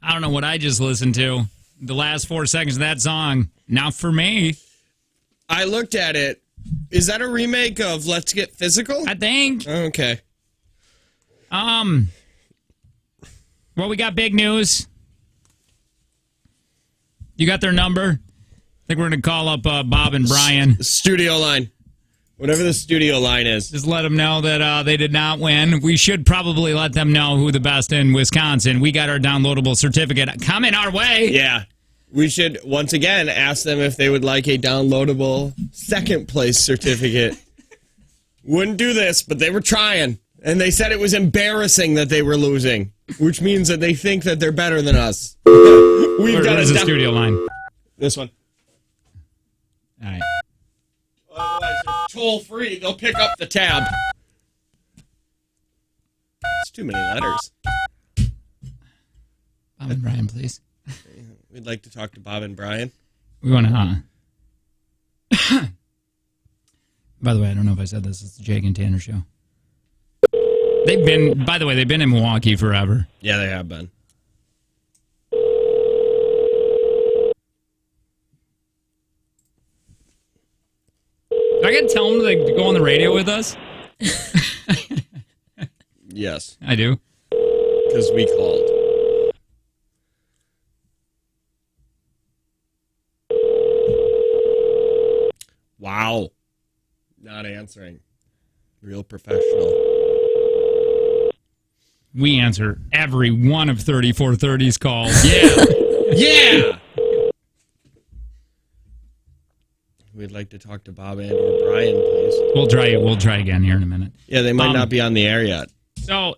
I don't know what I just listened to. The last 4 seconds of that song. Not for me. I looked at it. Is that a remake of Let's Get Physical? I think. Okay. Well, we got big news. You got their number? I think we're going to call up Bob and Brian. Studio line. Whatever the studio line is. Just let them know that they did not win. We should probably let them know who the best in Wisconsin. We got our downloadable certificate coming our way. Yeah. We should, once again, ask them if they would like a downloadable second place certificate. Wouldn't do this, but they were trying. And they said it was embarrassing that they were losing, which means that they think that they're better than us. Where's the studio line? This one. All right. Otherwise, it's toll free. They'll pick up the tab. It's too many letters. Bob and Brian, please. We'd like to talk to Bob and Brian. We want to, By the way, I don't know if I said this. It's the Jake and Tanner show. They've been in Milwaukee forever. Yeah, they have been. Do I got to tell them to go on the radio with us? Yes. I do. Because we called. Wow. Not answering. Real professional. We answer every one of 3430's calls. Yeah. Yeah. We'd like to talk to Bob and or Brian, please. We'll try again here in a minute. Yeah, they might not be on the air yet. So,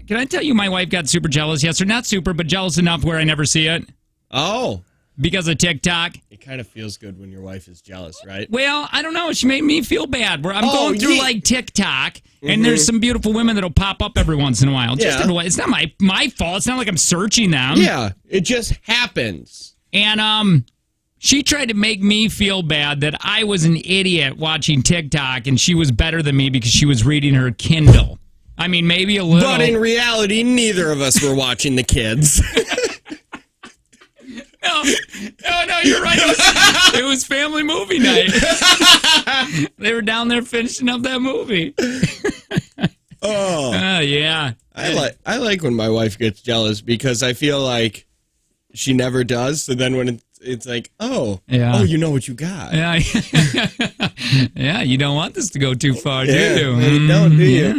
can I tell you my wife got super jealous yesterday? Not super, but jealous enough where I never see it. Oh. Because of TikTok. It kind of feels good when your wife is jealous, right? Well, I don't know. She made me feel bad. Where I'm going through like TikTok, and there's some beautiful women that'll pop up every once in a while. Just in a way. It's not my fault. It's not like I'm searching them. Yeah, it just happens. And she tried to make me feel bad that I was an idiot watching TikTok, and she was better than me because she was reading her Kindle. I mean, maybe a little. But in reality, neither of us were watching the kids. No, you're right. It was family movie night. They were down there finishing up that movie. Yeah. I like when my wife gets jealous because I feel like she never does. So then when it's like, you know what you got. Yeah, yeah. You don't want this to go too far, do you? You don't, do you?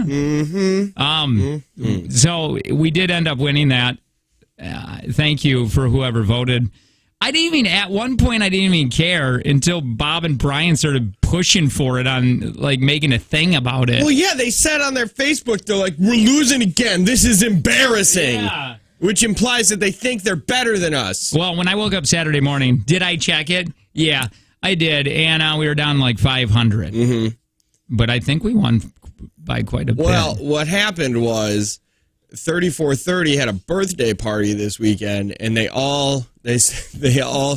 Mm-hmm. So we did end up winning that. Thank you for whoever voted. At one point, I didn't even care until Bob and Brian started pushing for it on, like, making a thing about it. Well, yeah, they said on their Facebook, they're like, we're losing again. This is embarrassing. Yeah. Which implies that they think they're better than us. Well, when I woke up Saturday morning, did I check it? Yeah, I did. And we were down like 500. Mm-hmm. But I think we won by quite a bit. Well, what happened was 3430 had a birthday party this weekend, and they all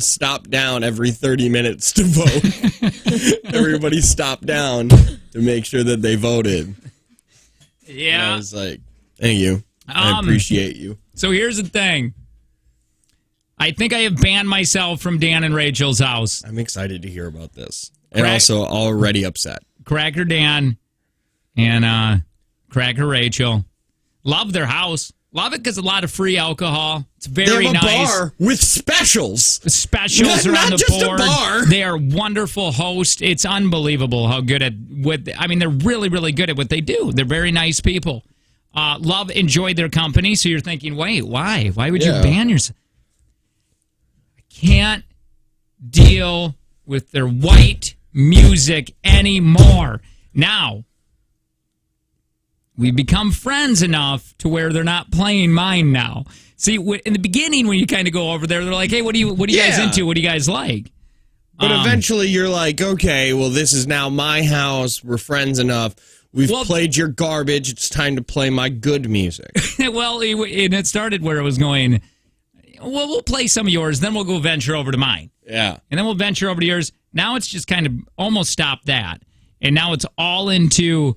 stopped down every 30 minutes to vote. Everybody stopped down to make sure that they voted. Yeah. And I was like, thank you. I appreciate you. So here's the thing. I think I have banned myself from Dan and Rachel's house. I'm excited to hear about this. And also already upset. Cracker Dan and Cracker Rachel. Love their house. Love it because a lot of free alcohol. It's very nice. They have a bar with specials. Specials are on the just board. A bar. They are wonderful hosts. It's unbelievable how good they're really, really good at what they do. They're very nice people. Enjoyed their company. So you're thinking, wait, why? Why would you ban yourself? I can't deal with their white music anymore. Now, we've become friends enough to where they're not playing mine now. See, in the beginning, when you kind of go over there, they're like, hey, what are you guys into? What do you guys like? But eventually you're like, okay, well, this is now my house. We're friends enough. We've played your garbage. It's time to play my good music. Well, and it started where it was going, well, we'll play some of yours, then we'll go venture over to mine. Yeah. And then we'll venture over to yours. Now it's just kind of almost stopped that. And now it's all into...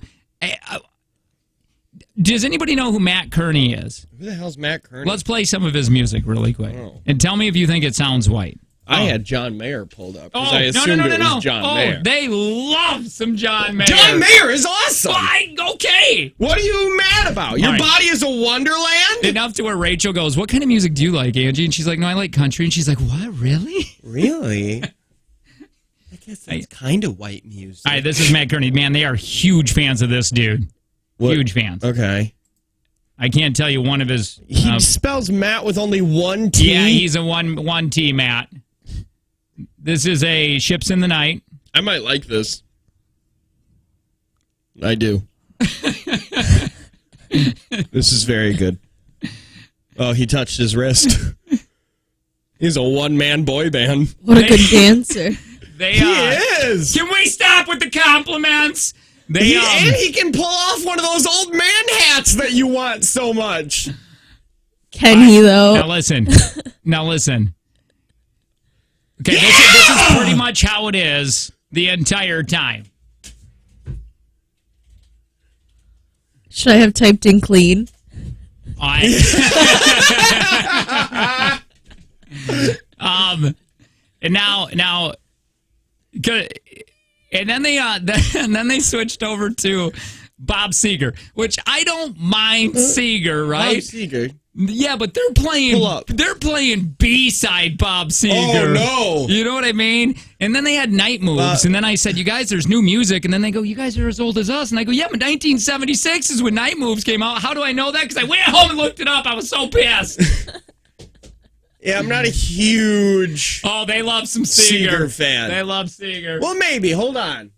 Does anybody know who Matt Kearney is? Who the hell's Matt Kearney? Let's play some of his music really quick. And tell me if you think it sounds white. I had John Mayer pulled up because Oh, I assumed no. it was John Mayer. They love some John Mayer. John Mayer is awesome. Fine, okay. What are you mad about? Your Right. body is a wonderland? Enough to where Rachel goes, what kind of music do you like, Angie? And she's like, no, I like country. And she's like, what, really? Really? I guess that's kind of white music. All right, this is Matt Kearney. Man, they are huge fans of this dude. What? Huge fans. Okay. I can't tell you one of his... He spells Matt with only one T? Yeah, he's a one T, Matt. This is a Ships in the Night. I might like this. I do. This is very good. Oh, he touched his wrist. He's a one-man boy band. What a good dancer. He is. Can we stop with the compliments? And he can pull off one of those old man hats that you want so much. Can he, though? Now listen. Okay, this is pretty much how it is the entire time. Should I have typed in clean? And now, and then they switched over to Bob Seger, which I don't mind Seger, right? Bob Seger. Yeah, but they're playing B-side Bob Seger. Oh, no. You know what I mean? And then they had Night Moves, and then I said, you guys, there's new music. And then they go, you guys are as old as us. And I go, yeah, but 1976 is when Night Moves came out. How do I know that? Because I went home and looked it up. I was so pissed. Yeah, I'm not a huge Oh, they love some Seger fan. They love Seger. Well, maybe. Hold on.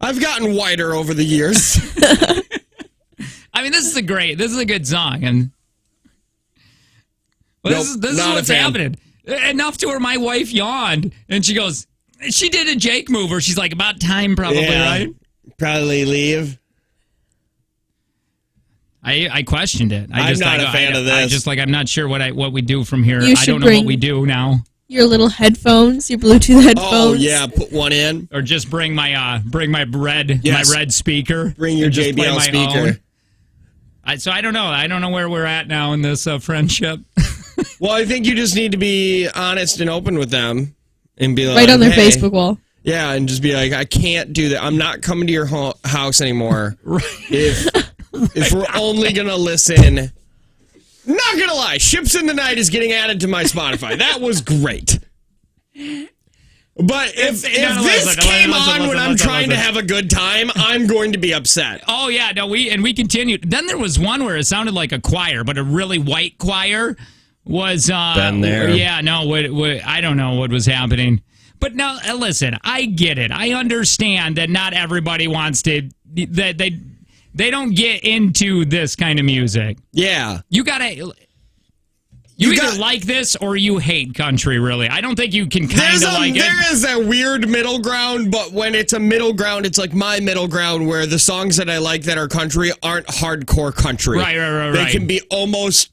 I've gotten whiter over the years. I mean, this is a good song. And well, this is what's happening. Enough to where my wife yawned, and she goes, she did a Jake move where she's like, about time, probably, right? Probably leave. I questioned it. I'm not a fan of this. I'm not sure what we do from here. You I don't know what we do now. Your little headphones, your Bluetooth headphones. Oh yeah, put one in. Or just bring my red speaker. Bring your JBL speaker. So I don't know. I don't know where we're at now in this friendship. Well, I think you just need to be honest and open with them and be like, right on their hey. Facebook wall. Yeah, and just be like, I can't do that. I'm not coming to your house anymore. Right. If we're only gonna listen. Not gonna lie, Ships in the Night is getting added to my Spotify. That was great. But if this came on when I'm trying to have a good time, I'm going to be upset. Oh yeah, no, we continued. Then there was one where it sounded like a choir, but a really white choir was been there. Yeah, no, I don't know what was happening. But now listen, I get it. I understand that not everybody wants to that they don't get into this kind of music. Yeah. You either like this or you hate country, really. I don't think you can kind of like it. There is a weird middle ground, but when it's a middle ground, it's like my middle ground where the songs that I like that are country aren't hardcore country. Right. They can be almost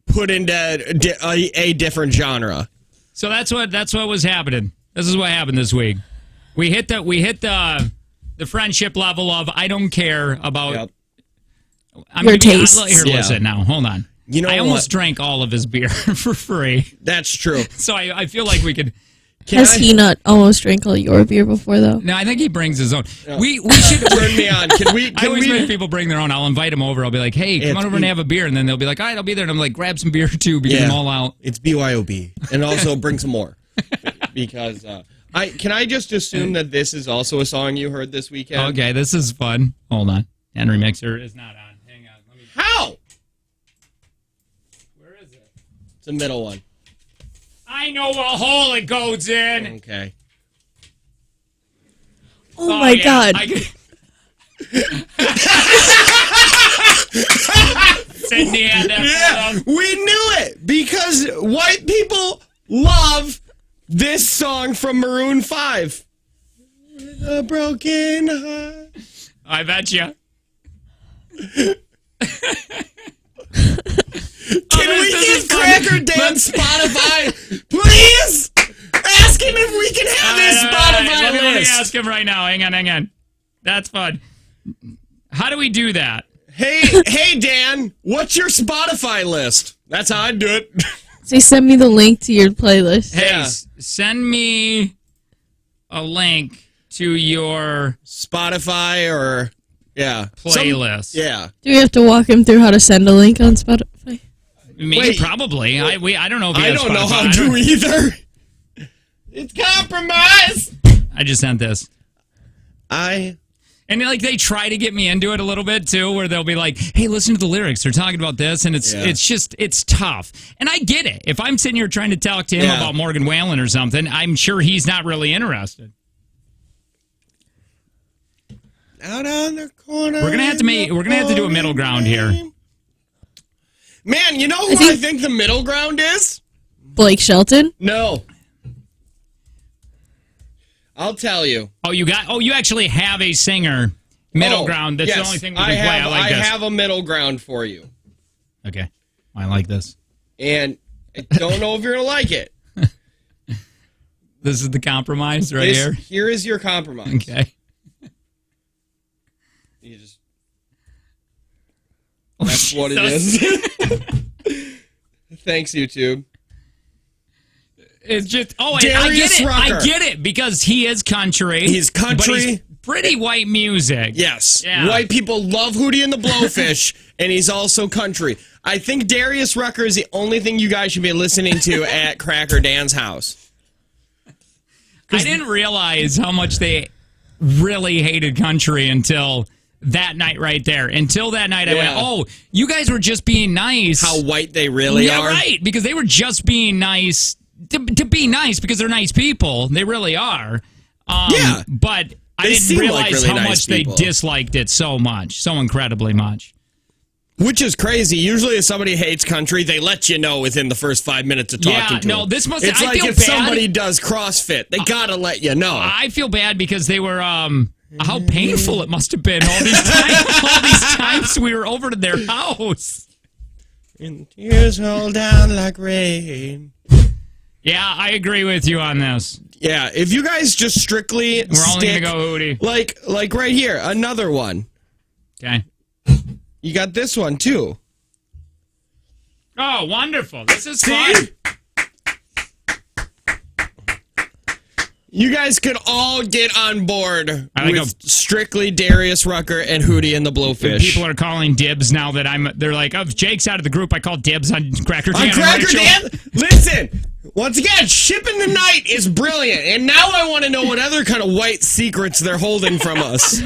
put into a different genre. So that's what was happening. This is what happened this week. We hit the friendship level of I don't care about your taste. Here, listen now. Hold on. You know, I almost drank all of his beer for free. That's true. So I feel like we could. Has he not almost drank all your beer before, though? No, I think he brings his own. No. We should turn me on. I always make people bring their own. I'll invite them over. I'll be like, hey, come on over and have a beer. And then they'll be like, all right, I'll be there. And I'm like, grab some beer too, because I'm all out. It's BYOB. And also bring some more. Because can I just assume that this is also a song you heard this weekend? Okay, this is fun. Hold on. Henry Mixer is not on. Hang on. How? Where is it? It's the middle one. I know what hole it goes in. Okay. Oh my God. Cindy had that. We knew it because white people love this song from Maroon 5. A broken heart. I bet you. Can we give Cracker Dan Spotify, please? Ask him if we can have his Spotify list. Let me list. ask him right now. Hang on. That's fun. How do we do that? Hey, Dan, what's your Spotify list? That's how I do it. Say, send me the link to your playlist. Hey, Yeah. send me a link to your Spotify or, playlist. Yeah. Do we have to walk him through how to send a link on Spotify? Maybe, Wait. probably. I don't know if he I has don't know Spotify. how I to don't- either. It's compromise. I just sent this. I And like they try to get me into it a little bit too, where they'll be like, "Hey, listen to the lyrics. They're talking about this," and it's tough. And I get it. If I'm sitting here trying to talk to him about Morgan Wallen or something, I'm sure he's not really interested. out on the corner. We're gonna have to do a middle ground here. Man, you know who I think the middle ground is? Blake Shelton? No. I'll tell you. You actually have a singer middle ground. That's the only thing we can play. I have a middle ground for you. Okay. I like this. And I don't know if you're going to like it. This is the compromise here. Here is your compromise. Okay. You just... That's what it is. Thanks, YouTube. It's just I get it because he is country. He's country. But he's pretty white music. Yes. Yeah. White people love Hootie and the Blowfish, and he's also country. I think Darius Rucker is the only thing you guys should be listening to at Cracker Dan's house. I didn't realize how much they really hated country until that night right there. Until that night, I went, "Oh, you guys were just being nice." How white they really are. Yeah, right. Because they were just being nice to be nice because they're nice people. They really are. But I didn't realize how much they disliked it so much, so incredibly much. Which is crazy. Usually if somebody hates country, they let you know within the first 5 minutes of talking to them. This must... It's I like feel if bad. somebody does CrossFit, they gotta let you know. I feel bad because they were... how painful it must have been all these times we were over to their house. And tears roll down like rain. Yeah, I agree with you on this. Yeah, if you guys just strictly We're only going to go Hootie. Like right here, another one. Okay. You got this one, too. Oh, wonderful. This is fun. You guys could all get on board with strictly Darius Rucker and Hootie and the Blowfish. People are calling dibs now that they're like, oh, if Jake's out of the group, I call dibs on Cracker Dan. On Cracker Dan? Listen, once again, Shipping the Night is brilliant. And now I want to know what other kind of white secrets they're holding from us.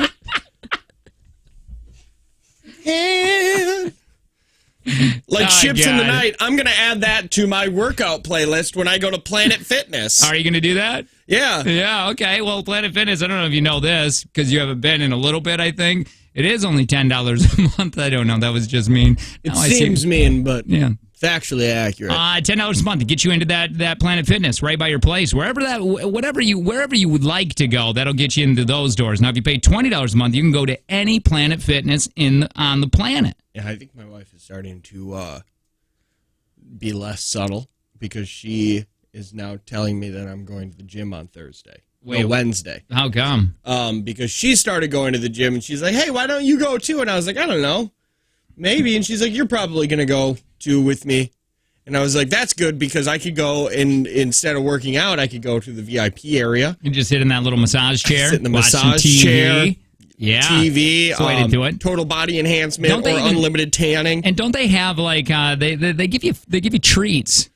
Ships in the Night. I'm going to add that to my workout playlist when I go to Planet Fitness. Are you going to do that? Yeah. Yeah, okay. Well, Planet Fitness, I don't know if you know this, because you haven't been in a little bit, I think. It is only $10 a month. I don't know. That was just mean. It seems mean, but yeah, factually accurate. $10 a month to get you into that Planet Fitness right by your place. Wherever you would like to go, that'll get you into those doors. Now, if you pay $20 a month, you can go to any Planet Fitness on the planet. Yeah, I think my wife is starting to be less subtle because she is now telling me that I'm going to the gym on Thursday. Wednesday. How come? Because she started going to the gym and she's like, hey, why don't you go too? And I was like, I don't know. Maybe. And she's like, you're probably going to go too with me. And I was like, that's good because I could go and instead of working out, I could go to the VIP area. You just sit in that little massage chair. Sit in the massage chair. Yeah. TV. That's the way to do it. Total body enhancement or unlimited tanning. And don't they have like they give you treats?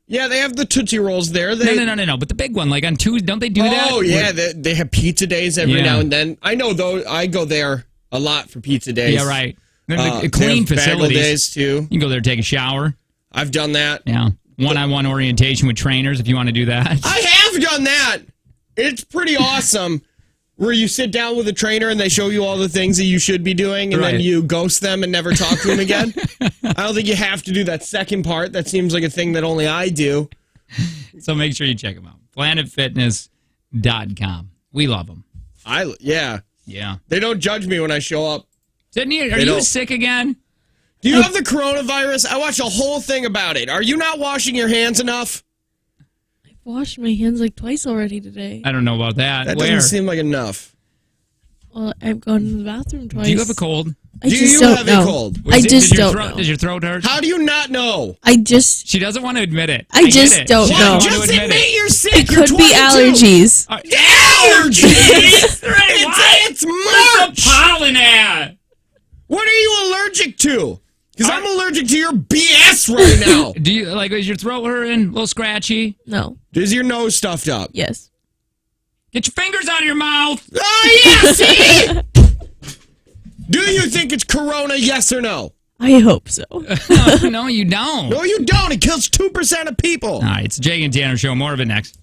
Yeah, they have the Tootsie Rolls there. No. But the big one, like on Tuesday, don't they do that? Oh, yeah. They have pizza days every now and then. I know, though, I go there a lot for pizza days. Yeah, right. Clean facilities. Days, too. You can go there, take a shower. I've done that. Yeah. One-on-one orientation with trainers if you want to do that. I have done that. It's pretty awesome. Where you sit down with a trainer and they show you all the things that you should be doing and then you ghost them and never talk to them again. I don't think you have to do that second part. That seems like a thing that only I do. So make sure you check them out. PlanetFitness.com. We love them. Yeah. Yeah. They don't judge me when I show up. Sydney, are you sick again? Do you have the coronavirus? I watched a whole thing about it. Are you not washing your hands enough? Washed my hands like twice already today. I don't know about that. That doesn't seem like enough. Well, I've gone to the bathroom twice. Do you have a cold? I Do just you don't have know. a cold? I just don't know. Does your throat hurt? How do you not know? She doesn't want to admit it. I just don't She know. doesn't want to Just admit you're sick. It You're could be 22. allergies. Allergies? It's March. The pollen at? What are you allergic to? Because I'm allergic to your BS right now. Do you is your throat hurting? A little scratchy? No. Is your nose stuffed up? Yes. Get your fingers out of your mouth. Oh, yeah, see? Do you think it's corona, yes or no? I hope so. No, you don't. No, you don't. It kills 2% of people. All right, it's the Jay and Tanner Show. More of it next.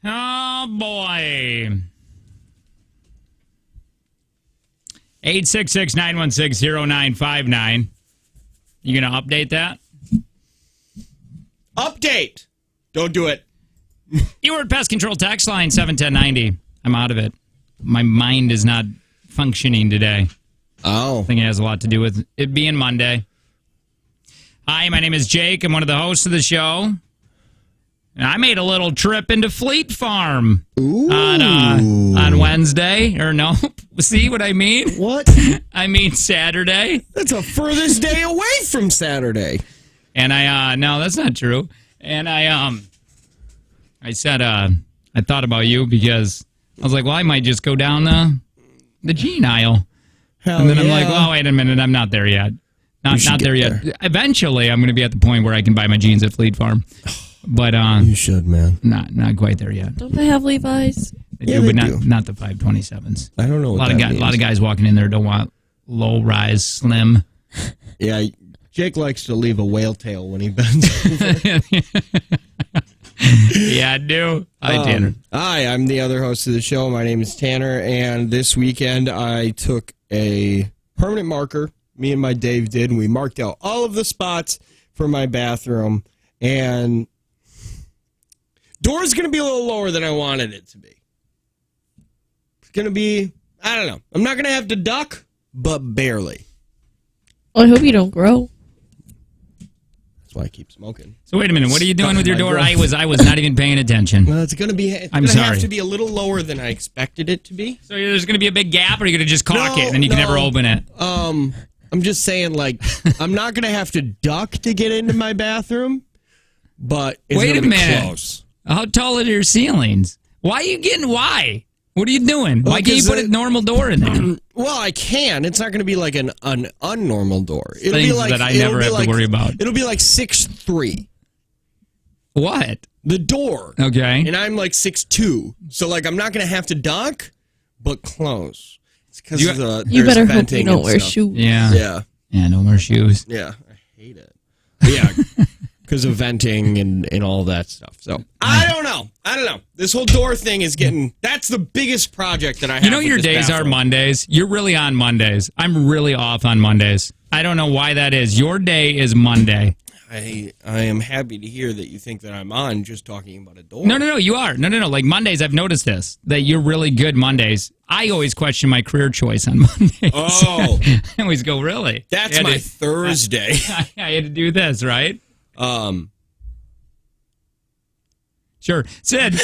Oh, boy. 866-916-0959. You going to update that? Update. Don't do it. You were at Pest Control text line 71090. I'm out of it. My mind is not functioning today. Oh. I think it has a lot to do with it being Monday. Hi, my name is Jake. I'm one of the hosts of the show. And I made a little trip into Fleet Farm on Wednesday. Or no, see what I mean? What? I mean Saturday. That's a furthest day away from Saturday. And no, that's not true. And I said, I thought about you because I was like, well, I might just go down the jean aisle. Hell and then I'm yeah. like, well, wait a minute, I'm not there yet. Not there yet. Eventually, I'm going to be at the point where I can buy my jeans at Fleet Farm. But you should, man. Not quite there yet. Don't they have Levi's? They Yeah, do, but they do. not the 527s. I don't know what a lot of guys walking in there don't want low rise slim. Yeah, Jake likes to leave a whale tail when he bends over. Yeah, I do. Hi, Tanner. Hi, I'm the other host of the show. My name is Tanner, and this weekend I took a permanent marker. Me and my Dave did, and we marked out all of the spots for my bathroom. And door's going to be a little lower than I wanted it to be. It's going to be, I don't know. I'm not going to have to duck, but barely. Well, I hope you don't grow. That's why I keep smoking. So wait a minute. What are you doing with your door? I was not even paying attention. Well, it's going to be. It's I'm gonna sorry. have to be a little lower than I expected it to be. So there's going to be a big gap, or you're going to just caulk it and then you can never open it? I'm just saying, like, I'm not going to have to duck to get into my bathroom, but it's Wait going a to be minute. close. How tall are your ceilings? Why are you getting? Why? What are you doing? Why can't you put a normal door in there? Well, I can. It's not going to be like an unnormal door. It'll Things be like that I never have to worry about. It'll be like 6'3". What? The door. Okay. And I'm like 6'2". So like I'm not going to have to duck, but close. It's because You better hope you don't wear shoes. Yeah. Yeah. Yeah, no more shoes. Yeah. I hate it. But yeah. Because of venting and all that stuff. So I don't know. This whole door thing is that's the biggest project that I have. You know with your this days bathroom. are Mondays. You're really on Mondays. I'm really off on Mondays. I don't know why that is. Your day is Monday. I am happy to hear that you think that I'm on just talking about a door. No, you are. No. Like Mondays, I've noticed this, that you're really good Mondays. I always question my career choice on Mondays. Oh. I always go, really? That's my Thursday. I had to do this, right? Sure. Sid.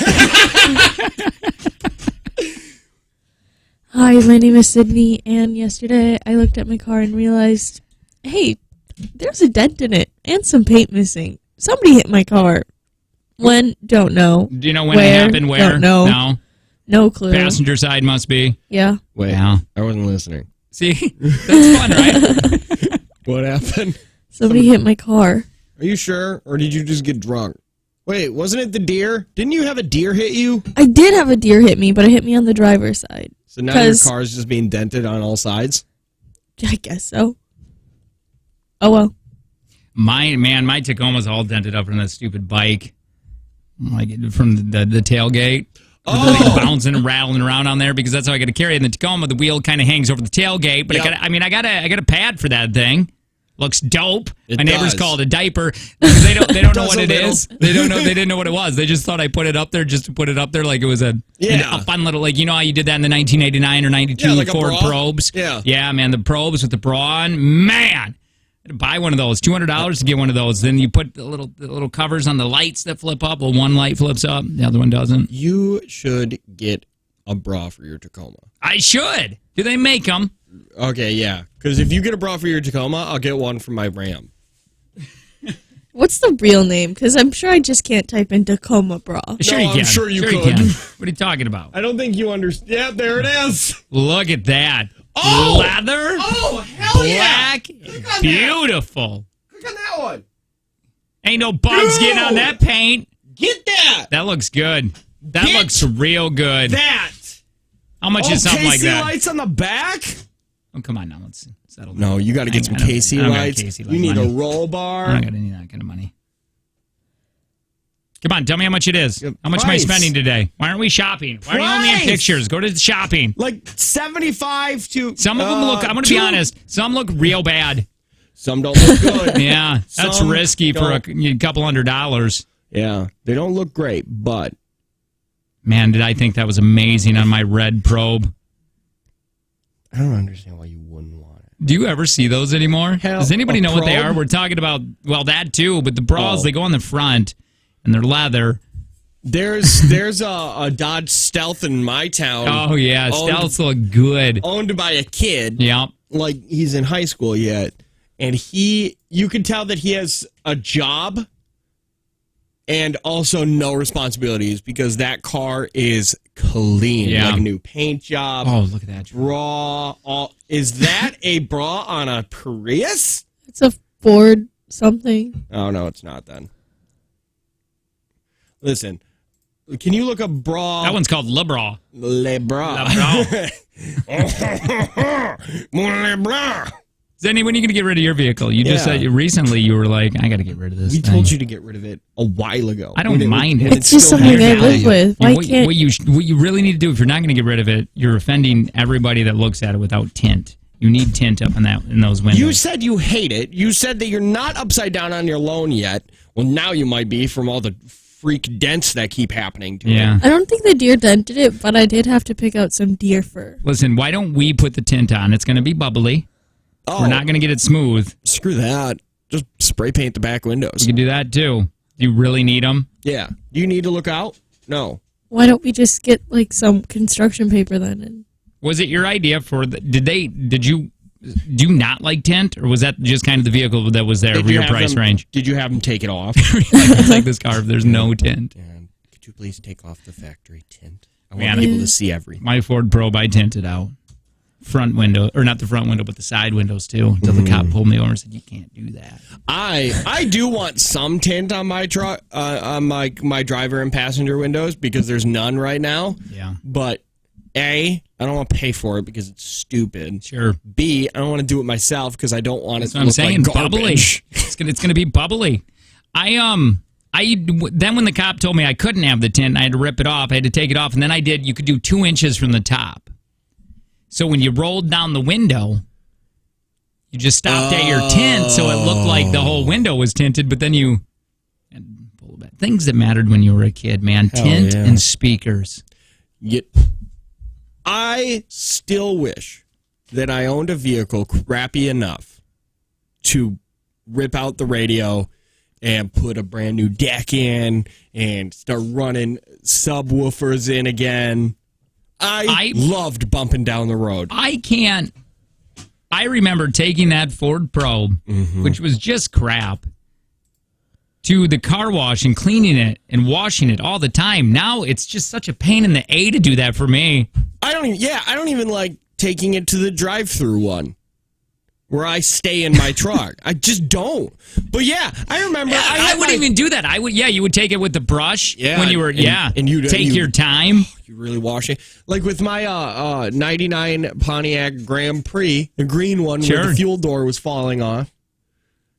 Hi, my name is Sydney, and yesterday I looked at my car and realized, hey, there's a dent in it and some paint missing. Somebody hit my car. When? Don't know. Do you know when it happened? Where? Don't know. No. No clue. Passenger side must be. Yeah. Wait, Yeah. I wasn't listening. See? That's fun, right? What happened? Somebody hit my car. Are you sure? Or did you just get drunk? Wait, wasn't it the deer? Didn't you have a deer hit you? I did have a deer hit me, but it hit me on the driver's side. So now your car's just being dented on all sides? I guess so. Oh, well. My Tacoma's all dented up from that stupid bike. Like from the tailgate. Like bouncing and rattling around on there because that's how I got to carry it. In the Tacoma, the wheel kind of hangs over the tailgate, but Yep. I got a pad for that thing. Looks dope. My neighbors does. call it a diaper because they don't know Does what a it little. is. They didn't know what it was. They just thought I put it up there just to put it up there like it was a fun little, like, you know how you did that in the 1989 or 92 like a Ford bra? Probes? Yeah, man, the Probes with the bra on. Man, I had to buy one of those. $200 to get one of those. Then you put the little covers on the lights that flip up. Well, one light flips up, the other one doesn't. You should get a bra for your Tacoma. I should. Do they make them? Okay, yeah. Because if you get a bra for your Tacoma, I'll get one for my Ram. What's the real name? Because I'm sure I just can't type in Tacoma bra. Sure No, you I'm can. sure you could. can. What are you talking about? I don't think you understand. Yeah, there it is. Look at that. Oh! Leather. Oh, hell yeah. Black. Beautiful. Click on that one. Ain't no bugs getting on that paint. Get that. That looks good. That Get looks real good. That. How much is something like KC that? lights on the back? Oh, come on now. Let's settle down. No, you got to get some I don't KC got lights. KC You need money. a roll I bar. don't got any of that kind of money. Come on, tell me how much it is. How much am I Price. spending today? Why aren't we shopping? Why are you only in Price. pictures? Go to the shopping. Like 75 to... Some of them look, I'm going to be honest, some look real bad. Some don't look good. Yeah, that's Some risky for a couple $100. Yeah, they don't look great, but... Man, did I think that was amazing on my red probe. I don't understand why you wouldn't want it. Do you ever see those anymore? Hell, Does anybody a know what they probe? are? We're talking about, well, that too, but the bras, Oh. they go on the front, and they're leather. There's a Dodge Stealth in my town. Oh, yeah, stealths look good. Owned by a kid. Yeah. Like, he's in high school yet. And you can tell that he has a job and also no responsibilities because that car is clean. Yeah. Like a new paint job. Oh, look at that. Bra. Is that a bra on a Prius? It's a Ford something. Oh, no, it's not then. Listen, can you look up bra? That one's called Le Bra. Le bra. Le Bra. Le bra. Zenny, when are you going to get rid of your vehicle? You just said recently you were like, I got to get rid of this. We told you to get rid of it a while ago. I don't mind it. It's just something I live with. Why can't... What you really need to do, if you're not going to get rid of it, you're offending everybody that looks at it without tint. You need tint up in those windows. You said you hate it. You said that you're not upside down on your loan yet. Well, now you might be from all the freak dents that keep happening to it. I don't think the deer dented it, but I did have to pick out some deer fur. Listen, why don't we put the tint on? It's going to be bubbly. Oh, we're not going to get it smooth. Screw that. Just spray paint the back windows. You can do that too. Do you really need them? Yeah. Do you need to look out? No. Why don't we just get like some construction paper then? And was it your idea for the, did you do not like tint, or was that just kind of the vehicle that was there for your price range? Did you have them take it off? It's like this car if there's no tint. And could you please take off the factory tint? I want people to see everything. My Ford Probe I tinted out. Front window, or not the front window, but the side windows too. Until the cop pulled me over and said, "You can't do that." I do want some tint on my truck, on my driver and passenger windows because there's none right now. Yeah. But A, I don't want to pay for it because it's stupid. Sure. B, I don't want to do it myself because I don't want it to look like garbage. Bubbly. It's gonna be bubbly. Then when the cop told me I couldn't have the tint, I had to rip it off. I had to take it off, and then I did. You could do 2 inches from the top. So when you rolled down the window, you just stopped at your tint, so it looked like the whole window was tinted. But then you pull back. Things that mattered when you were a kid, man. Tint and speakers. I still wish that I owned a vehicle crappy enough to rip out the radio and put a brand new deck in and start running subwoofers in again. I loved bumping down the road. I remember taking that Ford Probe, which was just crap, to the car wash and cleaning it and washing it all the time. Now it's just such a pain in the A to do that for me. I don't even like taking it to the drive-through one where I stay in my truck. I just don't. But yeah, I remember. I wouldn't even do that. You would take it with the brush when you were, and you take your time. You really wash it. Like with my 99 Pontiac Grand Prix, the green one where the fuel door was falling off.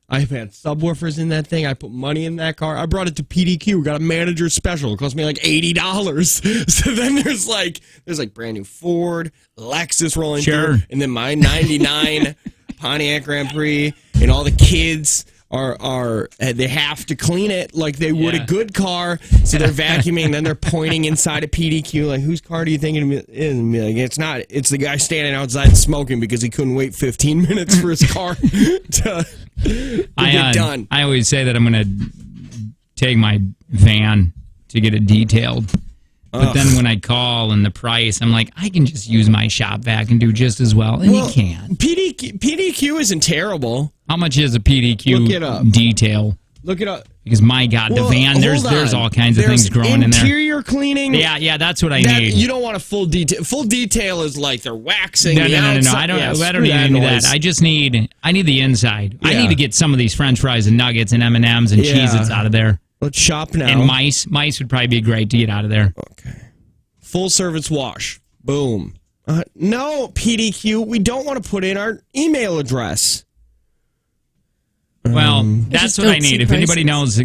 I've had subwoofers in that thing. I put money in that car. I brought it to PDQ. Got a manager special. It cost me like $80. So then there's like brand new Ford, Lexus rolling through, and then my 99 Pontiac Grand Prix, and all the kids are they have to clean it like they would a good car. So they're vacuuming, then they're pointing inside a PDQ like, whose car do you think it is? And be like, it's not. It's the guy standing outside smoking because he couldn't wait 15 minutes for his car to get done. I always say that I'm going to take my van to get it detailed. But then when I call and the price, I'm like, I can just use my shop vac and do just as well. And you can't. PDQ isn't terrible. How much is a PDQ Look it up. detail? Look it up. Because my God, the van, there's all kinds of things growing in there. Interior cleaning. Yeah, that's what I need. You don't want a full detail. Full detail is like they're waxing. No. I don't need any of that. I need the inside. Yeah. I need to get some of these French fries and nuggets and M&Ms and Cheez-Its out of there. Let's shop now. And mice would probably be great to get out of there. Okay. Full service wash. Boom. No, PDQ, we don't want to put in our email address. Well, that's what I need. If anybody knows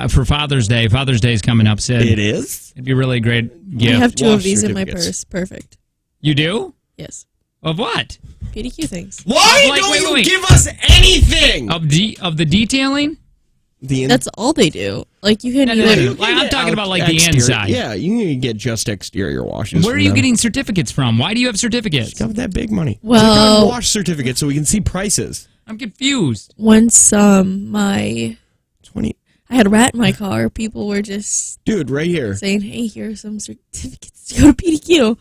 for Father's Day is coming up, Sid. It is? It'd be a really great gift. I have 2 of these in my purse. Perfect. You do? Yes. Of what? PDQ things. Why don't you give us anything? Of the detailing? That's all they do. Like you can. I'm talking about like the inside. Yeah, you need to get just exterior washes. Where are you getting certificates from? Why do you have certificates? Got that big money. Well, wash certificates so we can see prices. I'm confused. Once I 20. I had a rat in my car. People were just right here saying, "Hey, here are some certificates to go to PDQ."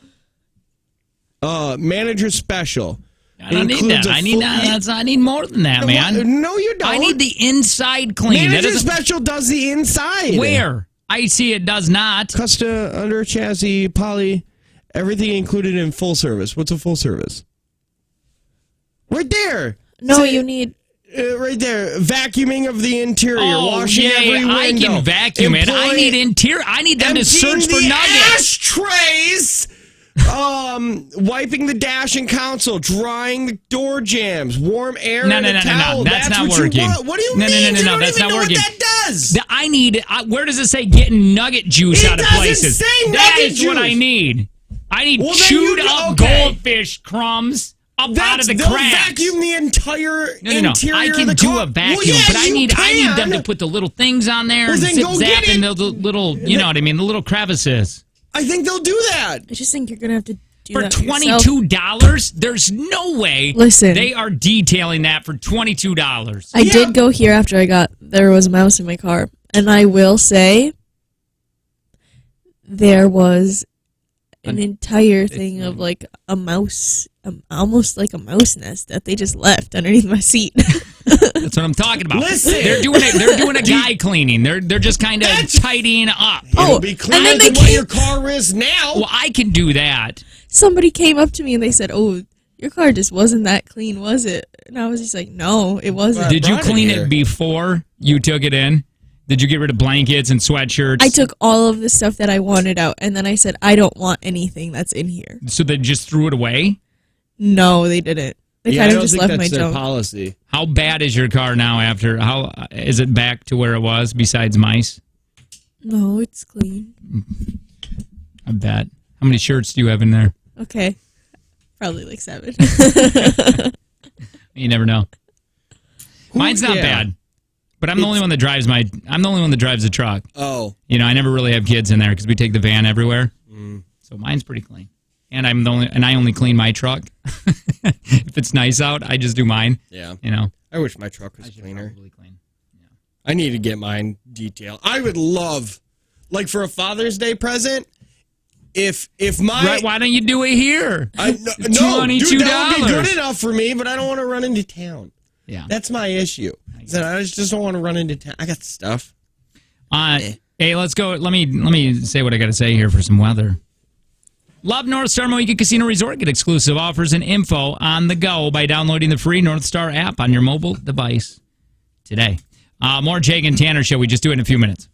Manager special. I don't need that. I need more than that, man. No, you don't. I need the inside clean. Manager special does the inside. Where? I see it does not. Custom, under chassis, poly, everything included in full service. What's a full service? Right there. No, you need... right there. Vacuuming of the interior. Washing every window. I can vacuum it. I need interior. I need them to search for nuggets. Ashtrays Wiping the dash and console, drying the door jams, warm air in a towel. No. That's not what working. You want. What do you mean? No. You don't That's even not know working. what that does. Where does it say getting nugget juice out of places? It doesn't say That nugget is juice. what I need. I need Well, chewed up goldfish crumbs out of the they'll cracks. vacuum the entire interior I can of the do car. a vacuum, well, yeah, but I need them to can. put the little things on there Well, and then zip go zap get in it. the little, you know what I mean, the little crevices. I think they'll do that. I just think you're gonna have to do For that yourself. $22, there's no way Listen. they are detailing that for $22. I did go here after there was a mouse in my car, and I will say there was an entire thing of like a mouse, almost like a mouse nest that they just left underneath my seat. That's what I'm talking about. Listen. They're doing a guy cleaning. They're just kind of tidying up. It'll be cleaner and then than what your car is now. Well, I can do that. Somebody came up to me and they said, "Oh, your car just wasn't that clean, was it?" And I was just like, "No, it wasn't." Did you brought it clean here. it before you took it in? Did you get rid of blankets and sweatshirts? I took all of the stuff that I wanted out, and then I said, "I don't want anything that's in here." So they just threw it away? No, they didn't. They Yeah, I kind don't of just think left my that's their junk. policy. How bad is your car now how is it back to where it was besides mice? No, it's clean. I bet. How many shirts do you have in there? Okay, probably like 7. You never know. Mine's not yeah. bad. But I'm the only one that drives the truck. Oh. You know, I never really have kids in there because we take the van everywhere. So mine's pretty clean. And I only clean my truck. If it's nice out, I just do mine. Yeah. You know. I wish my truck was I should cleaner. probably clean. I need to get mine detailed. I would love, like for a Father's Day present, if my Right, why don't you do it here? no, $22. dude, that would be good enough for me, but I don't want to run into town. Yeah. That's my issue. So I just don't want to run into town. I got stuff. Hey, let's go. Let me say what I got to say here for some weather. Love North Star Mohegan Casino Resort. Get exclusive offers and info on the go by downloading the free North Star app on your mobile device today. More Jake and Tanner show. We just do it in a few minutes.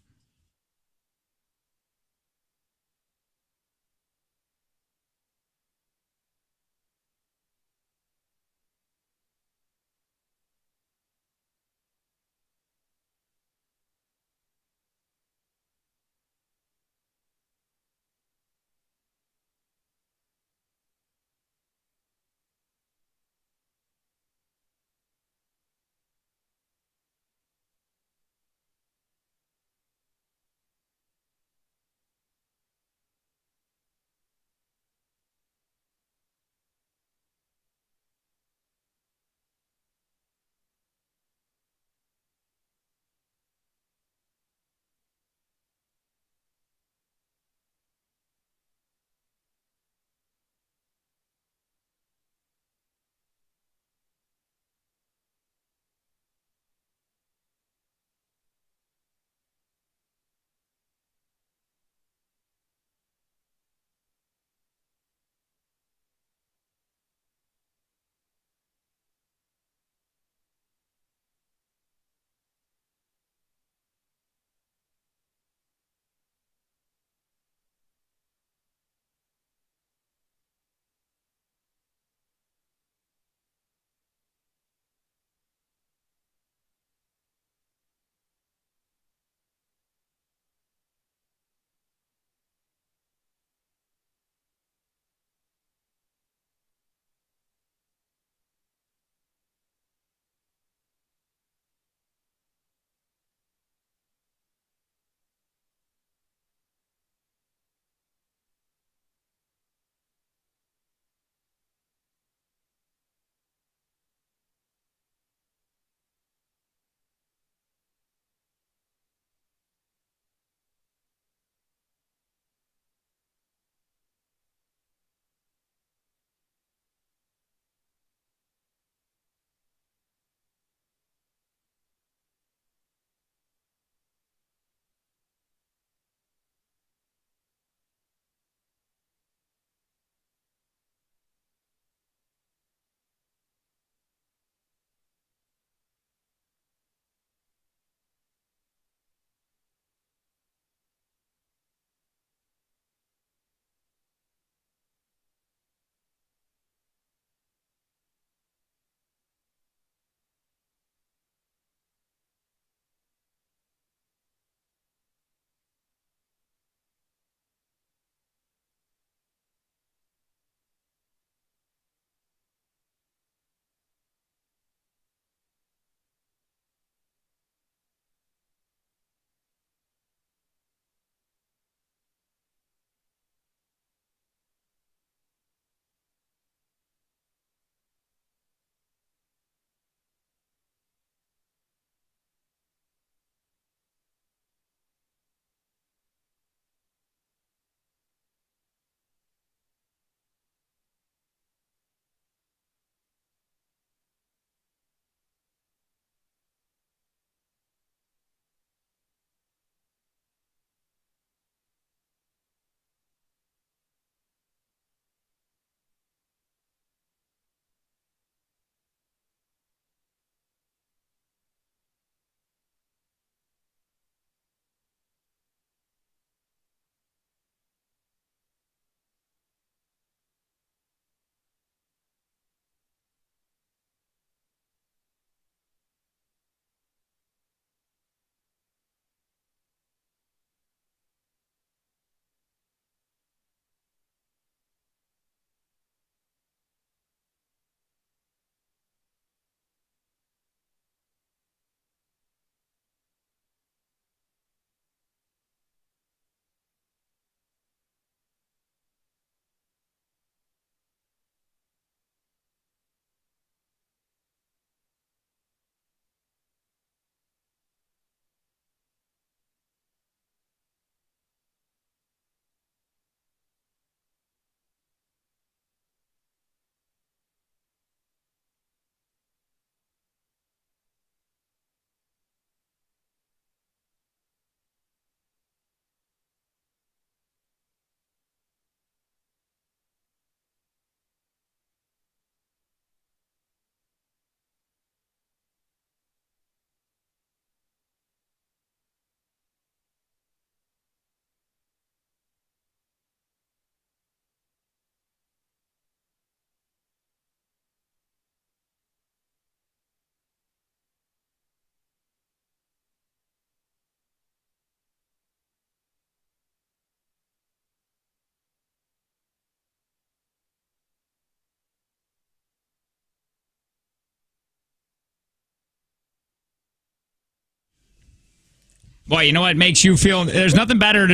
Boy, you know what makes you feel? There's nothing better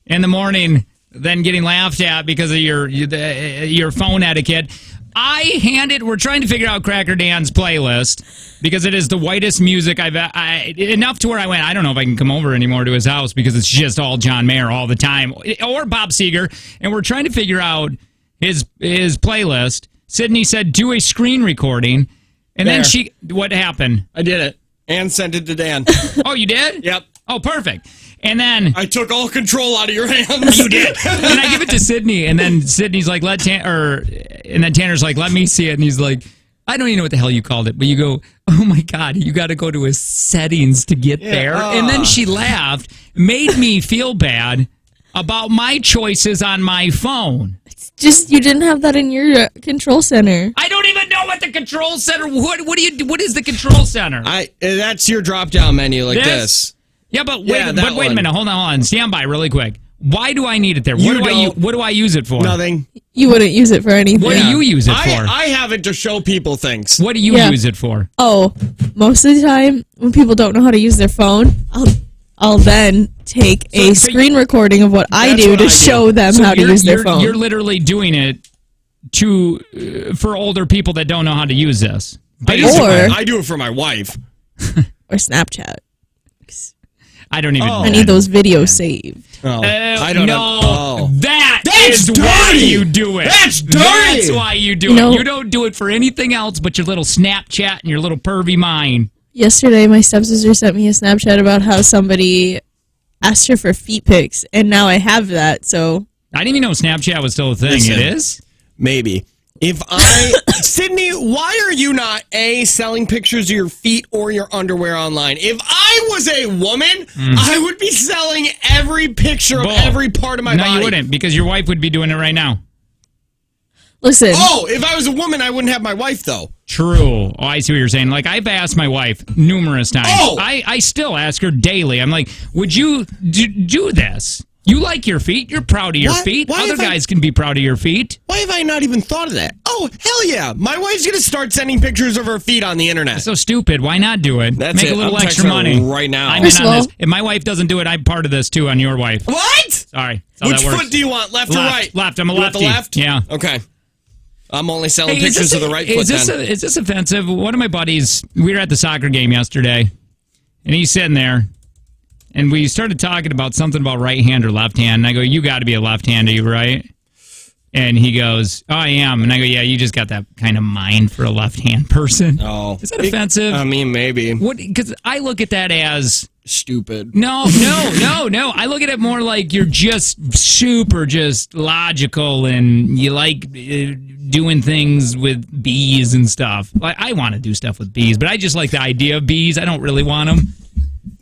in the morning than getting laughed at because of your phone etiquette. We're trying to figure out Cracker Dan's playlist because it is the whitest music enough to where I went, I don't know if I can come over anymore to his house because it's just all John Mayer all the time or Bob Seger. And we're trying to figure out his playlist. Sydney said, do a screen recording. And then what happened? I did it and sent it to Dan. Oh, you did? Yep. Oh, perfect. And then I took all control out of your hands. You did. And I give it to Sydney, and then Sydney's like, and then Tanner's like, let me see it. And he's like, I don't even know what the hell you called it, but you go, oh my God, you got to go to his settings to get there. And then she laughed, made me feel bad about my choices on my phone. It's just you didn't have that in your control center. I don't even know what the control center. What What is the control center? That's your drop down menu like this. Yeah, but wait a minute. Hold on. Stand by really quick. Why do I need it there? What do I use it for? Nothing. You wouldn't use it for anything. What do you use it for? I have it to show people things. What do you use it for? Oh, most of the time when people don't know how to use their phone, I'll then take a screen recording of what I do to show them how to use their phone. You're literally doing it for older people that don't know how to use this. I do it for my wife. Or Snapchat. I don't even know. I need those videos saved. Oh, I don't know. Oh. That's why you do it. That's dirty. That's why you do it. You don't do it for anything else but your little Snapchat and your little pervy mind. Yesterday, my stepsister sent me a Snapchat about how somebody asked her for feet pics, and now I have that, so... I didn't even know Snapchat was still a thing. Listen, it is? Maybe. Sydney, why are you not, A, selling pictures of your feet or your underwear online? If I was a woman, I would be selling every picture of every part of my body. No, you wouldn't, because your wife would be doing it right now. Listen. Oh, if I was a woman, I wouldn't have my wife, though. True. Oh, I see what you're saying. Like, I've asked my wife numerous times. Oh! I still ask her daily. I'm like, would you do this? You like your feet. You're proud of your feet. Other guys can be proud of your feet. Why have I not even thought of that? Oh, hell yeah. My wife's going to start sending pictures of her feet on the internet. That's so stupid. Why not do it? Make a little extra money. Right now. I'm in on this. If my wife doesn't do it, I'm part of this too on your wife. What? Sorry. Which foot do you want? Left or right? Left. I'm a lefty. The left? Yeah. Okay. I'm only selling pictures of the right foot then. Is this offensive? One of my buddies, we were at the soccer game yesterday, and he's sitting there, and we started talking about something about right hand or left hand, and I go, you got to be a left-hander, right? And he goes, oh, I am. And I go, yeah, you just got that kind of mind for a left-hand person. Oh. Is that offensive? I mean, maybe. Because I look at that as... stupid. No. I look at it more like you're just super just logical and you like doing things with bees and stuff. Like, I want to do stuff with bees, but I just like the idea of bees. I don't really want them.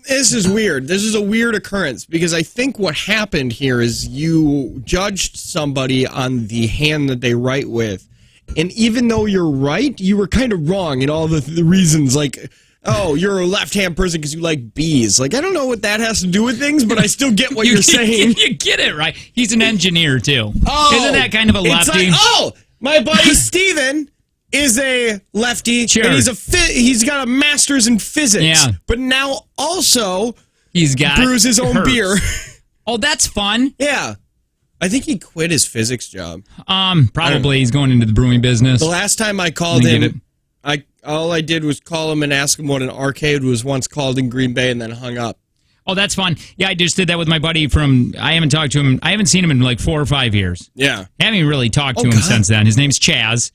This is weird. This is a weird occurrence because I think what happened here is you judged somebody on the hand that they write with. And even though you're right, you were kind of wrong in all the reasons. Like, oh, you're a left-hand person because you like bees. Like, I don't know what that has to do with things, but I still get what you're saying. You get it, right? He's an engineer, too. Oh, isn't that kind of a lefty? Like, my buddy Steven is a lefty, sure. And he's got a master's in physics. Yeah. But now also he's got brews his own beer. Oh, that's fun. Yeah. I think he quit his physics job. Probably he's going into the brewing business. The last time I called him, all I did was call him and ask him what an arcade was once called in Green Bay and then hung up. Oh, that's fun. Yeah, I just did that with my buddy I haven't talked to him. I haven't seen him in like 4 or 5 years. Yeah. I haven't even really talked to him since then. His name's Chaz.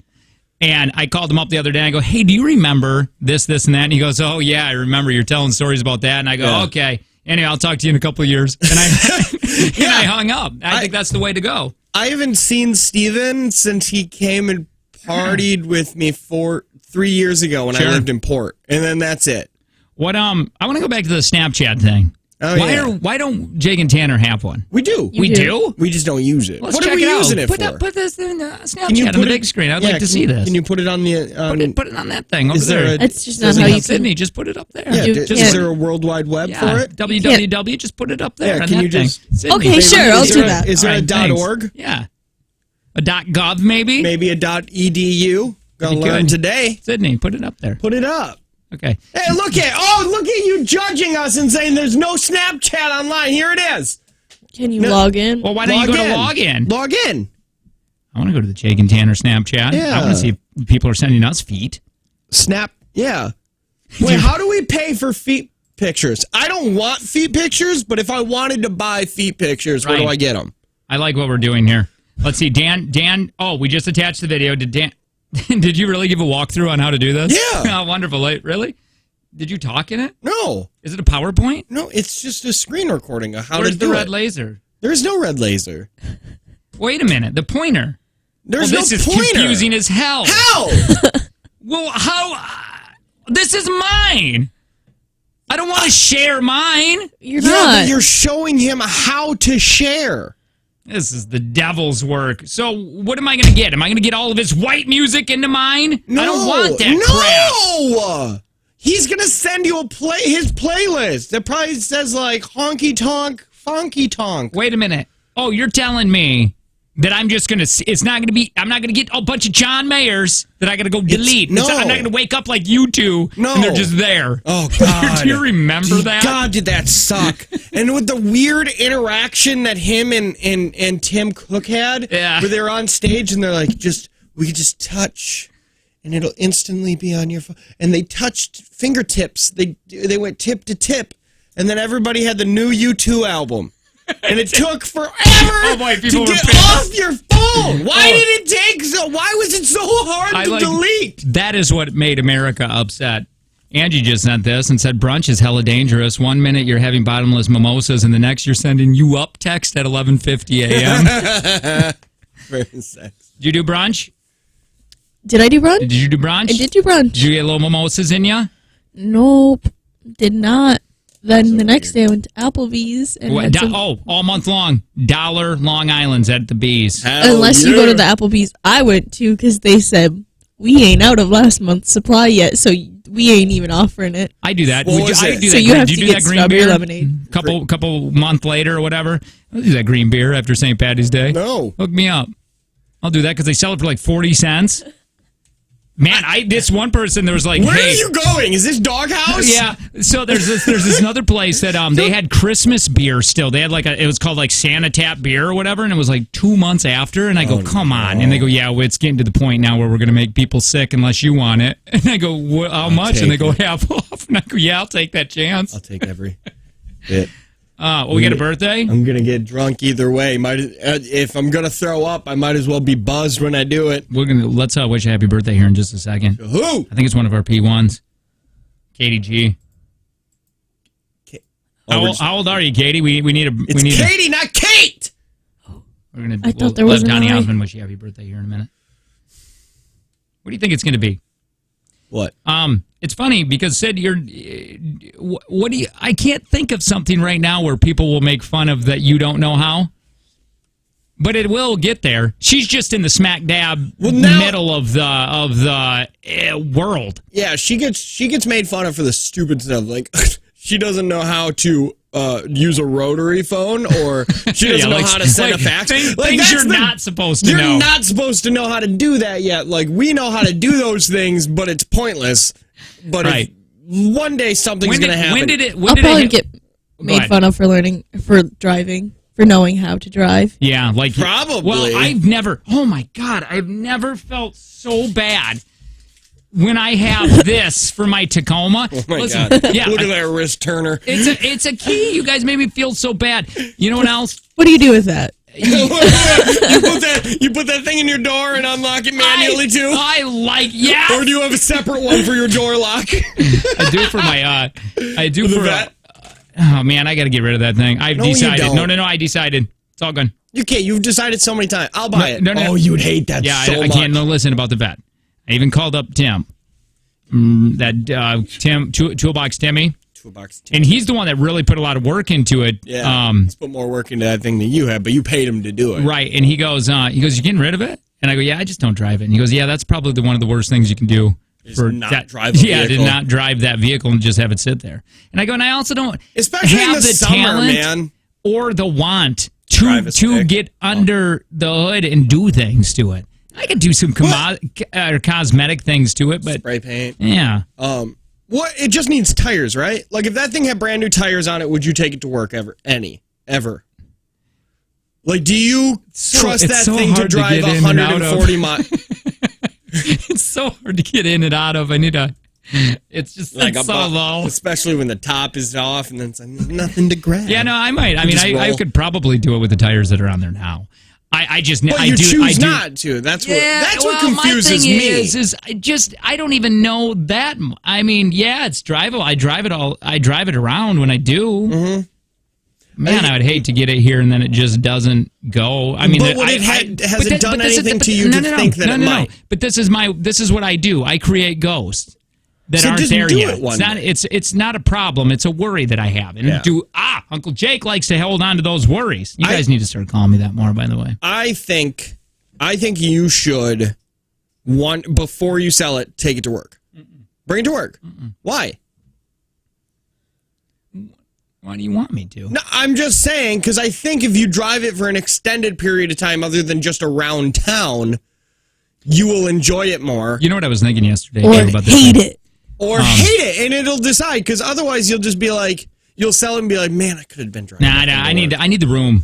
And I called him up the other day and I go, hey, do you remember this, and that? And he goes, oh, yeah, I remember. You're telling stories about that. And I go, okay. Anyway, I'll talk to you in a couple of years. And I hung up. I think that's the way to go. I haven't seen Steven since he came and partied with me 3 years ago when I lived in Port. And then that's it. What I want to go back to the Snapchat thing. Oh, why don't Jake and Tanner have one? We do. We do? We just don't use it. Let's what check are we it using out. it for? Put this in Snapchat on the big screen. I'd like to see this. Can you put it on the... put it on that thing over there. It's just not how you Sydney, just put it up there. Yeah, is there a World Wide Web for it? www, just put it up there. Yeah, can you just... Sydney, okay, sure, I'll do that. Is there a .org? Yeah. A .gov, maybe? Maybe a .edu. Gonna learn today. Sydney, put it up there. Put it up. Okay. Hey, look at you judging us and saying there's no Snapchat online. Here it is. Can you log in? Well, why don't you go to log in? Log in. I want to go to the Jake and Tanner Snapchat. Yeah. I want to see if people are sending us feet. Yeah. Wait, how do we pay for feet pictures? I don't want feet pictures, but if I wanted to buy feet pictures, where do I get them? I like what we're doing here. Let's see, Dan. Oh, we just attached the video. Did Dan? Did you really give a walkthrough on how to do this? Yeah. Oh, wonderful. Really? Did you talk in it? No. Is it a PowerPoint? No, it's just a screen recording of how Where's to do the red it. laser? There's no red laser. Wait a minute. The pointer. There's this no is pointer. confusing as hell. How? Well, how? This is mine. I don't want to share mine. You're not. But you're showing him how to share. This is the devil's work. So what am I going to get? Am I going to get all of his white music into mine? No, I don't want that crap. No! He's going to send you his playlist that probably says like honky tonk, funky tonk. Wait a minute. Oh, you're telling me that I'm just going to, it's not going to be, I'm not going to get a bunch of John Mayers that I got to go delete. No. I'm not going to wake up like you two and they're just there. Oh, God. Do you remember that? God, did that suck. And with the weird interaction that him and Tim Cook had, where they're on stage and they're like, we could just touch and it'll instantly be on your phone. And they touched fingertips. They went tip to tip. And then everybody had the new U2 album. And it took forever to get off your phone. Why did it take so? Why was it so hard to delete? That is what made America upset. Angie just sent this and said brunch is hella dangerous. 1 minute you're having bottomless mimosas, and the next you're sending you up text at 11:50 a.m. Very sex. Did you do brunch? Did I do brunch? Did you do brunch? I did do brunch. Did you get little mimosas in you? Nope, did not. Then the next day I went to Applebee's and had some, all month long. $1 Long Island's at the Bees. Unless you go to the Applebee's I went to, because they said we ain't out of last month's supply yet, so we ain't even offering it. I do that. So you have to get strawberry lemonade. Couple month later or whatever. I'll do that green beer after St. Patty's Day. No. Hook me up. I'll do that because they sell it for like 40 cents. Man, this one person, there was like, where are you going? Is this Doghouse? Yeah. So there's this another place that they had Christmas beer still. They had like it was called like Santa Tap beer or whatever, and it was like 2 months after. And I go, come on. And they go, yeah, well, it's getting to the point now where we're going to make people sick unless you want it. And I go, how much? And they go, half off. And I go, yeah, I'll take that chance. I'll take every bit. We got a birthday? I'm going to get drunk either way. If I'm going to throw up, I might as well be buzzed when I do it. Let's wish you happy birthday here in just a second. Who? I think it's one of our P1s. Katie G. How old are you, Katie? We need Katie, not Kate! I thought there was Donnie Osmond wish you happy birthday here in a minute. What do you think it's going to be? What? It's funny because Sid, I can't think of something right now where people will make fun of that you don't know how. But it will get there. She's just in the smack dab middle of the world. Yeah, she gets made fun of for the stupid stuff. Like she doesn't know how to use a rotary phone, or she doesn't know how to send a fax. Things you're not supposed to know. You're not supposed to know how to do that yet. Like we know how to do those things, but it's pointless. But if one day something's going to happen. I'll probably get made fun of for driving, for knowing how to drive. Yeah, like probably. Well, I've never felt so bad when I have this for my Tacoma. Oh my God. Yeah, look at that wrist turner. It's a key. You guys made me feel so bad. You know what else? What do you do with that? you put that thing in your door and unlock it manually too? Or do you have a separate one for your door lock? I do for my oh man, I got to get rid of that thing. I've decided. No, I decided. It's all gone. You can't. You've decided so many times. I'll buy it. No. Oh, you would hate that so much. I can't listen about the vet. I even called up Tim. Toolbox Timmy. And he's the one that really put a lot of work into it. Yeah, he's put more work into that thing than you have, but you paid him to do it. Right, and he goes, you're getting rid of it? And I go, yeah, I just don't drive it. And he goes, yeah, that's probably one of the worst things you can do. Drive a vehicle. Yeah, to not drive that vehicle and just have it sit there. And I go, and I also don't especially have in the summer, talent man. Or the want to get under the hood and do things to it. I could do some cosmetic things to it, but spray paint. Yeah. What? It just needs tires, right? Like, if that thing had brand new tires on it, would you take it to work ever? Ever? Like, do you trust that thing to drive 140 miles? It's so hard to get in and out of. It's just like so low. Especially when the top is off and then it's like nothing to grab. Yeah, no, I might. I mean, I could probably do it with the tires that are on there now. I choose not to. That's what confuses me. Is I don't even know that. I mean, yeah, it's drivable. I drive it around when I do. Mm-hmm. Man, I would hate to get it here and then it just doesn't go. I mean, has it done anything to you to think that it might? But this is what I do. I create ghosts that aren't there yet. It's not a problem. It's a worry that I have. And Uncle Jake likes to hold on to those worries. You guys need to start calling me that more, by the way. I think you should before you sell it, take it to work. Mm-mm. Bring it to work. Mm-mm. Why? Why do you want me to? No, I'm just saying because I think if you drive it for an extended period of time other than just around town, you will enjoy it more. You know what I was thinking yesterday? Or about this hate it. Or hate it, and it'll decide, because otherwise you'll just be like, you'll sell it and be like, man, I could have been driving. I need the room.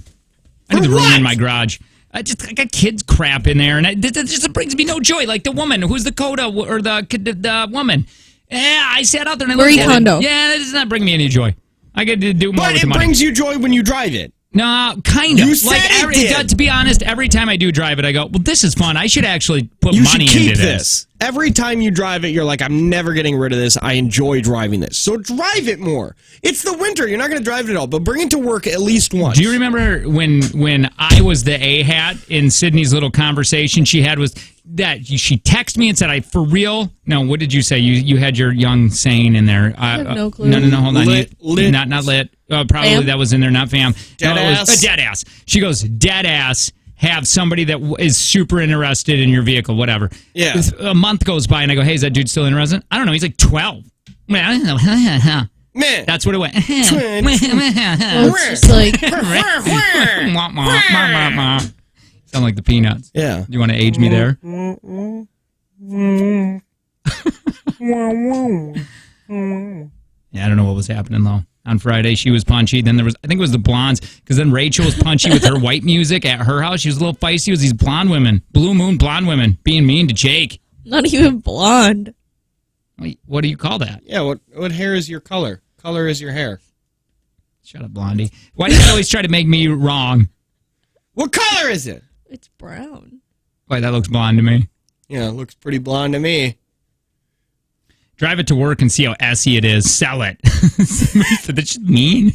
I need the room in my garage. I got kids crap in there, and it just brings me no joy. Like the woman, who's the coda, or the woman. Yeah, I sat out there and I looked at it. Yeah, that does not bring me any joy. I get to do more with the money. But it brings you joy when you drive it. No, kind of. You said it did. To be honest, every time I do drive it, I go, well, this is fun. I should actually put money into this. Every time you drive it, you're like, I'm never getting rid of this. I enjoy driving this. So drive it more. It's the winter. You're not going to drive it at all, but bring it to work at least once. Do you remember when I was the A-hat in Sydney's little conversation she had was that she texted me and said, for real? No, what did you say? You had your young saying in there. I have no clue. No, hold on. Lit. Not lit. Probably fam? That was in there, not fam. Dead ass. She goes, dead ass. Have somebody that is super interested in your vehicle, whatever. Yeah. A month goes by and I go, hey, is that dude still interested? I don't know. He's like 12. Man. That's what it went. Well, it's just like sound like the Peanuts. Yeah. Do you want to age me there? Yeah, I don't know what was happening though. On Friday, she was punchy. Then I think it was the blondes, because then Rachel was punchy with her white music at her house. She was a little feisty. It was these blonde women, blue moon blonde women, being mean to Jake. Not even blonde. Wait, what do you call that? Yeah, what hair is your color? Color is your hair. Shut up, Blondie. Why do you always try to make me wrong? What color is it? It's brown. Why, that looks blonde to me. Yeah, it looks pretty blonde to me. Drive it to work and see how assy it is. Sell it. That's mean.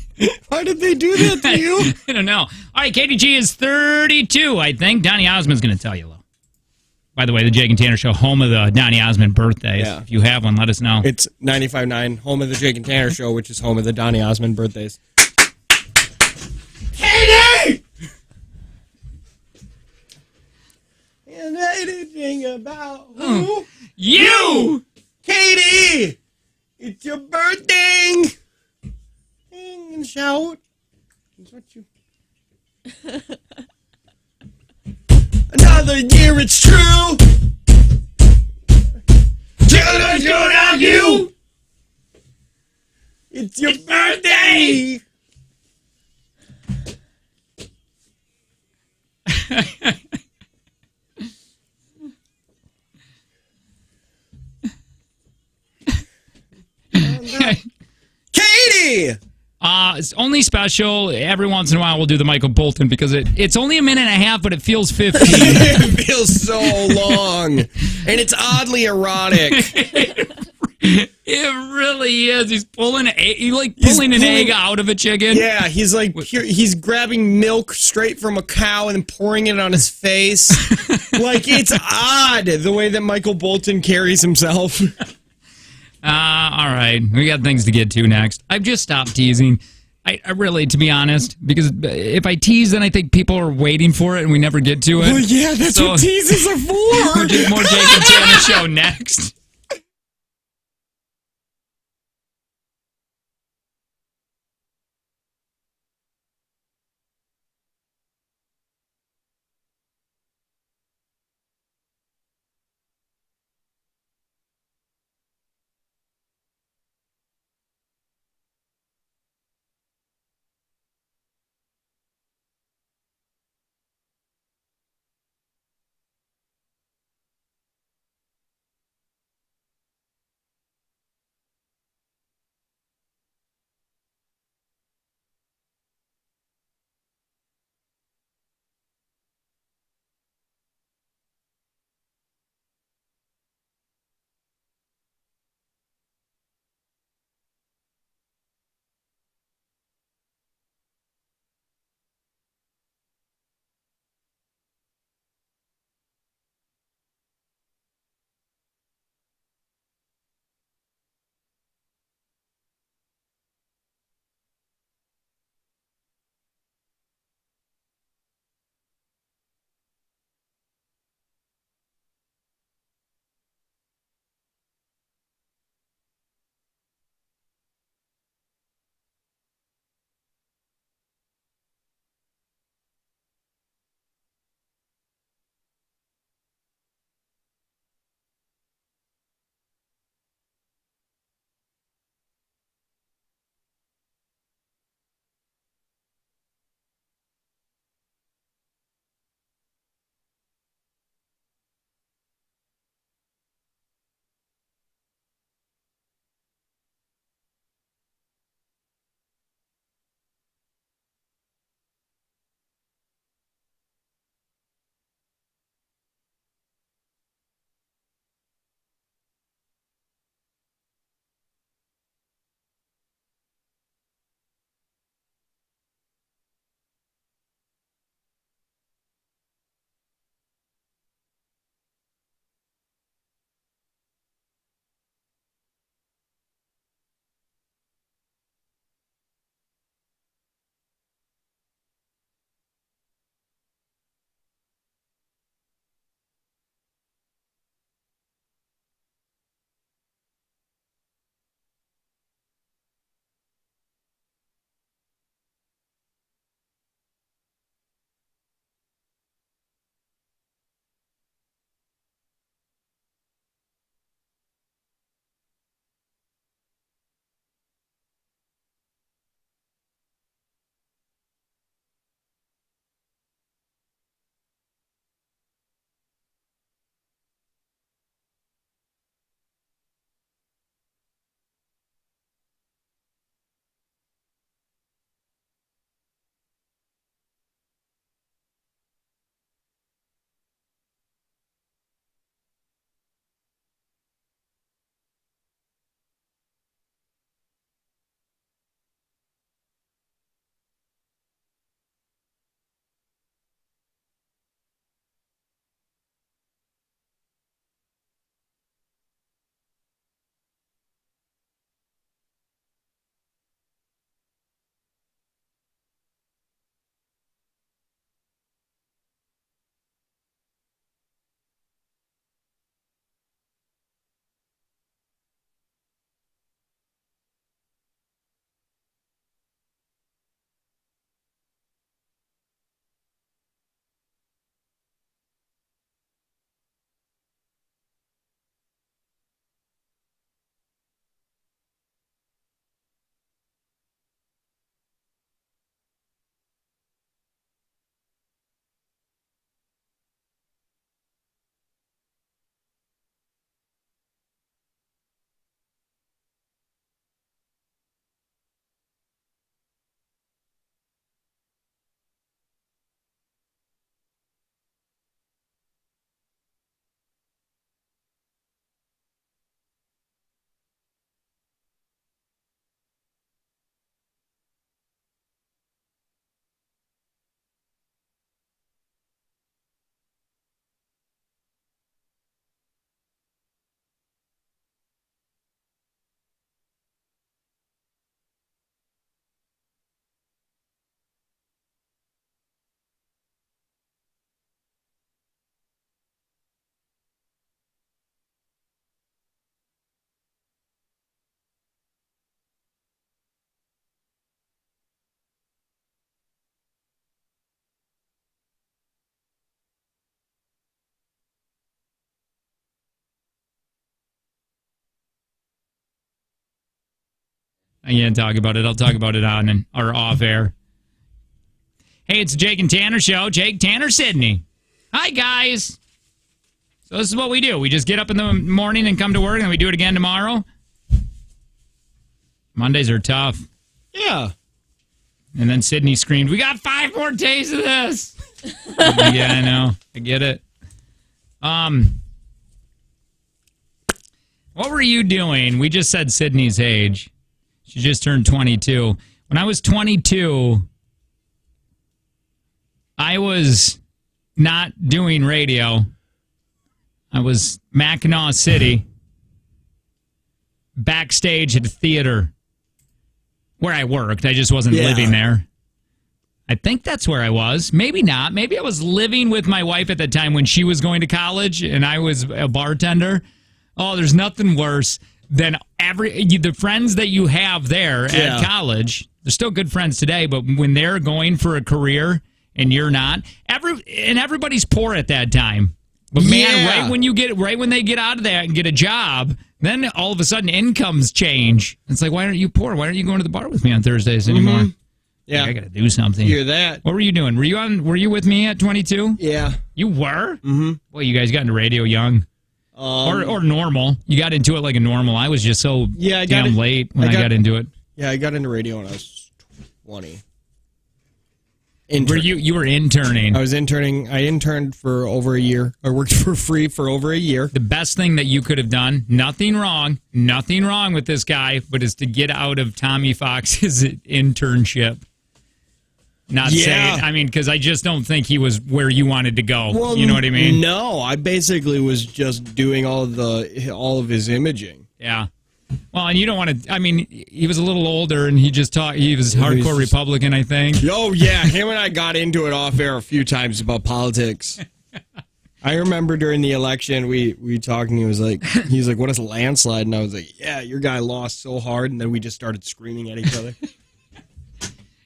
Why did they do that to you? I don't know. All right, KDG is 32, I think. Donnie Osmond's going to tell you, though. By the way, the Jake and Tanner Show, home of the Donnie Osmond birthdays. Yeah. If you have one, let us know. It's 95.9, home of the Jake and Tanner Show, which is home of the Donnie Osmond birthdays. Katie! And anything about who? You! Katie! It's your birthday! Sing and shout. That's what you... Another year, it's true! Children's good on you! It's your birthday! Katie! It's only special. Every once in a while we'll do the Michael Bolton because it's only a minute and a half, but it feels 15. It feels so long. And it's oddly erotic. It really is. He's pulling an egg out of a chicken. Yeah, he's grabbing milk straight from a cow and pouring it on his face. Like, it's odd the way that Michael Bolton carries himself. All right. We got things to get to next. I've just stopped teasing. I really, to be honest, because if I tease, then I think people are waiting for it and we never get to it. Well, yeah, that's what teases are for. More Jake and Tanner Show next. I can't talk about it. I'll talk about it on or off air. Hey, it's the Jake and Tanner show. Jake, Tanner, Sydney. Hi, guys. So this is what we do. We just get up in the morning and come to work, and we do it again tomorrow. Mondays are tough. Yeah. And then Sydney screamed, "We got 5 more days of this." Yeah, I know. I get it. What were you doing? We just said Sydney's age. She just turned 22. When I was 22, I was not doing radio. I was Mackinac City, backstage at a theater where I worked. I just wasn't living there. I think that's where I was. Maybe not. Maybe I was living with my wife at the time when she was going to college and I was a bartender. Oh, there's nothing worse than the friends that you have there at college. They're still good friends today, but when they're going for a career and you're not, everybody's poor at that time. But man, right when they get out of that and get a job, then all of a sudden incomes change. It's like, why aren't you poor? Why aren't you going to the bar with me on Thursdays anymore? Mm-hmm. Yeah, like, I got to do something. Hear that? What were you doing? Were you with me at 22? Yeah, you were. Mm-hmm. Boy, you guys got into radio young, or normal. You got into it like a normal. I was just so damn late when I got into it. Yeah, I got into radio when I was 20. Were you were interning? I was interning. I interned for over a year. I worked for free for over a year. The best thing that you could have done, nothing wrong with this guy, but is to get out of Tommy Fox's internship. Not saying, I mean, because I just don't think he was where you wanted to go. Well, you know what I mean? No, I basically was just doing all of his imaging. Yeah. Well, and you don't want to. I mean, he was a little older, and he was hardcore Republican, I think. Oh yeah, him and I got into it off air a few times about politics. I remember during the election, we talked, and he was like, "What is a landslide?" And I was like, "Yeah, your guy lost so hard," and then we just started screaming at each other.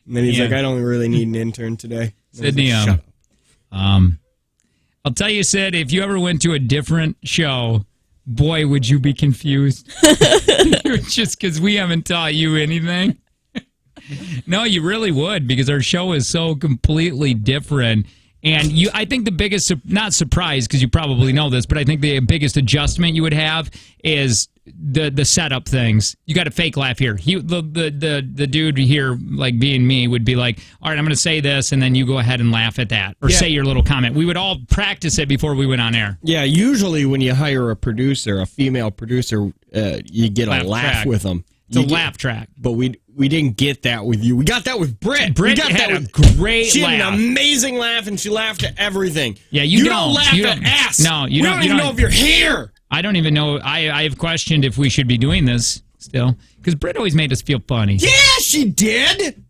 And then he's like, "I don't really need an intern today." Sydney, like, shut up. I'll tell you, Sid, if you ever went to a different show, boy, would you be confused. Just because we haven't taught you anything. No, you really would, because our show is so completely different. And I think the biggest, not surprise, because you probably know this, but I think the biggest adjustment you would have is the setup things. You got a fake laugh here. The dude here, like being me, would be like, all right, I'm going to say this, and then you go ahead and laugh at that, or say your little comment. We would all practice it before we went on air. Yeah, usually when you hire a producer, a female producer, you get a laugh with them. It's a laugh track. But we didn't get that with you. We got that with Britt. Britt had a great laugh. She had an amazing laugh, and she laughed at everything. Yeah, you don't laugh at us. No, you don't. We don't even know if you're here. I don't even know. I have questioned if we should be doing this still, because Britt always made us feel funny. Yeah, she did.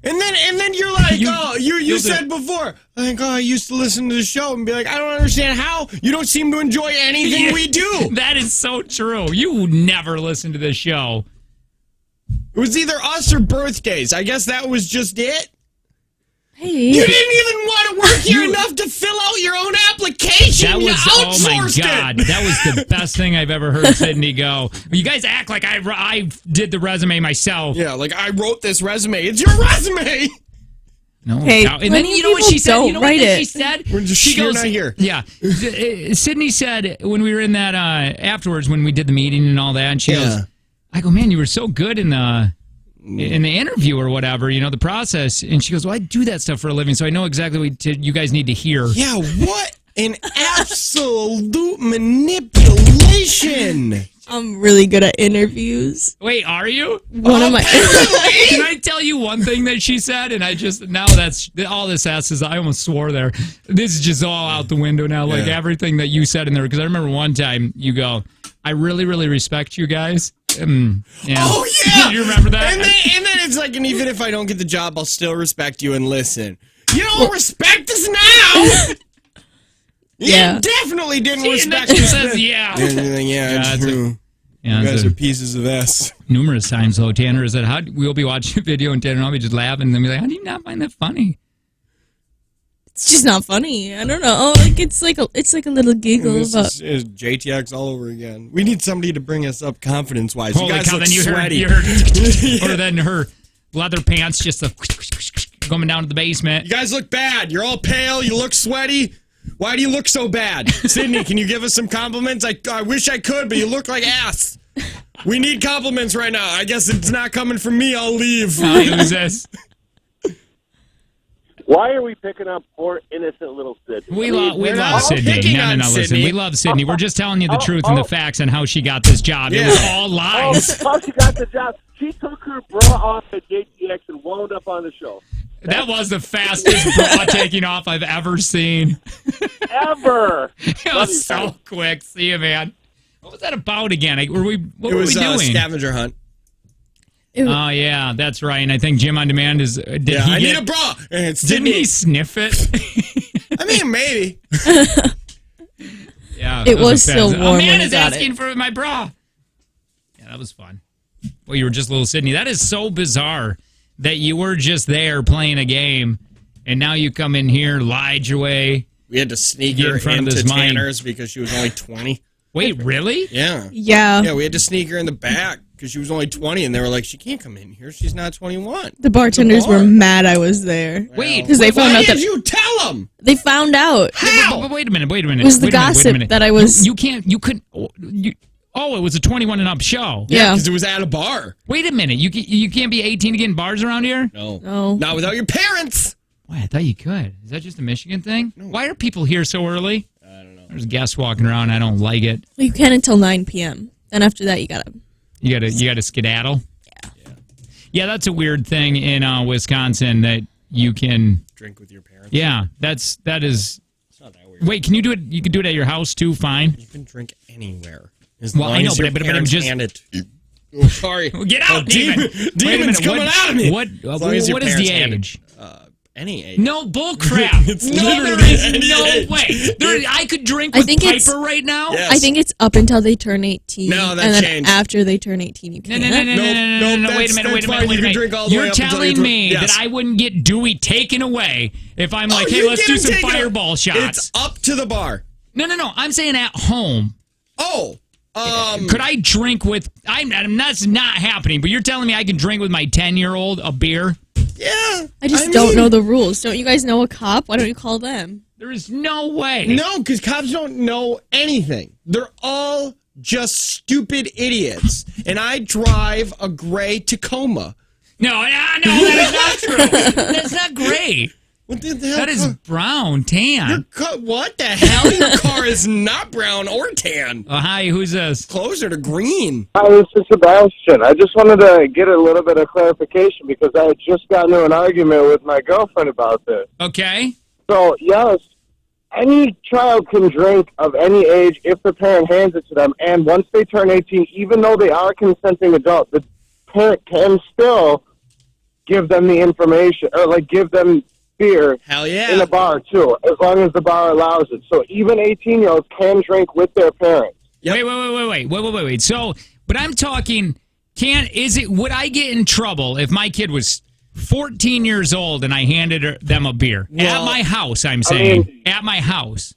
And then you're like, you said before, like, I used to listen to the show and be like, I don't understand how you don't seem to enjoy anything we do. That is so true. You never listen to this show. It was either us or birthdays. I guess that was just it. Hey. You didn't even want to work here enough to fill out your own application. That was, oh my God, that was the best thing I've ever heard Sydney go. You guys act like I did the resume myself. Yeah, like I wrote this resume. It's your resume. No, hey, and then you know what she said? You know what she said? She goes, not here. Yeah. Sydney said when we were in that afterwards, when we did the meeting and all that, and she goes, I go, man, you were so good in the interview or whatever, you know, the process. And she goes, well, I do that stuff for a living, so I know exactly what you guys need to hear. Yeah, what an absolute manipulation. I'm really good at interviews. Wait, are you? One of my. Can I tell you one thing that she said? And now that's all this is. I almost swore there. This is just all out the window now. Like everything that you said in there. Because I remember one time you go, I really, really respect you guys. Yeah. Oh yeah, you remember that? And then it's like, and even if I don't get the job, I'll still respect you and listen. You don't respect us now. Yeah, you definitely didn't respect us. Says, yeah, it's true. You guys are pieces of ass. Numerous times, though, Tanner is that we'll be watching a video and Tanner and I'll be just laughing and then be like, how do you not find that funny? It's just not funny. I don't know. Like it's like a little giggle This about. is JTX all over again. We need somebody to bring us up confidence-wise. Holy you guys cow! look Then sweaty. you heard or then her leather pants just coming down to the basement. You guys look bad. You're all pale. You look sweaty. Why do you look so bad? Sydney, can you give us some compliments? I wish I could, but you look like ass. We need compliments right now. I guess it's not coming from me. I'll leave. Who's this? Why are we picking up poor, innocent little Sydney? We we're love not Sydney. picking No, on listen. Sydney. We love Sydney. We're just telling you the truth and the facts on how she got this job. It Yeah. was all Oh, lies. how she got the job. She took her bra off at JTX and wound up on the show. That was the fastest bra taking off I've ever seen. Ever. It was so quick. See you, man. What was that about again? What were we doing? Scavenger hunt. Oh, yeah, that's right. And I think Jim on Demand is... I need a bra. And it's Didn't Sydney. he sniff it? I mean, maybe. Yeah. It was a so fast- warm A man when he is got asking it. for my bra. Yeah, that was fun. Well, you were just little Sydney. That is so bizarre that you were just there playing a game, and now you come in here, lied your way. We had to sneak Get her in front of into this mic. Tanner's because she was only 20. Wait, really? Yeah. Yeah. Yeah, we had to sneak her in the back because she was only 20, and they were like, she can't come in here. She's not 21. The bartenders bar. were mad I was there. Wait, Because they found Why out did that you tell them? they found out. But wait a minute. It was the Wait a minute, gossip that I was. You couldn't. Oh, it was a 21 and up show. Yeah. Because it was at a bar. Wait a minute. You can't be 18 to get in bars around here? No. No. Not without your parents. Why, I thought you could. Is that just a Michigan thing? No. Why are people here so early? I don't know. There's guests walking around. I don't like it. You can until 9 p.m. Then after that, you gotta. You gotta skedaddle. Yeah, that's a weird thing in Wisconsin that you can. Drink with your parents. Yeah, that is. It's not that weird. Wait, can you do it? You can do it at your house too. Fine. You can drink anywhere. As Well, long I know, as your but it parents just- hand it to you. Oh, sorry. Get out, demon, demon! Wait a Demon's minute, coming out of me. What As long as your what is the parents hand it- age? Any age. No bull crap. It's No, literally there is any no age. way. I could drink I with think it's- Piper right now. Yeah. I think it's up until they turn 18. No, that and then changed. after they turn 18, you No, can't. no, no, no, no, Nope, no, nope, no, wait a that's- minute, wait a that's minute, fine. wait a You can minute. drink all the way You're up until telling you're me yes. that I wouldn't get Dewey taken away if I'm like, hey, you let's get do him some taken- fireball shots. It's up to the bar. No. I'm saying at home. Oh. Could I drink with? That's not happening. But you're telling me I can drink with my 10-year-old a beer? Yeah. I just don't know the rules. Don't you guys know a cop? Why don't you call them? There is no way. No, because cops don't know anything. They're all just stupid idiots. And I drive a gray Tacoma. No, that is not true. That's not great. What the hell? That is brown, tan. What the hell? Your car is not brown or tan. Hi, who's this? Closer to green. Hi, this is Sebastian. I just wanted to get a little bit of clarification because I had just gotten into an argument with my girlfriend about this. Okay. So, yes, any child can drink of any age if the parent hands it to them. And once they turn 18, even though they are consenting adults, the parent can still give them the information or, like, give them beer Hell yeah. in a bar, too, as long as the bar allows it. So even 18-year-olds can drink with their parents. Yep. Wait. So, but I'm talking, would I get in trouble if my kid was 14 years old and I handed them a beer? Well, at my house, I'm saying. At my house.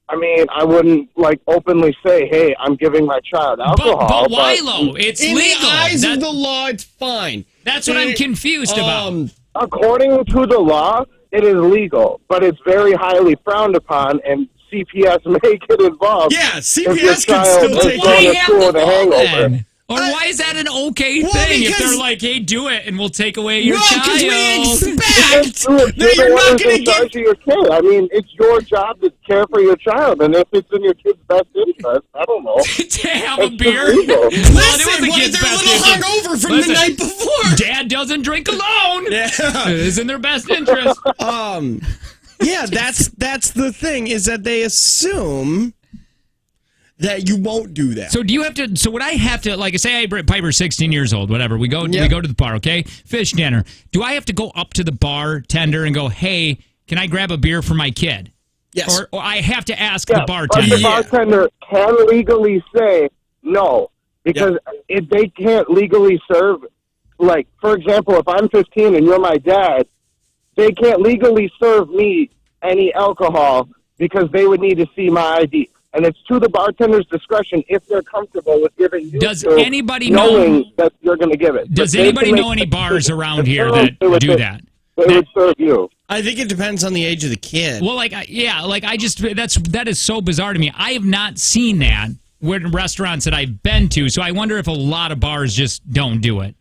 I mean, I wouldn't, like, openly say, hey, I'm giving my child alcohol. But why, though? It's In legal. the eyes of the law, it's fine. That's what I'm confused about. According to the law, it is legal, but it's very highly frowned upon, and CPS may get involved. Yeah, if your CPS can child still is take Why going it. to have school the with a law hangover. then? Or why is that an okay Well, thing if because- they're like, hey, do it and we'll take away your No, child? because we Because expect you're that the you're one not who's going in to charge get... of your kid. I mean, it's your job to care for your child, and if it's in your kid's best interest, I don't know. to have a It's beer? illegal. Well, it was Listen, the what kid's if they're a best little interest. hungover from Listen, the night before? Dad doesn't drink alone. Yeah. It is in their best interest. Yeah, that's the thing, is that they assume that you won't do that. So do you have to? So would I have to? Like, say Piper's 16 years old, whatever. We go to the bar, okay? Fish dinner. Do I have to go up to the bartender and go, hey, can I grab a beer for my kid? Yes. Or I have to ask Yeah, the but bartender. the bartender can legally say no, because if they can't legally serve, like, for example, if I'm 15 and you're my dad, they can't legally serve me any alcohol because they would need to see my ID. And it's to the bartender's discretion if they're comfortable with giving you. Does anybody knowing know that you're going to give it? Does anybody know any bars around here that do that? They would serve you. I think it depends on the age of the kid. Well, that is so bizarre to me. I have not seen that with restaurants that I've been to, so I wonder if a lot of bars just don't do it.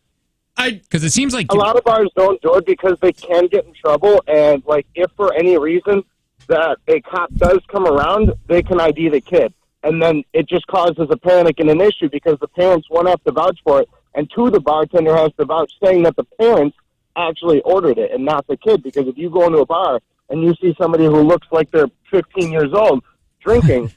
Because it seems like a lot of bars don't do it because they can get in trouble, and like if for any reason that a cop does come around, they can ID the kid, and then it just causes a panic and an issue because the parents, one, have to vouch for it, and two, the bartender has to vouch saying that the parents actually ordered it and not the kid. Because if you go into a bar and you see somebody who looks like they're 15 years old drinking,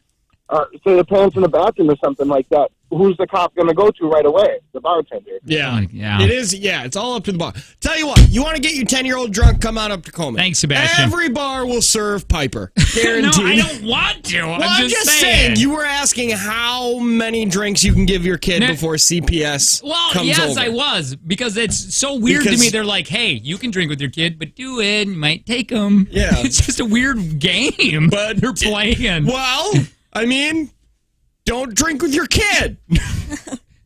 say the parents in the bathroom or something like that, who's the cop going to go to right away? The bartender. Yeah. Yeah. It is. Yeah, it's all up to the bar. Tell you what, you want to get your 10-year-old drunk, come on up to Coleman. Thanks, Sebastian. Every bar will serve Piper. Guaranteed. No, I don't want to. Well, I'm just saying. You were asking how many drinks you can give your kid before CPS comes yes, over. I was. Because it's so weird to me. They're like, hey, you can drink with your kid, but do it. You might take them. Yeah. It's just a weird game but they're playing. Well, I mean, don't drink with your kid.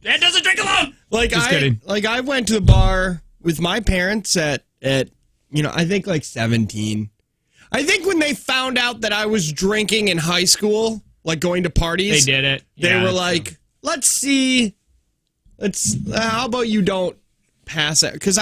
Dad doesn't drink alone. I went to the bar with my parents at I think like 17. I think when they found out that I was drinking in high school, like going to parties, they did it. They were like, let's see. How about you don't pass it? Because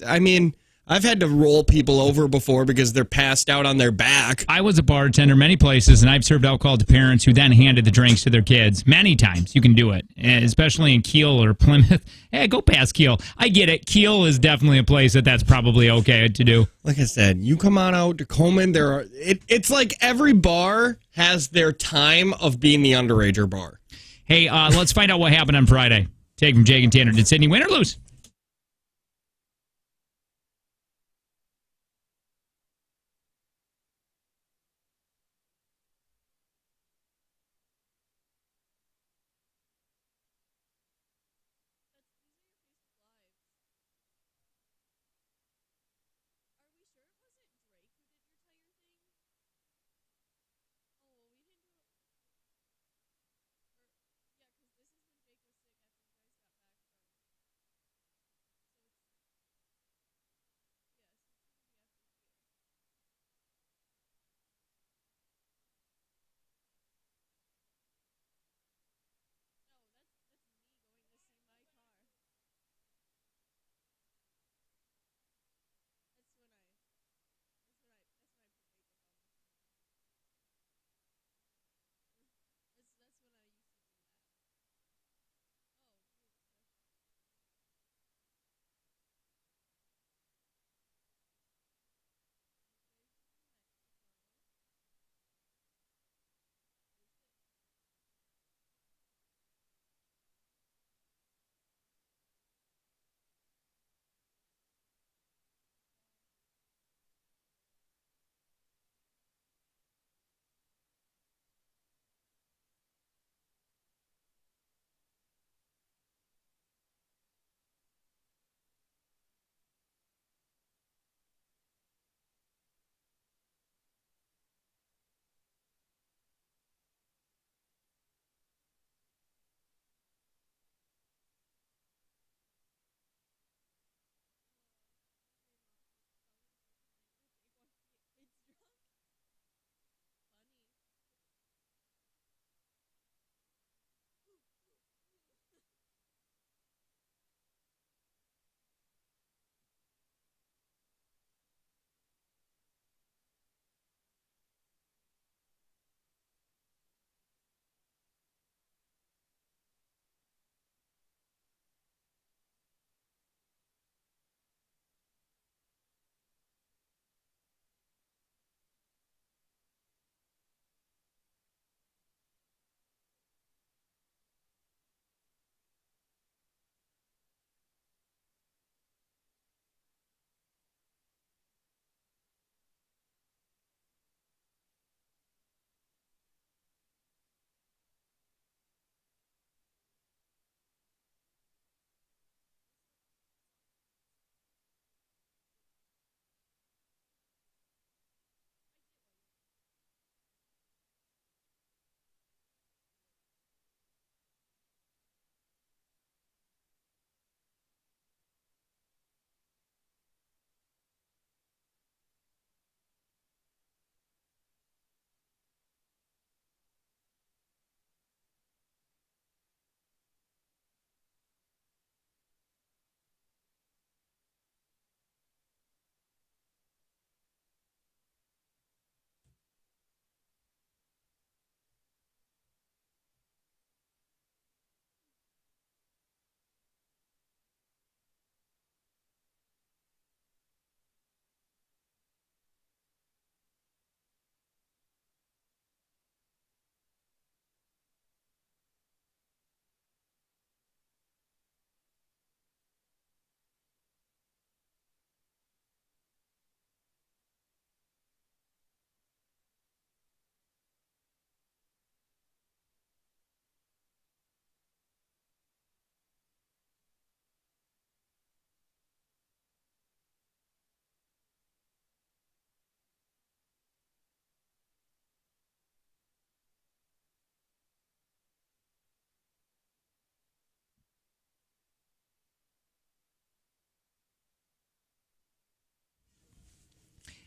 I mean, I've had to roll people over before because they're passed out on their back. I was a bartender many places, and I've served alcohol to parents who then handed the drinks to their kids. Many times you can do it, especially in Kiel or Plymouth. Hey, go past Kiel. I get it. Kiel is definitely a place that's probably okay to do. Like I said, you come on out to Coleman. It's like every bar has their time of being the underager bar. Hey, let's find out what happened on Friday. Take from Jake and Tanner. Did Sydney win or lose?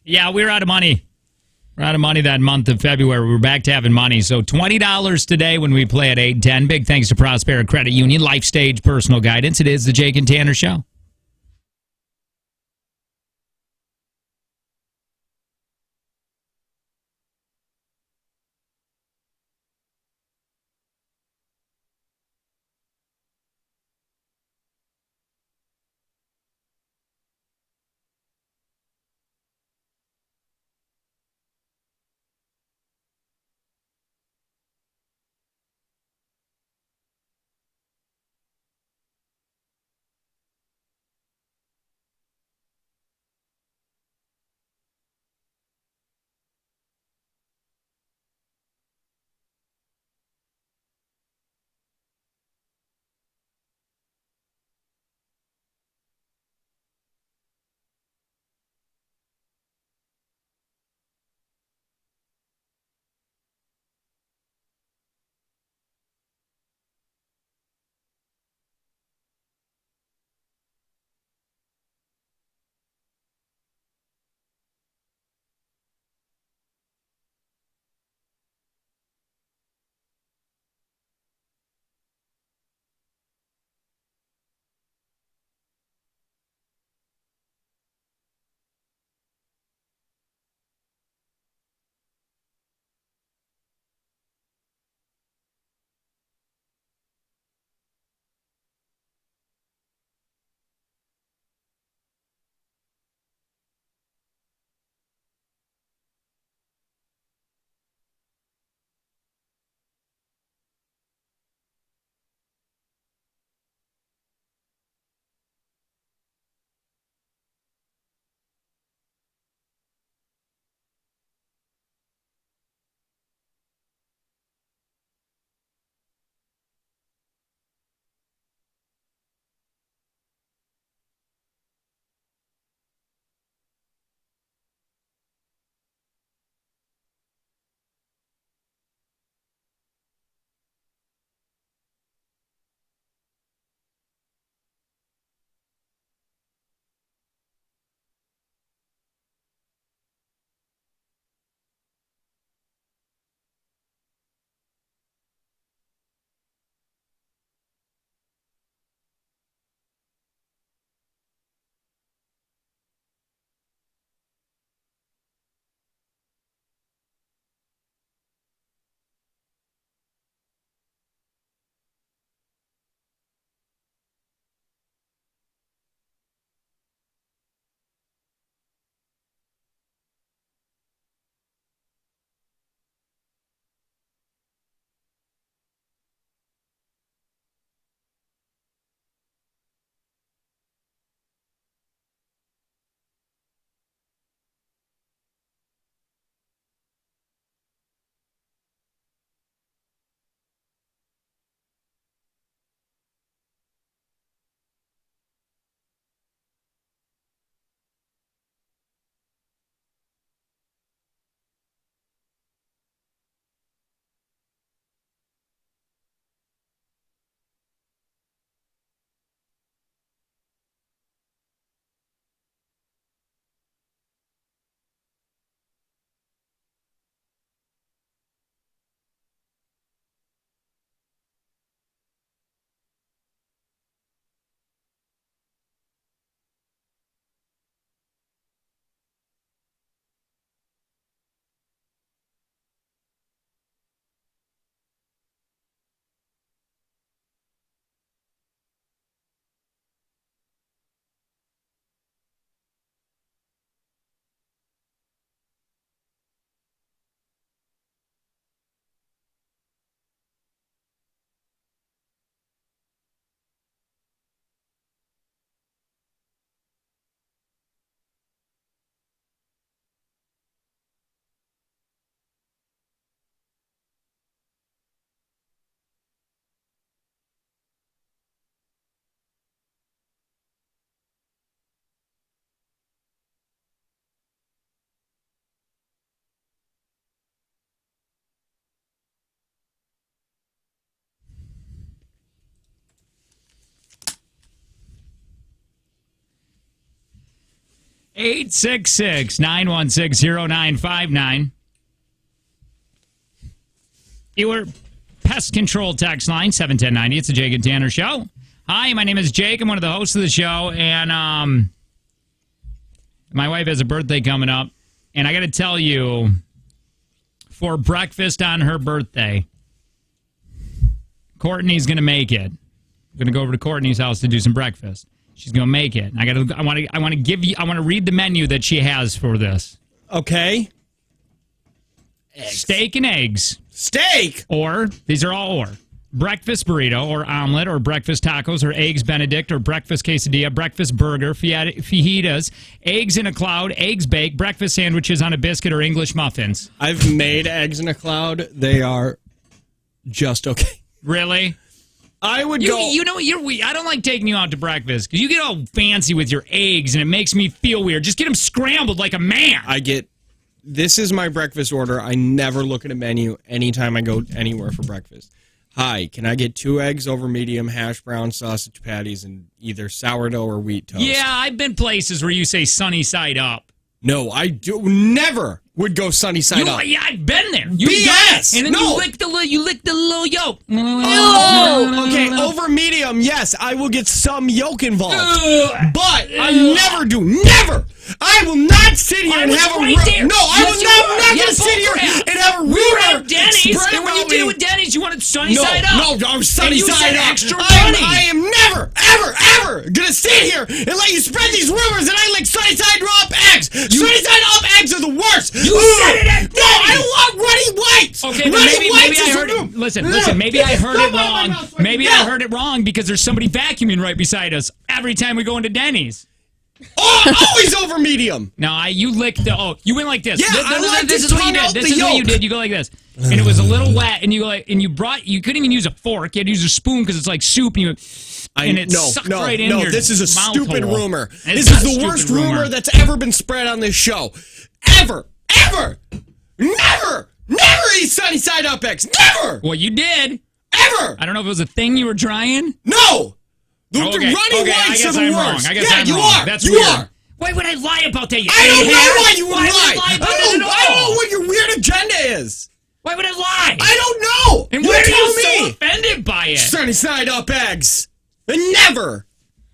Yeah, we were out of money. We're out of money that month of February. We're back to having money. So $20 today when we play at 8:10. Big thanks to Prospera Credit Union, Life Stage Personal Guidance. It is the Jake and Tanner Show. 866-916-0959. Your pest control text line, 71090. It's the Jake and Tanner Show. Hi, my name is Jake. I'm one of the hosts of the show, and my wife has a birthday coming up, and I got to tell you, for breakfast on her birthday, Courtney's going to make it. I'm going to go over to Courtney's house to do some breakfast. She's going to make it. I want to read the menu that she has for this. Okay. Eggs. Steak and eggs. Steak? Or, these are all or. Breakfast burrito or omelet or breakfast tacos or eggs Benedict or breakfast quesadilla, breakfast burger, fajitas, eggs in a cloud, eggs baked, breakfast sandwiches on a biscuit or English muffins. I've made eggs in a cloud. They are just okay. Really? I would go. You know, I don't like taking you out to breakfast because you get all fancy with your eggs and it makes me feel weird. Just get them scrambled like a man. This is my breakfast order. I never look at a menu anytime I go anywhere for breakfast. Hi, can I get 2 eggs over medium, hash brown, sausage patties, and either sourdough or wheat toast? Yeah, I've been places where you say sunny side up. No, I never would go sunny side up. Yeah, I've been there. BS! And then you lick the little yolk. Oh, okay, over medium, yes, I will get some yolk involved. But I never do. Never! I will not sit here and have a rumor. No, I will not. I'm not going to sit here and have a rumor. We were at Denny's, and when you did it with Denny's, you wanted sunny side up. No, sunny side up. Extra funny. I am never, ever going to sit here and let you spread these rumors that I like sunny side up eggs. Sunny side up eggs are the worst. You said it at Denny's. No, I don't want runny whites. Okay, but maybe I heard it. Listen, maybe I heard it wrong. Maybe I heard it wrong because there's somebody vacuuming right beside us every time we go into Denny's. Oh, always over medium. No, you licked the. You went like this. Yeah, this is what you did. This is what you did. You go like this, and it was a little wet, and you couldn't even use a fork. You had to use a spoon because it's like soup, and it sucked right in your this is a stupid hole. rumor. This is the worst rumor that's ever been spread on this show. Ever, never eat sunny side up eggs. Never. Well, you did. Ever. I don't know if it was a thing you were trying. No. The runny okay, whites are the worst. I guess yeah, I'm you wrong. are. That's you weird. Are. Why would I lie about that? I don't know why you would lie. I don't know what your weird agenda is. Why would I lie? I don't know. And why are you so offended by it? Sunny side up eggs. And never.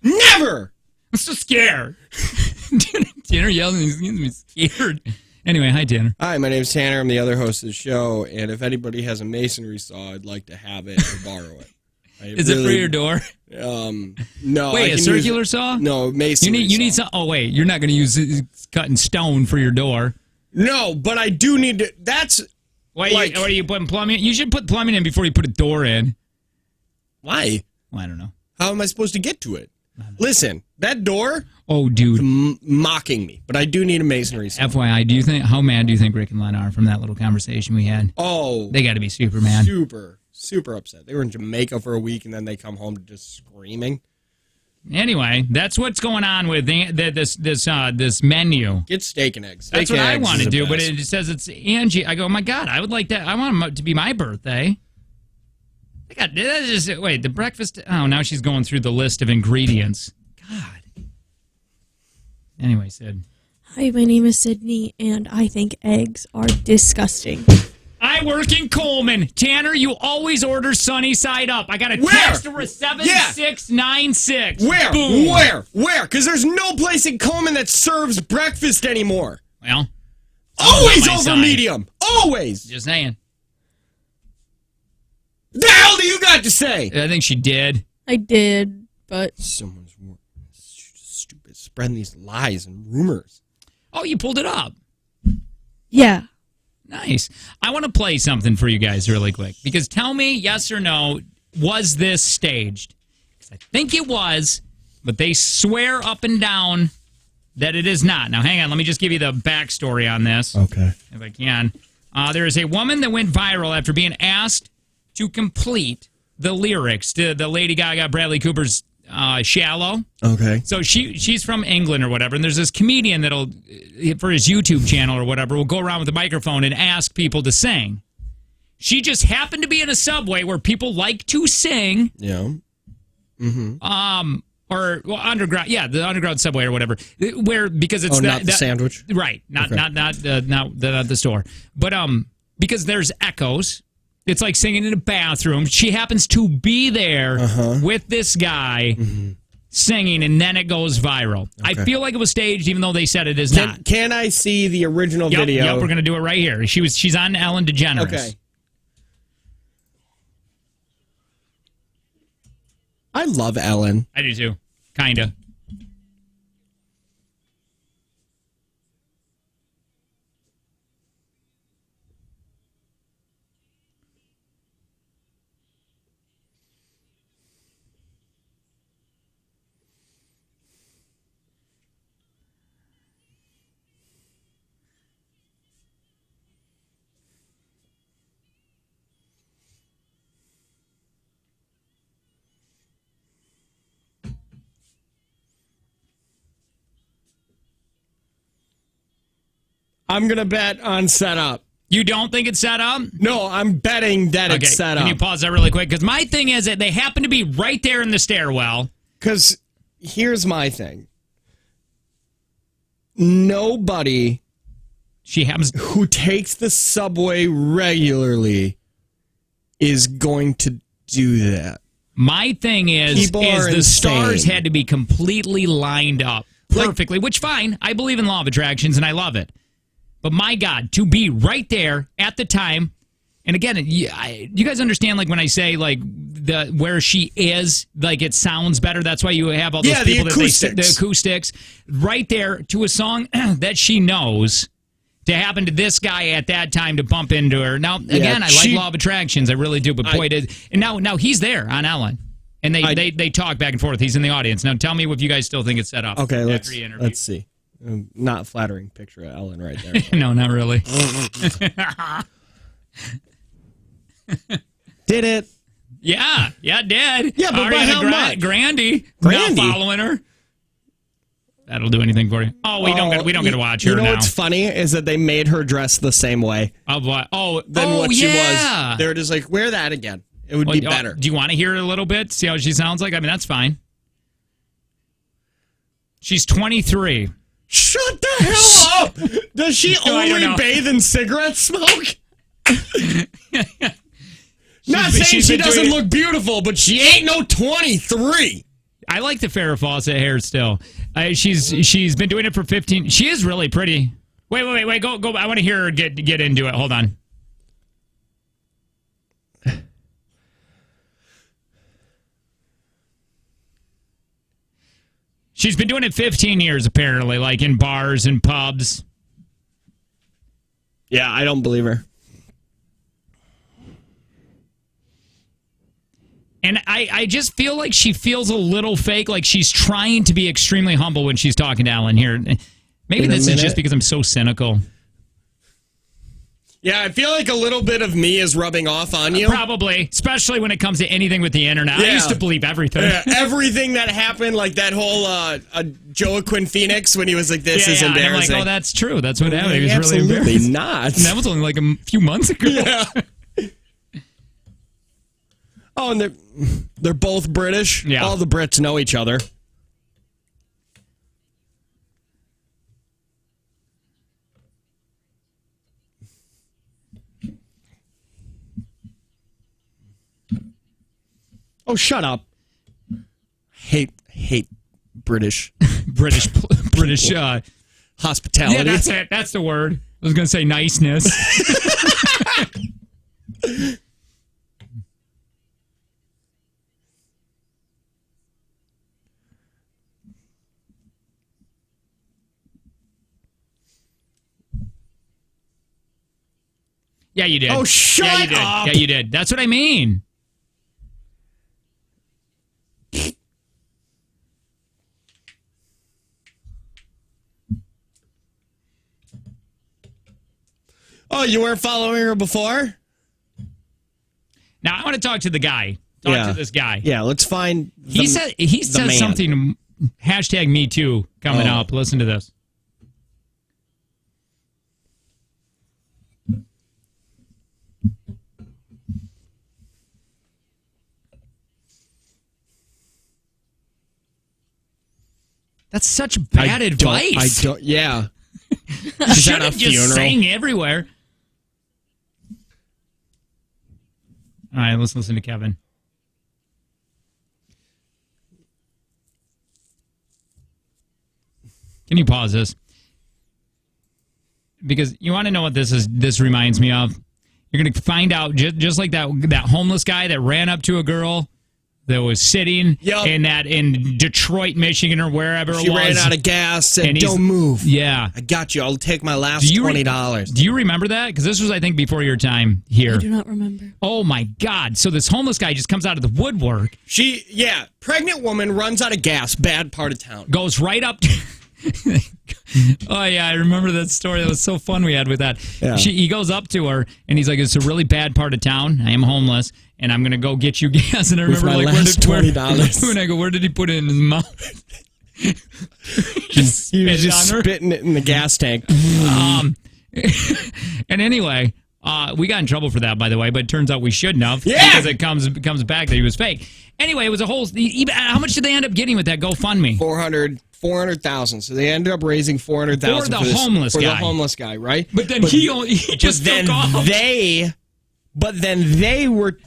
I'm so scared. Tanner yelling. He's getting me scared. Anyway, hi, Tanner. Hi, my name's Tanner. I'm the other host of the show. And if anybody has a masonry saw, I'd like to have it or borrow it. Is it for your door? No. Wait, a circular saw? No, masonry. You need some. Oh wait, you're not going to use cutting stone for your door. No, but I do need to. That's what are you putting plumbing? You should put plumbing in before you put a door in. Why? Well, I don't know. How am I supposed to get to it? Listen, that door. Oh, dude, mocking me. But I do need a masonry saw. FYI, how mad do you think Rick and Len are from that little conversation we had? Oh, they got to be super mad. Super upset. They were in Jamaica for a week, and then they come home just screaming. Anyway, that's what's going on with this menu. Get steak and eggs. That's what I want to do, but it says it's Angie. I go, oh my God, I would like that. I want it to be my birthday. Wait, the breakfast. Oh, now she's going through the list of ingredients. God. Anyway, Sid. Hi, my name is Sydney, and I think eggs are disgusting. I work in Coleman. Tanner, you always order sunny side up. I got a text for 7696. Where? Boom. Where? Because there's no place in Coleman that serves breakfast anymore. Well, always over medium. Always. Just saying. The hell do you got to say? I think she did. I did, but someone's stupid spreading these lies and rumors. Oh, you pulled it up. Yeah. Nice. I want to play something for you guys really quick. Because tell me, yes or no, was this staged? Because I think it was, but they swear up and down that it is not. Now, hang on. Let me just give you the backstory on this. Okay. If I can. There is a woman that went viral after being asked to complete the lyrics to the Lady Gaga, Bradley Cooper's Shallow. Okay. So she's from England or whatever, and there's this comedian that'll, for his YouTube channel or whatever, will go around with a microphone and ask people to sing. She just happened to be in a subway where people like to sing. Yeah. Mm-hmm. Or underground, the underground subway or whatever. Because it's not the sandwich, right? Not the store, but because there's echoes. It's like singing in a bathroom. She happens to be there with this guy singing, and then it goes viral. Okay. I feel like it was staged, even though they said it is not. Can I see the original video? Yep, we're gonna do it right here. She's on Ellen DeGeneres. Okay. I love Ellen. I do too. Kinda. I'm going to bet on setup. You don't think it's set up? No, I'm betting that it's set up. Can you pause that really quick? Because my thing is that they happen to be right there in the stairwell. Because here's my thing. Nobody who takes the subway regularly is going to do that. My thing is the stars had to be completely lined up perfectly, which fine. I believe in law of attractions and I love it. But my God, to be right there at the time, and again, you guys understand, like when I say like where she is, like it sounds better. That's why you have all those people the acoustics right there to a song that she knows. To happen to this guy at that time to bump into her. Now again, I like law of attractions, I really do. But boy, and now he's there on Ellen, and they talk back and forth. He's in the audience. Now tell me if you guys still think it's set up. Okay, let's see. Not flattering picture of Ellen right there. No, not really. Did it? Yeah, it did. Yeah, but by how much? Grandy not following her. That'll do anything for you. Oh, we don't get to watch her now. You know what's funny is that they made her dress the same way. Of what? What she was. They're just like, wear that again. It would be better. Do you want to hear it a little bit? See how she sounds like? I mean, that's fine. She's 23. Shut the hell up! Does she only bathe in cigarette smoke? Not saying she doesn't look beautiful, but she ain't no 23. I like the Farrah Fawcett hair still. She's been doing it for 15. She is really pretty. Wait. Go. I want to hear her get into it. Hold on. She's been doing it 15 years, apparently, like in bars and pubs. Yeah, I don't believe her. And I just feel like she feels a little fake, like she's trying to be extremely humble when she's talking to Ellen here. Maybe this is just because I'm so cynical. Yeah, I feel like a little bit of me is rubbing off on you. Probably, especially when it comes to anything with the internet. Yeah. I used to believe everything. Yeah, everything that happened, like that whole Joaquin Phoenix when he was like, this is embarrassing. And I'm like, oh, that's true. That's what happened. He was absolutely really embarrassed. Not. And that was only like a few months ago. Yeah. Oh, and they're both British. Yeah. All the Brits know each other. Oh, shut up. Hate British. British hospitality. Yeah, that's it. That's the word. I was going to say niceness. Yeah, you did. Oh, shut up. Yeah, you did. That's what I mean. Oh, you weren't following her before? Now, I want to talk to the guy. Talk to this guy. Yeah, let's find He said something, hashtag me too, coming up. Listen to this. such bad advice. Yeah. You should have just sang everywhere. All right, let's listen to Kevin. Can you pause this? Because you want to know what this reminds me of. You're going to find out just like that homeless guy that ran up to a girl that was sitting in Detroit, Michigan, or wherever it was. She ran out of gas, said, "Don't move." Yeah, I got you. I'll take my last $20. Do you remember that? Because this was, I think, before your time here. I do not remember. Oh my God! So this homeless guy just comes out of the woodwork. Pregnant woman runs out of gas. Bad part of town. Goes right up. Oh yeah, I remember that story. That was so fun we had with that. Yeah. He goes up to her and he's like, "It's a really bad part of town. I am homeless, and I'm gonna go get you gas." And I remember like, $20. When I go, where did he put it in his mouth? He was just spitting it in the gas tank. And anyway, we got in trouble for that, by the way. But it turns out we shouldn't have, because it comes back that he was fake. Anyway, it was a whole. How much did they end up getting with that GoFundMe? 400,000. So they ended up raising 400,000 for the homeless guy, right? But then he just took off. But then they were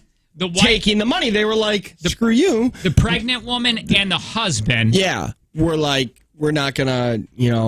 taking the money. They were like, "Screw you." The pregnant woman and the husband. Yeah, were like, "We're not gonna.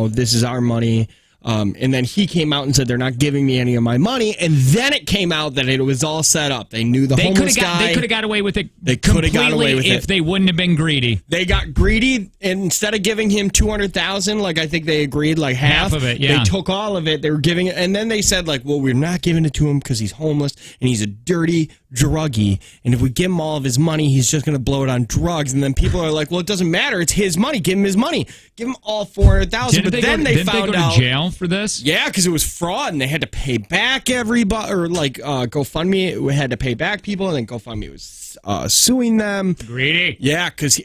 This is our money." And then he came out and said, "They're not giving me any of my money." And then it came out that it was all set up. They knew the homeless guy. They could have got away with it. They could have got away with it if they wouldn't have been greedy. They got greedy, and instead of giving him 200,000, like I think they agreed, like half of it. Yeah, they took all of it. They were giving it, and then they said, like, "Well, we're not giving it to him because he's homeless and he's a dirty druggie. And if we give him all of his money, he's just going to blow it on drugs." And then people are like, "Well, it doesn't matter. It's his money. Give him his money. Give him all 400,000." But then they found out to jail for this. Yeah, because it was fraud, and they had to pay back everybody, or like GoFundMe, we had to pay back people, and then GoFundMe was suing them. Greedy. Yeah, because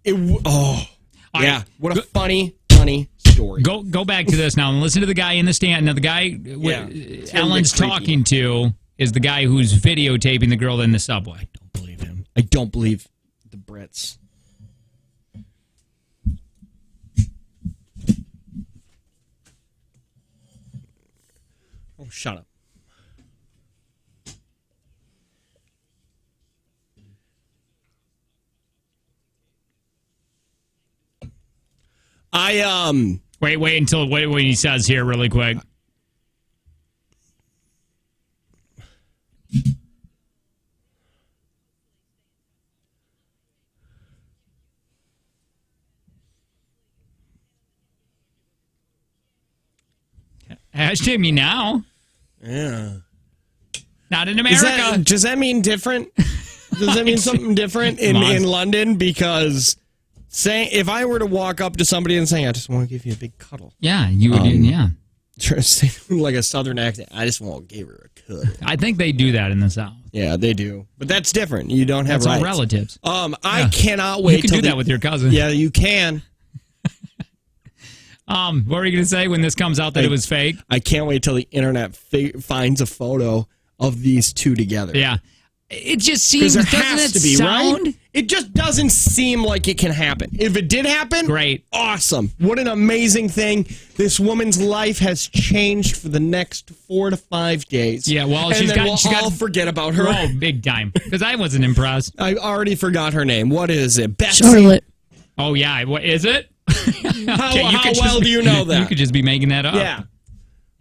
what a funny story. Go back to this now and listen to the guy in the stand. Now the guy Ellen's talking to is the guy who's videotaping the girl in the subway. I don't believe him. I don't believe the Brits. Oh, shut up. Wait until what he says here really quick. Hashtag me now. Yeah. Not in America. Does that mean different? Does that mean something different in London? Because if I were to walk up to somebody and say, "I just want to give you a big cuddle." Yeah, you would. Yeah. Like a southern accent. "I just want to give her a cuddle." I think they do that in the South. Yeah, they do. But that's different. You don't have rights. All relatives. I cannot wait. You can do that with your cousin. Yeah, you can. What were you going to say when this comes out that it was fake? I can't wait till the internet finds a photo of these two together. Yeah. It just seems, there has to be, sound? Right? It just doesn't seem like it can happen. If it did happen, great. Awesome. What an amazing thing. This woman's life has changed for the next 4 to 5 days. Yeah, well, and we'll forget about her. Oh, big time. Because I wasn't impressed. I already forgot her name. What is it? Betsy? Charlotte. Oh, yeah. What is it? How well do you know that? You could just be making that up. Yeah.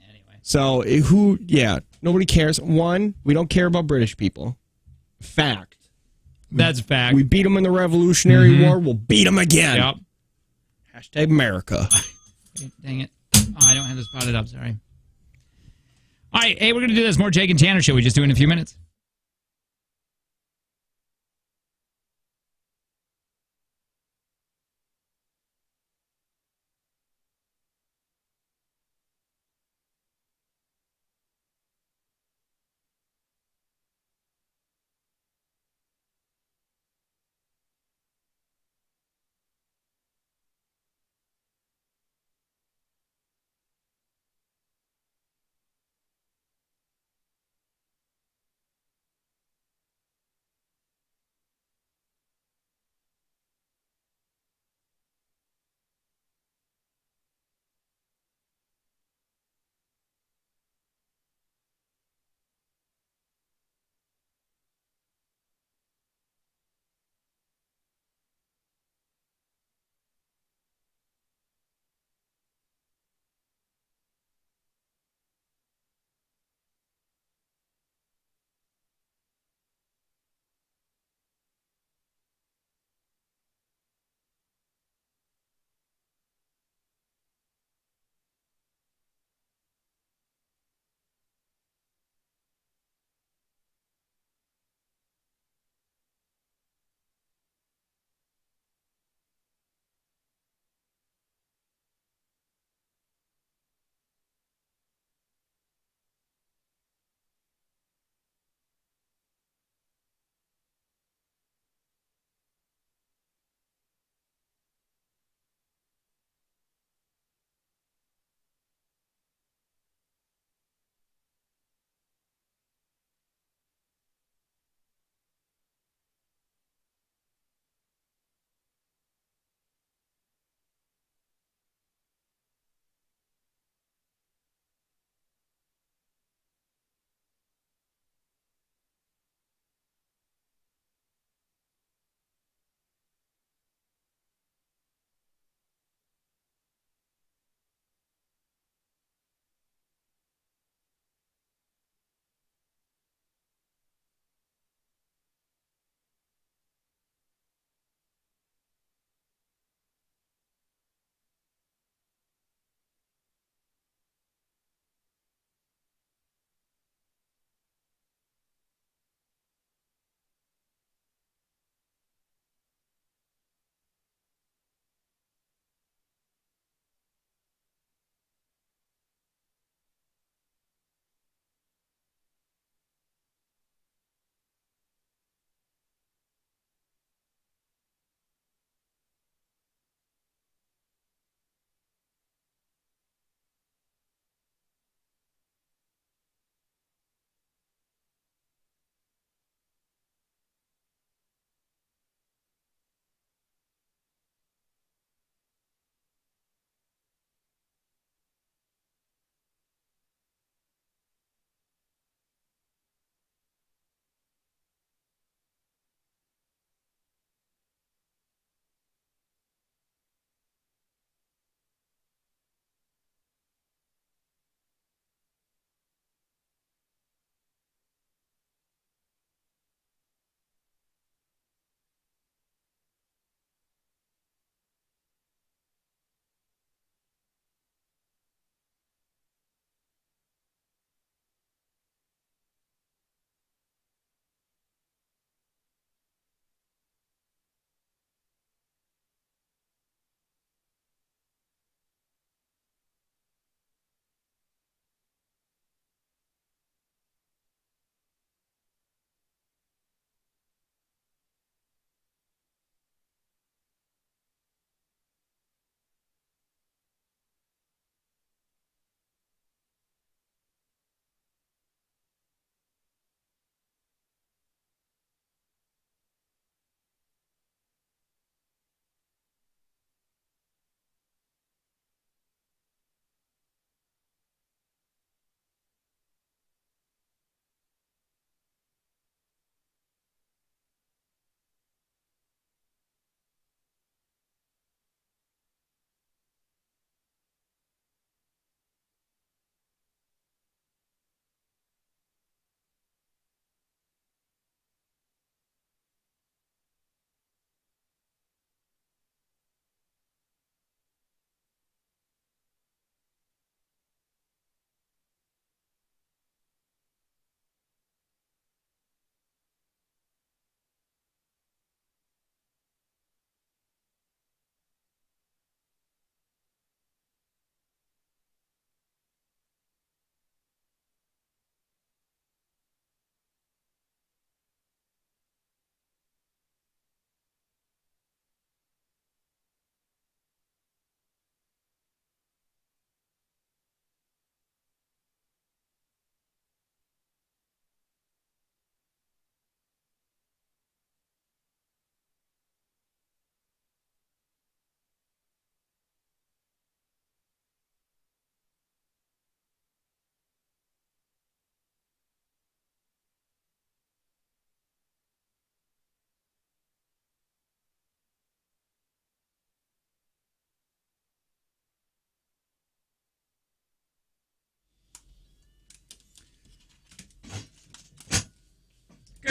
Anyway. So, nobody cares. One, we don't care about British people. Fact. That's fact. We beat them in the Revolutionary War. We'll beat them again. Yep. Hashtag America. Dang it. Oh, I don't have this spotted up. Sorry. All right. Hey, we're going to do this. More Jake and Tanner show. We just do in a few minutes.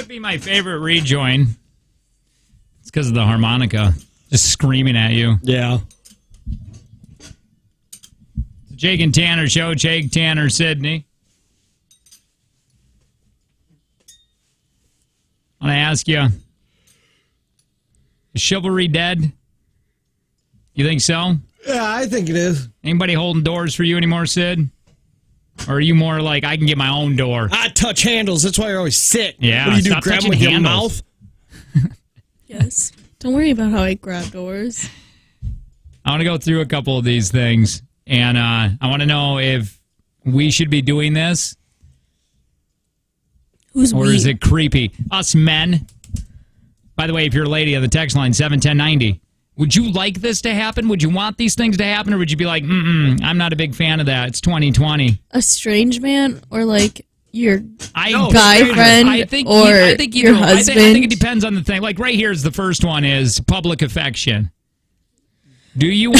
could be my favorite rejoin. It's because of the harmonica just screaming at you. Yeah. Jake and Tanner show. Jake, Tanner, Sydney. I want to ask you, is chivalry dead? You think so? Yeah, I think it is. Anybody holding doors for you anymore, Sid? Or are you more like, I can get my own door? I touch handles. That's why I always sit. Yeah, What do you do? stop Grab them touching with your handles. mouth? Yes. Don't worry about how I grab doors. I want to go through a couple of these things, and I want to know if we should be doing this, Who's or we? is it creepy? Us men. By the way, if you're a lady on the text line, 71090, would you like this to happen? Would you want these things to happen, or would you be like, I'm not a big fan of that. It's 2020. A strange man or like your No, guy friend I think or I think your I husband? think it depends on the thing. Like right here is the first one is public affection. Do you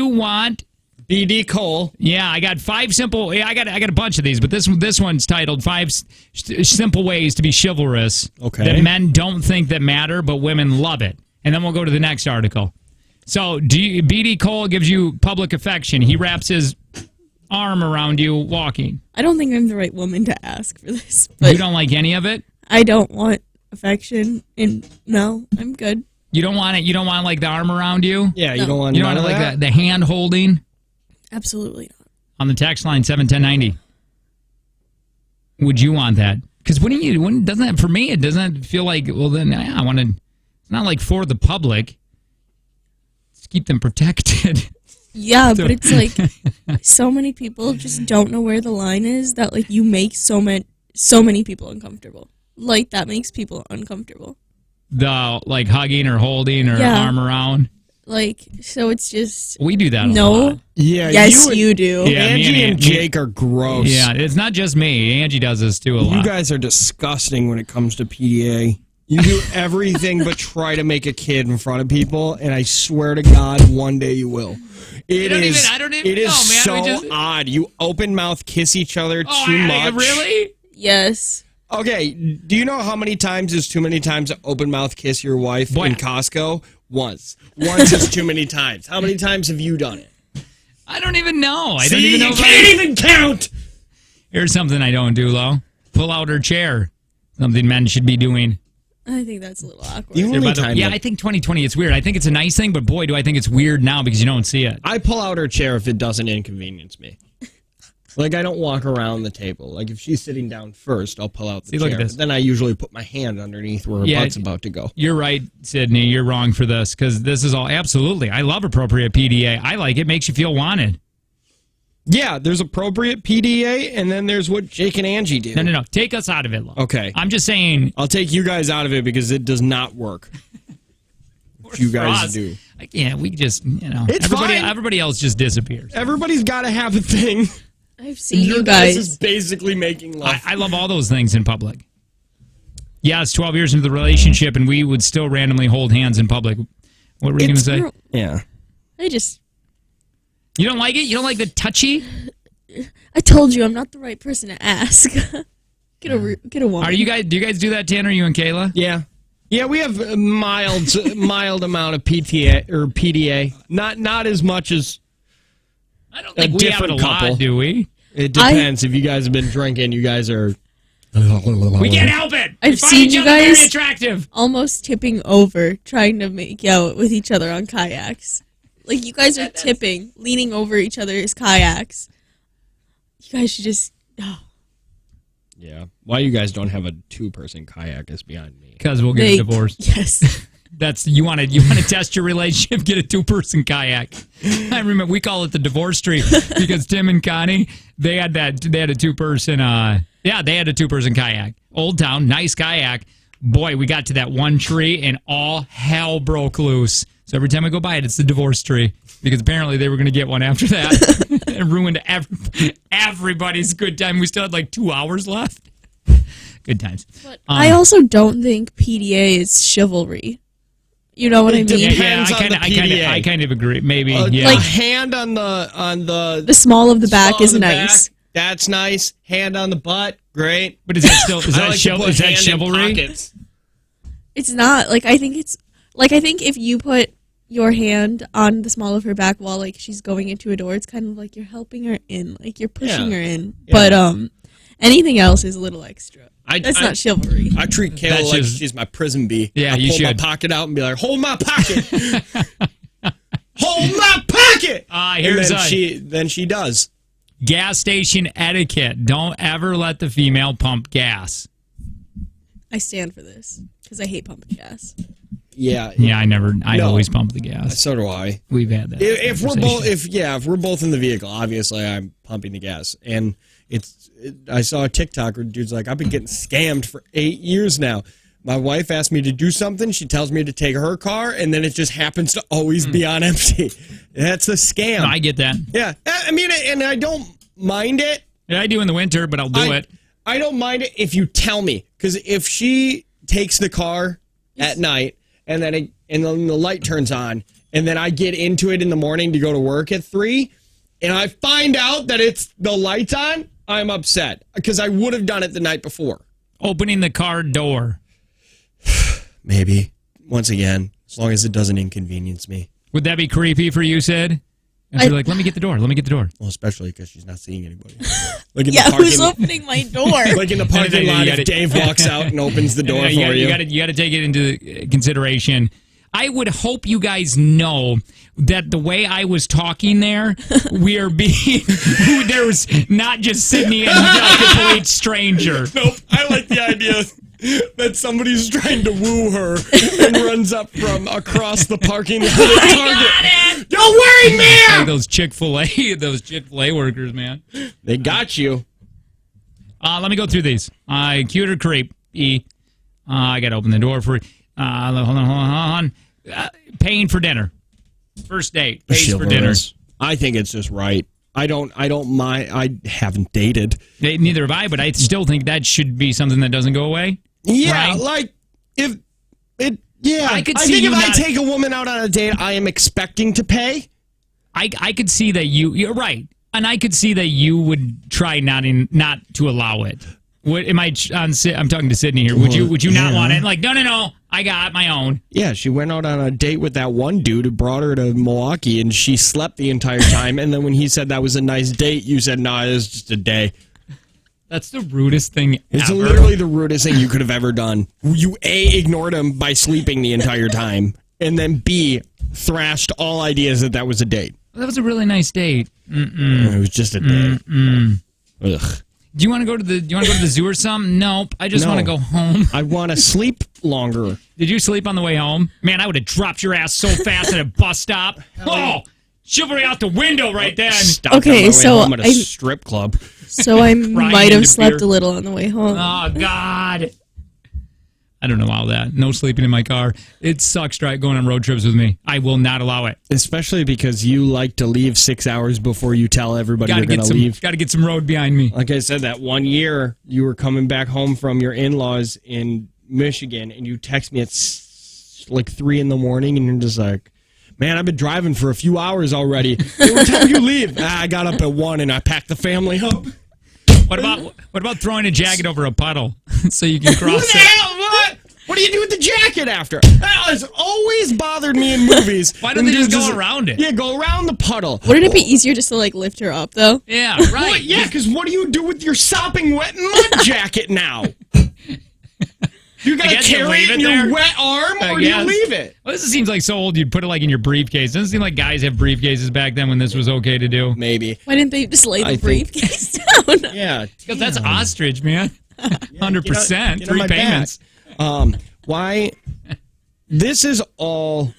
want BD Cole. Yeah, I got 5 simple. Yeah, I got a bunch of these, but this one's titled 5 simple ways to be chivalrous. Okay. That men don't think that matter, but women love it. And then we'll go to the next article. So, BD Cole gives you public affection. He wraps his arm around you walking. I don't think I'm the right woman to ask for this. But You don't like any of it? I don't want affection, and no, I'm good. You don't want it. You don't want like the arm around you. Yeah, you don't want You don't none want of like that? the hand holding Absolutely not. on the text line 71090. Would you want that? Because doesn't that for me? It doesn't feel like. Well, then I want to. It's not like for the public. Just keep them protected. Yeah, but it's like so many people just don't know where the line is that like you make so many people uncomfortable. Like that makes people uncomfortable. The like hugging or holding or Yeah. arm around. Like so, it's just We do that. A no. lot. Yeah, Yes, and- you do. Yeah, me Angie and and Jake are gross. Yeah, it's not just me. Angie does this too a lot. You guys are disgusting when it comes to PDA. You do everything but try to make a kid in front of people, and I swear to God, one day you will. I don't even It is know, man. so odd. You open mouth kiss each other Oh, too much. Really? Yes. Okay, do you know how many times is too many times to open mouth kiss your wife Boy. in Costco? Once. Once is too many times. How many times have you done it? I don't even know. I See, don't even know. you if can't even count. Here's something I don't do, Lo. Pull out her chair. Something men should be doing. I think that's a little awkward. The only time Yeah, that I think 2020, it's weird. I think it's a nice thing, but boy, do I think it's weird now because you don't see it. I pull out her chair if it doesn't inconvenience me. Like, I don't walk around the table. Like, if she's sitting down first, I'll pull out the See, chair. look at this. But then I usually put my hand underneath where her Yeah. butt's about to go. You're right, Sydney. You're wrong for this because this is all absolutely. I love appropriate PDA. I like it. Makes you feel wanted. Yeah, there's appropriate PDA, and then there's what Jake and Angie do. No. Take us out of it, Lo. Okay. I'm just saying. I'll take you guys out of it because it does not work. What you guys us, do. Yeah, we just, It's fine. everybody else just disappears. Everybody's got to have a thing. I've seen you guys guys. is basically making love. I love all those things in public. Yeah, it's 12 years into the relationship, and we would still randomly hold hands in public. What were you going to say? Yeah. You don't like it? You don't like the touchy? I told you I'm not the right person to ask. Get a woman. Do you guys do that, Tanner? You and Kayla? Yeah. Yeah, we have a mild amount of PTA or PDA. Not as much as I don't a think we have it a different lot, couple. do we? It depends. If you guys have been drinking, you guys are. We can't help it. I've We find seen each you other very guys- attractive. almost tipping over trying to make out with each other on kayaks. Like you guys are tipping, leaning over each other's kayaks. You guys should just. Oh, Yeah. Why you guys don't have a 2-person kayak is beyond me. Because we'll get a divorce. Yes. That's you want to test your relationship. Get a 2-person kayak. I remember we call it the divorce tree because Tim and Connie they had a 2-person. They had a 2-person kayak. Old Town, nice kayak. Boy, we got to that one tree and all hell broke loose. So every time I go by it, it's the divorce tree because apparently they were going to get one after that. It ruined everybody's good time. We still had like 2 hours left. Good times. But I also don't think PDA is chivalry. You know what I mean? Depends on the PDA. I kind of agree. Maybe, A yeah. hand on the The small of the back small is of the nice. back That's nice. Hand on the butt. Great. But is that still is I that, like to put is that hand in chivalry? pockets. It's not. Like, I think if you put your hand on the small of her back while, like, she's going into a door, it's kind of like you're helping her in. Like, you're pushing her in. Yeah. But anything else is a little extra. That's not chivalry. I treat Kayla That's like just- she's my prison bee. Yeah, I you pull my should. pocket out and be like, hold my pocket. Hold my pocket. Here's and then she does. gas station etiquette. Don't ever let the female pump gas. I stand for this because I hate pumping gas. Yeah. Yeah, I No. always pump the gas. So do I. We've had that. If we're conversation. if we're both in the vehicle, obviously I'm pumping the gas. And I saw a TikTok where the dude's like, I've been getting scammed for 8 years now. My wife asked me to do something. She tells me to take her car, and then it just happens to always be on empty. That's a scam. No, I get that. Yeah. I mean, and I don't mind it. Yeah, I do in the winter, but I'll do it. I don't mind it if you tell me. Because if she takes the car at night, and then the light turns on, and then I get into it in the morning to go to work at 3, and I find out that it's the light's on, I'm upset. Because I would have done it the night before. Opening the car door. Maybe. Once again, as long as it doesn't inconvenience me. Would that be creepy for you, Sid? If you're like, let me get the door. Let me get the door. Well, especially because she's not seeing anybody. Like in Yeah, the who's parking, opening my door? like in the parking lot, if Dave walks out and opens the door for you. You got to take it into consideration. I would hope you guys know that the way I was talking there, we are being there was not just Sydney and a complete stranger. Nope. I like the idea that somebody's trying to woo her and runs up from across the parking lot at Target. Don't worry, Like ma'am! those Chick-fil-A workers, man. They got you. Let me go through these. Cute or creep? I got to open the door for. Hold on. Paying for dinner. First date. Pays for dinner. I think it's just right. I don't mind. I haven't dated. Neither have I, but I still think that should be something that doesn't go away. Yeah, Right? like if it. Yeah, I could I see think you if I not- take a woman out on a date, I am expecting to pay. I could see that you're right, and I could see that you would try not to allow it. What am I? I'm talking to Sydney here. Would you not want it? Like, no. I got my own. Yeah, she went out on a date with that one dude who brought her to Milwaukee, and she slept the entire time. And then when he said that was a nice date, you said, "No, it was just a day." That's the rudest thing It's ever. literally the rudest thing you could have ever done. You A, ignored him by sleeping the entire time, and then B, thrashed all ideas that was a date. That was a really nice date. It was just a day. Ugh. Do you want to go to the zoo or something? Nope. I just No. want to go home. I want to sleep longer. Did you sleep on the way home? Man, I would have dropped your ass so fast at a bus stop. Oh, chivalry out the window right then. Stopped Okay, on my way so home at a I- strip club. So I might into have slept beer. a little on the way home. Oh, God. I don't allow that. No sleeping in my car. It sucks going on road trips with me. I will not allow it. Especially because you like to leave 6 hours before you tell everybody Got you're to going to leave. Got to get some road behind me. Like I said, that one year you were coming back home from your in-laws in Michigan, and you text me at like 3 in the morning, and you're just like, man, I've been driving for a few hours already. Hey, what time do you leave? I got up at 1 and I packed the family up. What about throwing a jacket over a puddle so you can cross What the it? hell? What do you do with the jacket after? That has always bothered me in movies. Why don't they just go around it? Yeah, go around the puddle. Wouldn't it be easier just to like lift her up though? Yeah, What? right. Yeah, because what do you do with your sopping wet mud jacket now? You gotta guess you carry leave it in it your there. wet arm, I or do you guess. leave it? Well, this seems like so old you'd put it like in your briefcase. Doesn't seem like guys have briefcases back then when this was okay to do. Maybe. Why didn't they just lay I the think- briefcase down? Yeah. Because that's ostrich, man. 100%. Get on 3 my payments. back. Why? This is all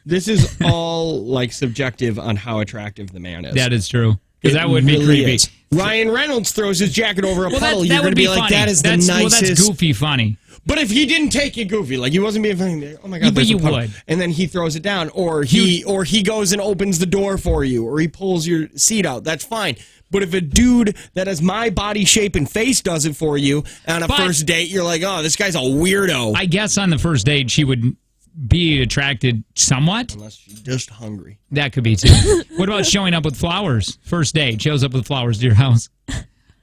like subjective on how attractive the man is. That is true. Because It that would be really creepy. is. Ryan Reynolds throws his jacket over a Well, puddle. that You're going would to be be like, funny. that is the Well, nicest. that's goofy funny. But if he didn't take it goofy, like he wasn't being funny, oh my god, Yeah, but there's a you puddle. would. And then he throws it down, or he goes and opens the door for you, or he pulls your seat out. That's fine. But if a dude that has my body shape and face does it for you on a But- first date, you're like, oh, this guy's a weirdo. I guess on the first date she would be attracted somewhat. Unless she's just hungry. That could be too. What about showing up with flowers? First date, shows up with flowers to your house.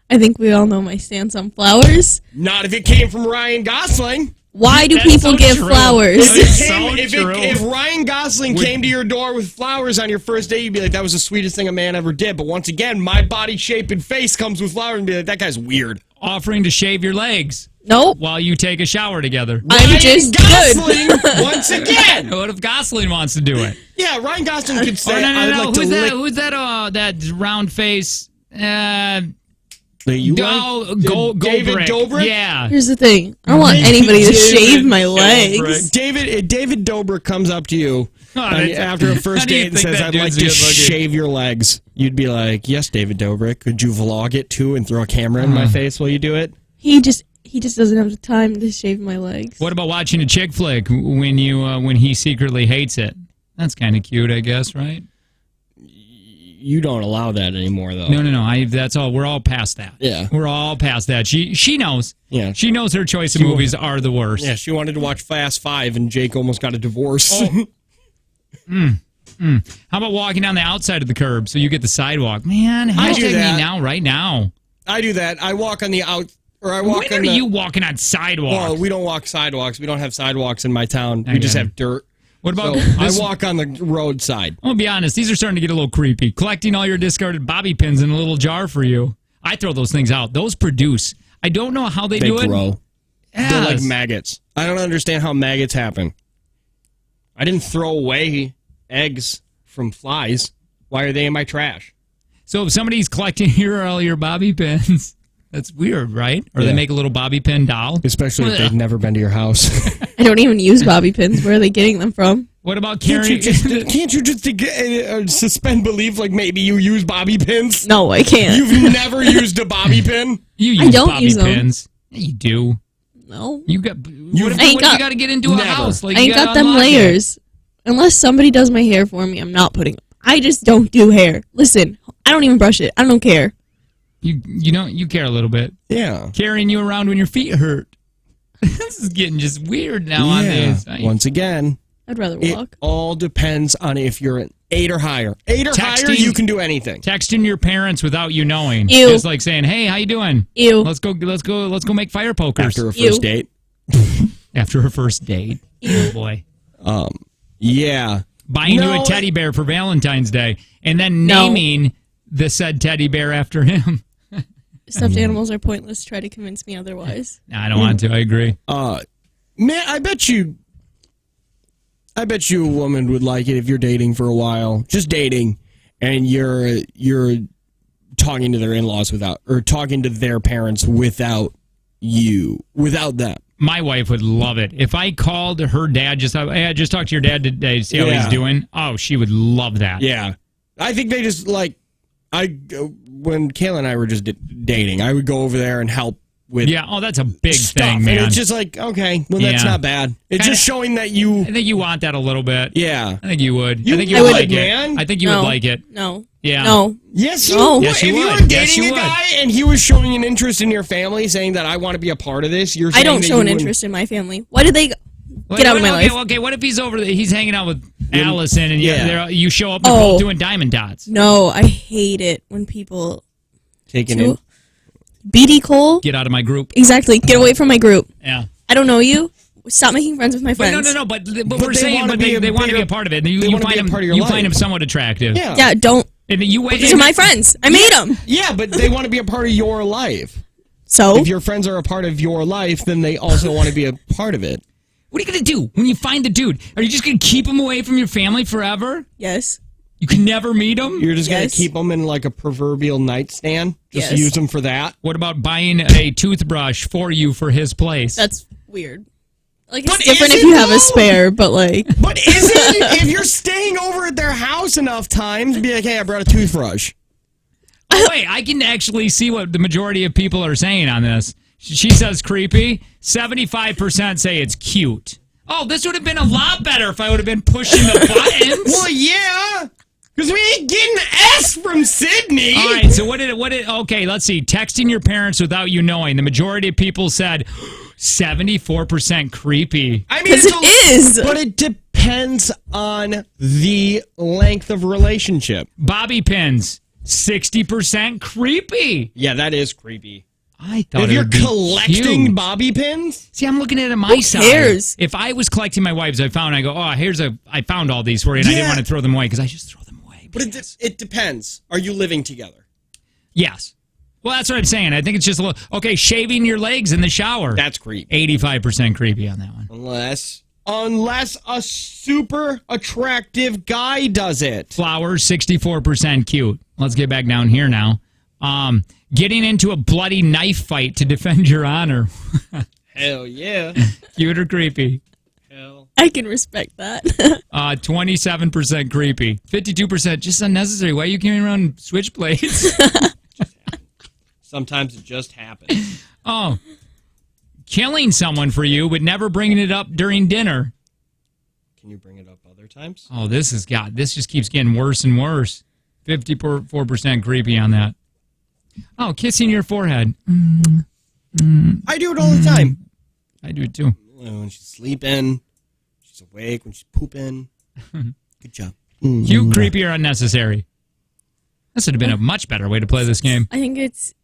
I think we all know my stance on flowers. Not if it came from Ryan Gosling. Why do That's people so give true. flowers? If Ryan Gosling came to your door with flowers on your first date, you'd be like, that was the sweetest thing a man ever did. But once again, my body shape and face comes with flowers and be like, that guy's weird. Offering to shave your legs Nope. while you take a shower together. I'm just Gosling, good. once again. What if Gosling wants to do it? Yeah, Ryan Gosling could say, Oh, no, I would like to Who's that? lick. Who's that? That round face. You David Dobrik? Yeah. Here's the thing. I don't want anybody to shave my Dobrik. legs. David Dobrik comes up to you that's- after a first how do you date and think says, that I'd dude's like to good looking? shave your legs. You'd be like, yes, David Dobrik. Could you vlog it too and throw a camera in my face while you do it? He just doesn't have the time to shave my legs. What about watching a chick flick when he secretly hates it? That's kind of cute, I guess, right? You don't allow that anymore, though. No. That's all. We're all past that. Yeah. We're all past that. She knows. Yeah. She knows her choice of movies are the worst. Yeah, she wanted to watch Fast 5 and Jake almost got a divorce. How about walking down the outside of the curb so you get the sidewalk? Man, I do hashtag that. me now, right now. I do that. I walk on the out, or I walk When on are the. you walking on sidewalks? Well, we don't walk sidewalks. We don't have sidewalks in my town. I We just get it. have dirt. What about So I this? walk on the roadside. I'm gonna be honest. These are starting to get a little creepy. Collecting all your discarded bobby pins in a little jar for you. I throw those things out. Those produce. I don't know how they They do it. grow. Yes. They're like maggots. I don't understand how maggots happen. I didn't throw away eggs from flies. Why are they in my trash? So if somebody's collecting all your bobby pins, that's weird, right? Or Yeah. they make a little bobby pin doll. Especially if they've never been to your house. I don't even use bobby pins. Where are they getting them from? What about Can't you carrying? just suspend belief like maybe you use bobby pins? No, I can't. You've never used a bobby pin? You I use don't bobby use them. pins. Yeah, you do. No. You got. What if, I ain't you got- got to get into a Never. house? Like I you ain't gotta got them unlock it. layers. Unless somebody does my hair for me, I'm not putting them. I just don't do hair. Listen, I don't even brush it. I don't care. You don't. You care a little bit. Yeah. Carrying you around when your feet hurt. This is getting just weird now on this. Once again, I'd rather it walk. all depends on if you're an 8 or higher. 8 or higher, Texting- you can do anything. Texting your parents without you knowing. Ew. Just like saying, "Hey, how you doing? Ew. Let's go make fire pokers." After a Ew. first date. After a first date. Oh boy. Yeah. Buying you No, a teddy bear for Valentine's Day and then No. naming the said teddy bear after him. Stuffed animals are pointless. Try to convince me otherwise. No, I don't want to. I agree. Man, I bet you a woman would like it if you're dating for a while, just dating, and you're talking to their in-laws talking to their parents without them. My wife would love it. If I called her dad, hey, I just talked to your dad today to see how Yeah. he's doing. Oh, she would love that. Yeah, I think they just when Kayla and I were just dating, I would go over there and help with Yeah, oh, that's a big stuff, thing, and man. it's just like, okay, well, that's Yeah. not bad. It's Kinda- just showing that you, I think you want that a little bit. yeah. I think you would. You I think you would, would like man. it. I think you No. would like it. No. Yeah. No. Yes, you No. would. Yes, you if you would. were Yes, dating you a would. guy and he was showing an interest in your family, saying that I want to be a part of this, you're saying I don't that show you an wouldn't- interest in my family. Why did they Well, get out of my okay, life? Okay, what if he's over there? He's hanging out with Allison, and Yeah. you show up and they're Oh. both doing diamond dots. No, I hate it when people taking do. in. BD Cole? Get out of my group. Exactly. Get away from my group. Yeah. I don't know you. Stop making friends with my But friends. no. But we're they saying, wanna but be they a want to be bigger- a part of it. And they you wanna find be a him. part of your You life. find him somewhat attractive. Yeah. Yeah, don't. And you These are my friends. I made them. Yeah, but they want to be a part of your life. So? If your friends are a part of your life, then they also want to be a part of it. What are you gonna do when you find the dude? Are you just gonna keep him away from your family forever? Yes. You can never meet him. You're just going Yes. to keep them in like a proverbial nightstand? Just Yes. use them for that? What about buying a toothbrush for you for his place? That's weird. Like, it's But different is if it, you have though? a spare, but like, But is it? If you're staying over at their house enough times, be like, hey, I brought a toothbrush. Oh, wait, I can actually see what the majority of people are saying on this. She says creepy. 75% say it's cute. Oh, this would have been a lot better if I would have been pushing the buttons. Well, yeah. Because we ain't getting S from Sydney. All right, so okay, let's see. Texting your parents without you knowing. The majority of people said 74% creepy. I mean, because it is. But it depends on the length of relationship. Bobby pins. 60% creepy. Yeah, that is creepy. I thought If it you're would be collecting cute. bobby pins, See, I'm looking at it on my side. cares? If I was collecting my wives, I go, I found all these for you, and I didn't Yeah. want to throw them away because I just throw them away. but it depends. Are you living together? Yes. Well, that's what I'm saying. I think it's just a little, okay, shaving your legs in the shower. That's creepy. 85% creepy on that one. Unless a super attractive guy does it. Flowers, 64% cute. Let's get back down here now. Getting into a bloody knife fight to defend your honor. Hell yeah. Cute or creepy? Hell. I can respect that. 27% creepy. 52% just unnecessary. Why are you carrying around switchblades? Sometimes it just happens. Oh. Killing someone for you, but never bringing it up during dinner. Can you bring it up other times? Oh, this just keeps getting worse and worse. 54% creepy on that. Oh, kissing your forehead. I do it all the time. I do it too. When she's sleeping, she's awake, when she's pooping. Good job. Cute, creepy, or unnecessary? This would have been a much better way to play this game. I think it's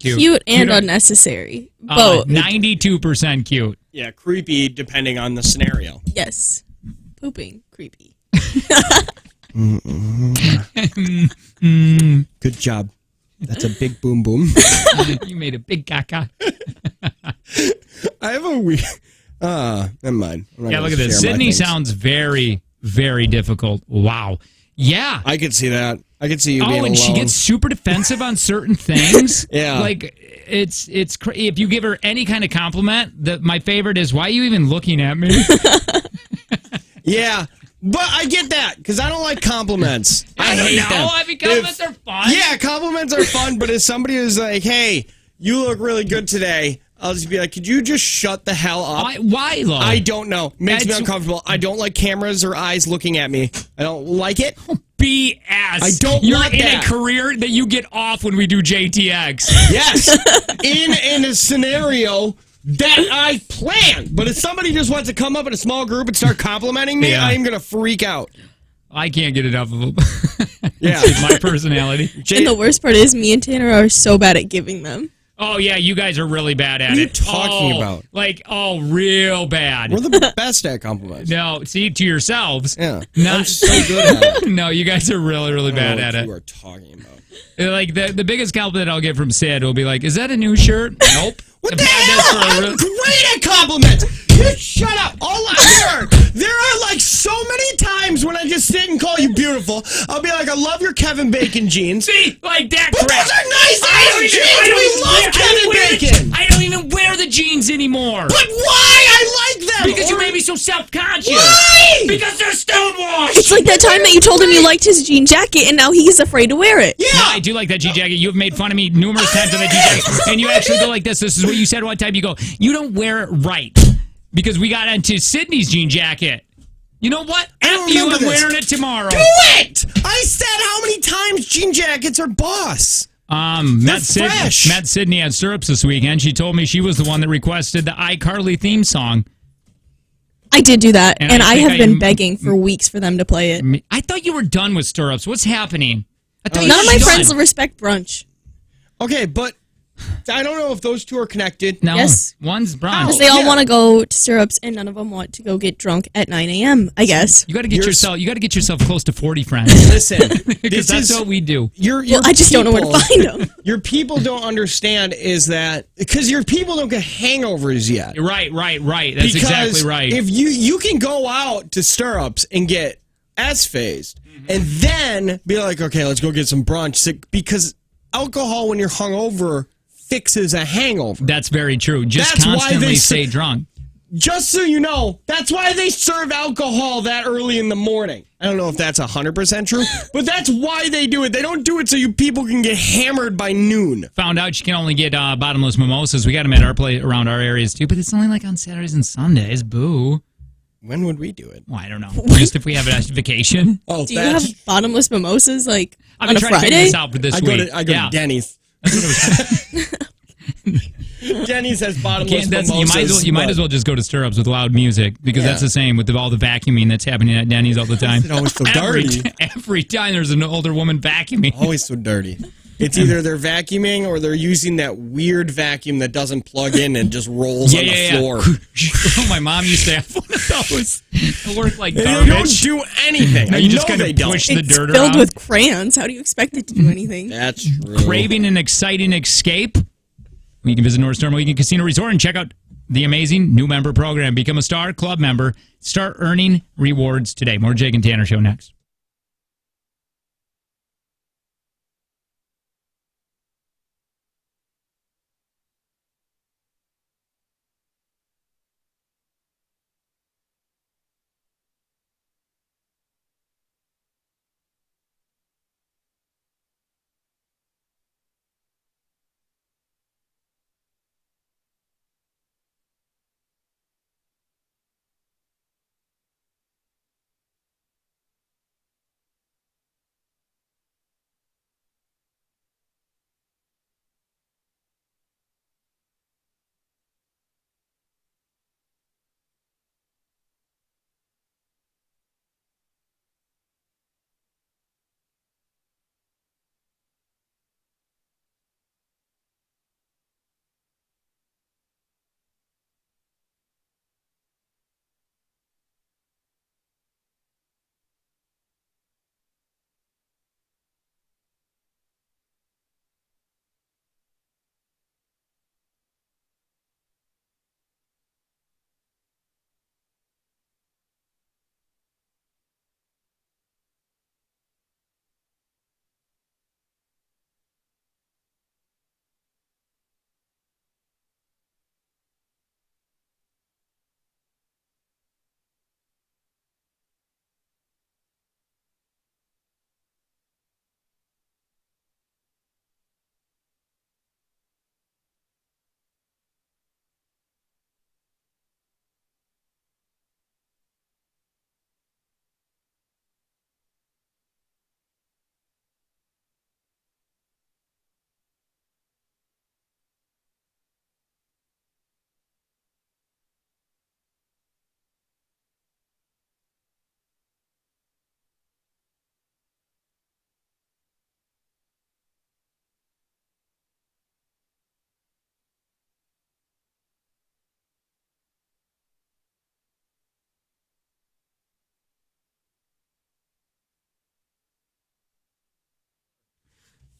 Cute, cute and Cute or- unnecessary. Both. 92% cute. Yeah, creepy depending on the scenario. Yes. Pooping. Creepy. Good job. That's a big boom boom. You made a big caca. I have a weird... never mind. Yeah, look at this. Sydney sounds very, very difficult. Wow. Yeah. I could see that. I could see you being and alone. she gets super defensive on certain things. Yeah. Like, it's if you give her any kind of compliment, my favorite is, why are you even looking at me? Yeah, but I get that, because I don't like compliments. I hate don't know. them. I mean, compliments are fun. Yeah, compliments are fun, but if somebody is like, hey, you look really good today, I'll just be like, could you just shut the hell up? Why though? I don't know. Makes me That's- uncomfortable. I don't like cameras or eyes looking at me. I don't like it. BS. I don't You're want in that. a career that you get off when we do JTX. Yes, in a scenario that I planned. But if somebody just wants to come up in a small group and start complimenting me, Yeah. I'm going to freak out. I can't get enough of them. Yeah. It's my personality. And the worst part is, me and Tanner are so bad at giving them. Oh, yeah, you guys are really bad at What are you it. talking about? Real bad. We're the best at compliments. No, see, to yourselves. Yeah. Not I'm so good at it. No, you guys are really, really I don't bad know at what it. you are talking about. Like, the biggest compliment I'll get from Sid will be like, is that a new shirt? Nope. What the I've had this hell? for a I'm real- great at compliments. You shut up. There are like so many times when I just sit and call you beautiful. I'll be like, I love your Kevin Bacon jeans. See, like that But crap. those are nice I ass don't even- jeans. I don't We even love wear- I Kevin don't wear the- Bacon. I don't even wear the jeans anymore. But why? I like them. Because you Or- made me so self-conscious. Why? Because they're stonewashed. It's like that time that you told him you liked his jean jacket, and now he's afraid to wear it. Yeah. No, I do like that G-jacket. You've made fun of me numerous times on that G-jacket. And you actually go like this. This is what you said one time. You go, you don't wear it right. Because we got into Sydney's jean jacket. You know what? I don't After you, remember I'm this. wearing it tomorrow. Do it. I said how many times jean jackets are boss. Met fresh. Sydney at Syrups this weekend. She told me she was the one that requested the iCarly theme song. I did do that, And and I I think have been begging for weeks for them to play it. I thought you were done with Stirrups. What's happening? I thought you None of were my done. friends respect brunch. Okay, but I don't know if those two are connected. No, Yes. one's brown. Because they all yeah. want to go to Stirrups, and none of them want to go get drunk at 9 a.m., I guess. You got to get You're- yourself. You got to get yourself close to 40 friends. Listen, Because that's what we do. your Well, I just don't know where to find them. Your people don't understand is that because your people don't get hangovers yet. Right. That's Because exactly right. If you can go out to Stirrups and get S-phased and then be like, okay, let's go get some brunch, because alcohol when you're hungover fixes a hangover. That's very true. Just That's why constantly they stay drunk. Just so you know, that's why they serve alcohol that early in the morning. I don't know if that's 100% true, but that's why they do it. They don't do it so you people can get hammered by noon. Found out you can only get bottomless mimosas. We got them at our place around our areas too, but it's only like on Saturdays and Sundays. Boo. When would we do it? Well, I don't know. Just if we have a vacation. Oh, Do you have bottomless mimosas, like, I've on been a trying to figure Friday? this out for this week. I go to Denny's. That's what it was. Denny's has bottomless mimosas. You might as well just go to Stirrups with loud music because that's the same with all the vacuuming that's happening at Denny's all the time. It's always so dirty. Every time there's an older woman vacuuming. Always so dirty. It's either they're vacuuming or they're using that weird vacuum that doesn't plug in and just rolls on the floor. Oh, my mom used to have one of those. It worked like garbage. They don't do anything. No, you just kind of push the dirt around. It's filled with crayons. How do you expect it to do anything? That's true. Craving an exciting escape? You can visit Northstar Mohegan Casino Resort and check out the amazing new member program. Become a Star Club member. Start earning rewards today. More Jake and Tanner Show next.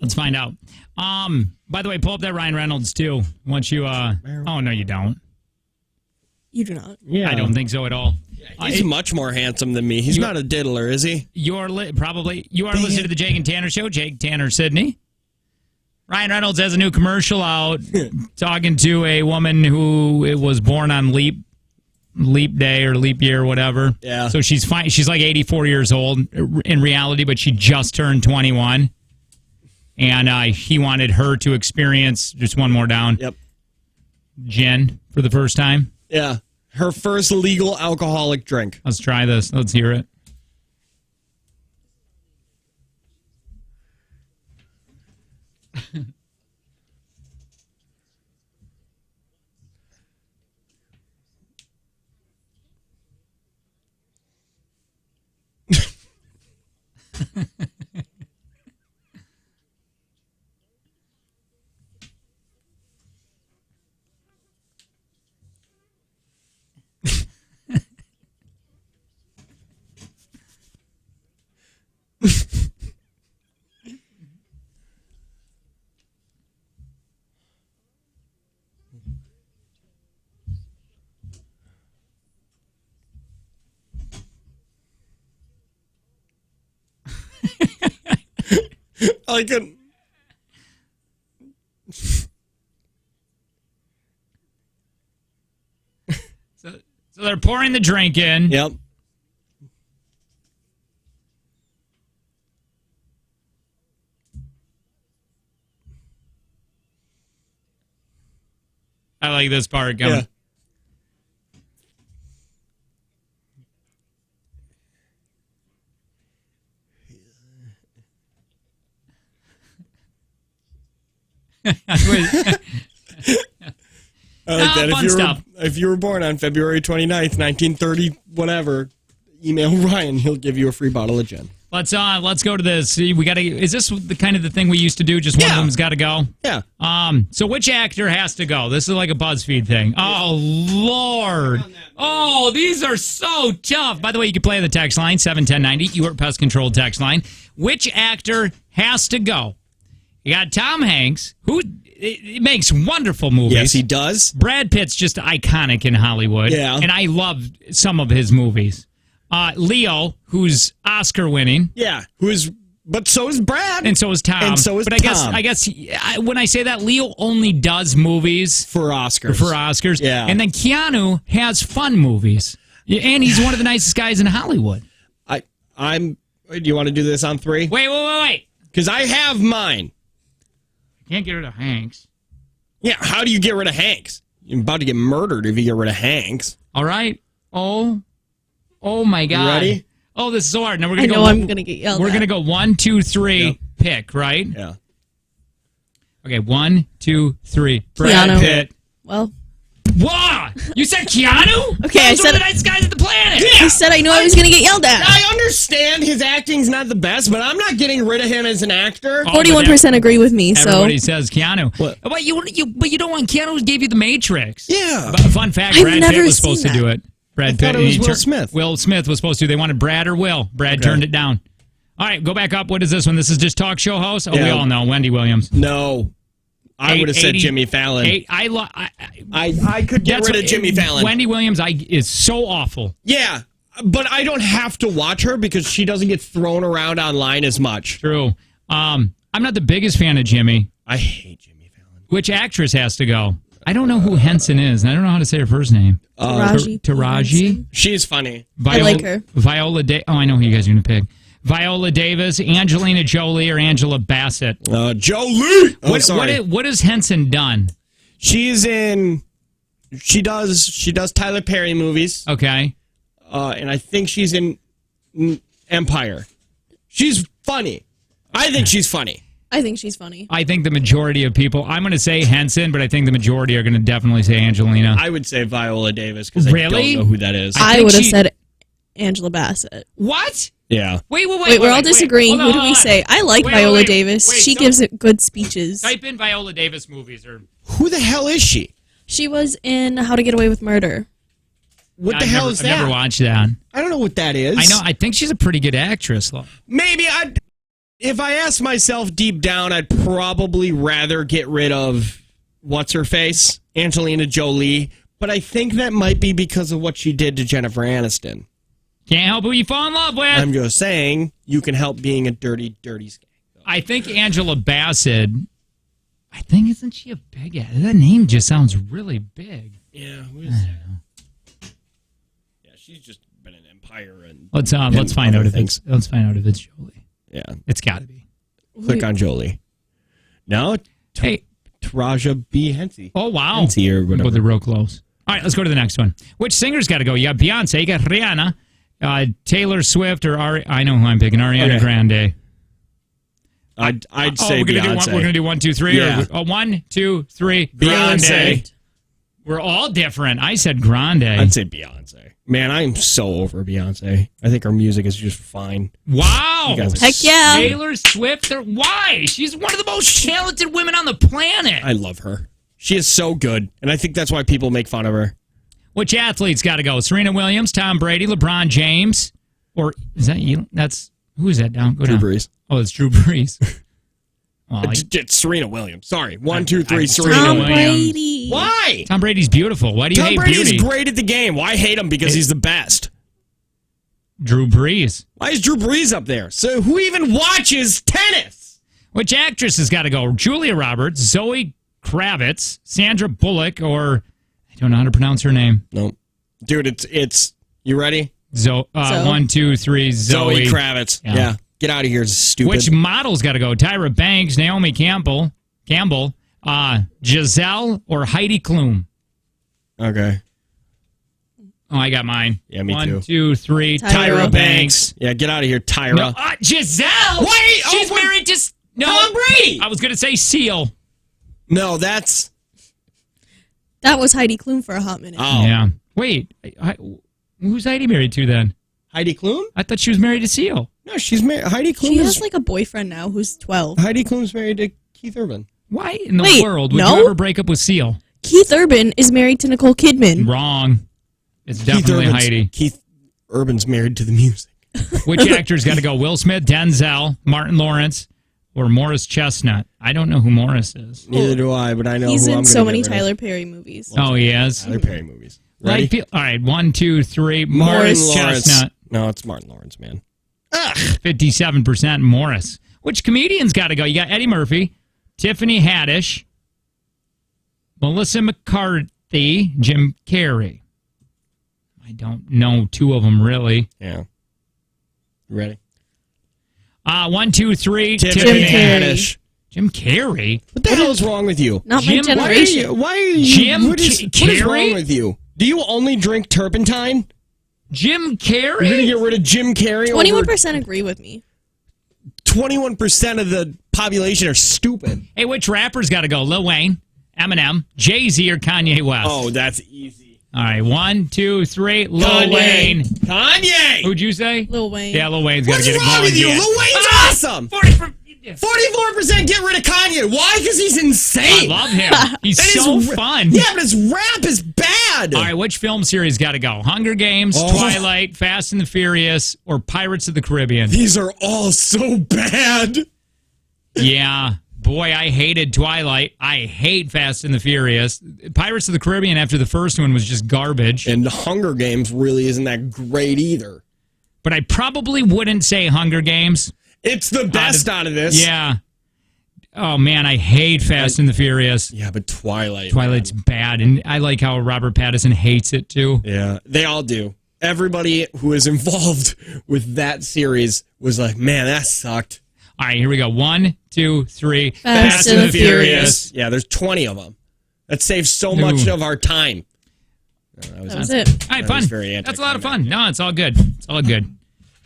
Let's find out. By the way, pull up that Ryan Reynolds too. Once you oh no, you don't. You do not. Yeah, I don't think so at all. He's much more handsome than me. He's not a diddler, is he? You're probably you are listening to the Jake and Tanner Show. Jake Tanner Sydney. Ryan Reynolds has a new commercial out talking to a woman who was born on leap day or leap year or whatever. Yeah. So she's fine. She's like 84 years old in reality, but she just turned 21. And he wanted her to experience, just one more down, gin for the first time. Yeah. Her first legal alcoholic drink. Let's try this. Let's hear it. I couldn't. So they're pouring the drink in. Yep. I like this part. Coming. Yeah. I like that. Fun stuff. If you were born on February 29th, 1930, whatever, email Ryan. He'll give you a free bottle of gin. Let's go to this. We got to. Is this the kind of the thing we used to do? Just one of them's got to go. Yeah. So which actor has to go? This is like a BuzzFeed thing. Oh Lord. Oh, these are so tough. By the way, you can play the text line 71090. Your pest control text line. Which actor has to go? You got Tom Hanks, who makes wonderful movies. Yes, he does. Brad Pitt's just iconic in Hollywood. Yeah. And I love some of his movies. Leo, who's Oscar winning. Yeah. But so is Brad. And so is Tom. And so is but Tom. I guess when I say that, Leo only does movies for Oscars. Yeah. And then Keanu has fun movies. And he's one of the nicest guys in Hollywood. Do you want to do this on 3? Wait. Because I have mine. Can't get rid of Hanks. Yeah, how do you get rid of Hanks? You're about to get murdered if you get rid of Hanks. All right. Oh my God. You ready? Oh, this is so hard. Now we're I gonna know I'm going to get yelled at. We're going to go 1, 2, 3, Yep. pick, right? Yeah. Okay, 1, 2, 3. Brad Brad Pitt. Well, What? You said Keanu? Okay, I He's one said- of the nicest guys on the planet. I said I knew I was going to get yelled at. I understand his acting's not the best, but I'm not getting rid of him as an actor. Oh, 41% agree with me, so. Everybody says Keanu. What? But you don't want Keanu who gave you the Matrix. Yeah. But fun fact, I've Brad Pitt never was supposed to seen do that. it. Brad I Pitt. thought it was he Will Smith. Will Smith was supposed to. They wanted Brad or Will. Brad turned it down. All right, go back up. What is this one? This is just talk show host? Oh, we Yeah. all know. Wendy Williams. No. I would have said 80 Jimmy Fallon. I could get That's rid of what- Jimmy Fallon. Wendy Williams is so awful. Yeah, but I don't have to watch her because she doesn't get thrown around online as much. True. I'm not the biggest fan of Jimmy. I hate Jimmy Fallon. Which actress has to go? I don't know who Henson is, and I don't know how to say her first name. Taraji? She's funny. I like her. Viola Oh, I know who you guys are going to pick. Viola Davis, Angelina Jolie, or Angela Bassett. Jolie! Oh, sorry. What has Henson done? She's in... She does Tyler Perry movies. Okay. And I think she's in Empire. She's funny. I think she's funny. I think she's funny. I think the majority of people, I'm going to say Henson, but I think the majority are going to definitely say Angelina. I would say Viola Davis because Really? I don't know who that is. I think would have she- said Angela Bassett. What? Yeah. Wait. Wait, we're all disagreeing. Hold Who do we on. say? I like Wait, Viola wait, Davis. wait, She don't- gives it good speeches. Type in Viola Davis movies. Or Who the hell is she? She was in How to Get Away with Murder. What the hell is that? I've never watched that. I don't know what that is. I know. I think she's a pretty good actress. Maybe if I asked myself deep down, I'd probably rather get rid of what's-her-face, Angelina Jolie. But I think that might be because of what she did to Jennifer Aniston. Can't help who you fall in love with. I'm just saying, you can help being a dirty, dirty skank. I think Angela Bassett. Isn't she a big ass? That name just sounds really big. Yeah, who is that? Yeah, she's just been an Empire and Let's find other out if things. it's Jolie. Yeah, It's got to be. click on Jolie. No, Hey. Taraja B. Henson. Oh wow. Henson or whatever. Well, they're real close. All right, let's go to the next one. Which singer's got to go? You got Beyonce, you got Rihanna, Taylor Swift, or I know who I'm picking. Ariana Okay. Grande. I'd say we're gonna Beyonce. we're gonna do 1, 2, 3. Yeah. Or, 1, 2, 3. Beyonce. Grande. We're all different. I said Grande. I'd say Beyonce. Man, I'm so over Beyonce. I think her music is just fine. Wow. You guys are Heck yeah. Taylor Swift. Why? She's one of the most talented women on the planet. I love her. She is so good, and I think that's why people make fun of her. Which athletes got to go? Serena Williams, Tom Brady, LeBron James, or is that you? That's who is that down? Go Drew down. Brees. Oh, it's Drew Brees. Well, It's Serena Williams. Sorry. 1, 2, 3, I- Serena Tom Williams. Brady. Why? Tom Brady's beautiful. Why do you Tom hate Brady's beauty? great at the game. Why hate him? Because he's the best. Drew Brees. Why is Drew Brees up there? So who even watches tennis? Which actress has got to go? Julia Roberts, Zoe Kravitz, Sandra Bullock, or I don't know how to pronounce her name. No. Dude, it's you ready? Zoe. 1, 2, 3. Zoe Kravitz. Yeah. Yeah. Get out of here, stupid. Which model's got to go? Tyra Banks, Naomi Campbell, Giselle, or Heidi Klum? Okay. Oh, I got mine. Yeah, me 1, too. 2, 3. Tyra Banks. Yeah, get out of here, Tyra. No, Giselle. Wait, She's what? married to no. Tom Brady. I was going to say Seal. No, that's That was Heidi Klum for a hot minute. Oh, Yeah. Wait, who's Heidi married to then? Heidi Klum? I thought she was married to Seal. No, she's married. Heidi Klum She is. has like a boyfriend now who's 12. Heidi Klum's married to Keith Urban. Why in the Wait, world would no? you ever break up with Seal? Keith Urban is married to Nicole Kidman. Wrong. It's definitely Heidi. Keith Urban's married to the music. Which actor's got to go? Will Smith, Denzel, Martin Lawrence, or Morris Chestnut? I don't know who Morris is. Neither do I, but I know He's who I'm in gonna so many get rid of. Tyler Perry movies. Oh, he is? Tyler Perry movies. Ready? All right, 1, 2, 3. Martin Morris Lawrence. Chestnut. No, it's Martin Lawrence, man. 57% Morris. Which comedians got to go? You got Eddie Murphy, Tiffany Haddish, Melissa McCarthy, Jim Carrey. I don't know two of them really. Yeah. You ready? 1, 2, 3. Tiffany Carrey. Haddish. Jim Carrey. What the hell is wrong with you? Not Jim- my Why are generation. you? Why are you? Jim what is Carrey? wrong with you? Do you only drink turpentine? Jim You're gonna Carrey? get rid of Jim Carrey? 21% agree with me. 21% of the population are stupid. Hey, which rappers got to go? Lil Wayne, Eminem, Jay-Z, or Kanye West? Oh, that's easy. All right, 1, 2, 3. Lil Kanye. Wayne. Kanye. Who'd you say? Lil Wayne. Yeah, Lil Wayne's got to What's get it wrong going. with you? again. Lil Wayne's awesome. 44% get rid of Kanye. Why? Because he's I insane. love him. He's And so his fun. Yeah, but his rap is bad. All right, which film series got to go? Hunger Games, Oh. Twilight, Fast and the Furious, or Pirates of the Caribbean? These are all so bad. Yeah. Boy, I hated Twilight. I hate Fast and the Furious. Pirates of the Caribbean after the first one was just garbage. And Hunger Games really isn't that great either. But I probably wouldn't say Hunger Games. It's the best out of this. Yeah. Oh, man, I hate Fast and the Furious. Yeah, but Twilight. Twilight's bad, and I like how Robert Pattinson hates it, too. Yeah, they all do. Everybody who is involved with that series was like, man, that sucked. All right, here we go. 1, 2, 3. Fast and the Furious. Yeah, there's 20 of them. That saves so much of our time. That was it. All right, That fun. was very That's a lot of fun. No, it's all good. It's all good.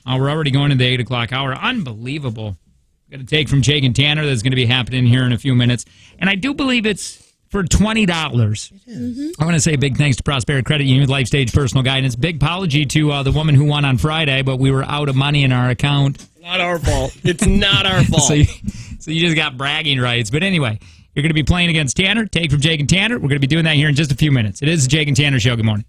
We're already going to the 8 o'clock hour. Unbelievable. Got a take from Jake and Tanner that's going to be happening here in a few minutes. And I do believe it's for $20. I want to say big thanks to Prosperity Credit Union, Life Stage Personal Guidance. Big apology to the woman who won on Friday, but we were out of money in our account. Not our fault. It's not our fault. So you just got bragging rights. But anyway, you're going to be playing against Tanner. Take from Jake and Tanner. We're going to be doing that here in just a few minutes. It is the Jake and Tanner Show. Good morning.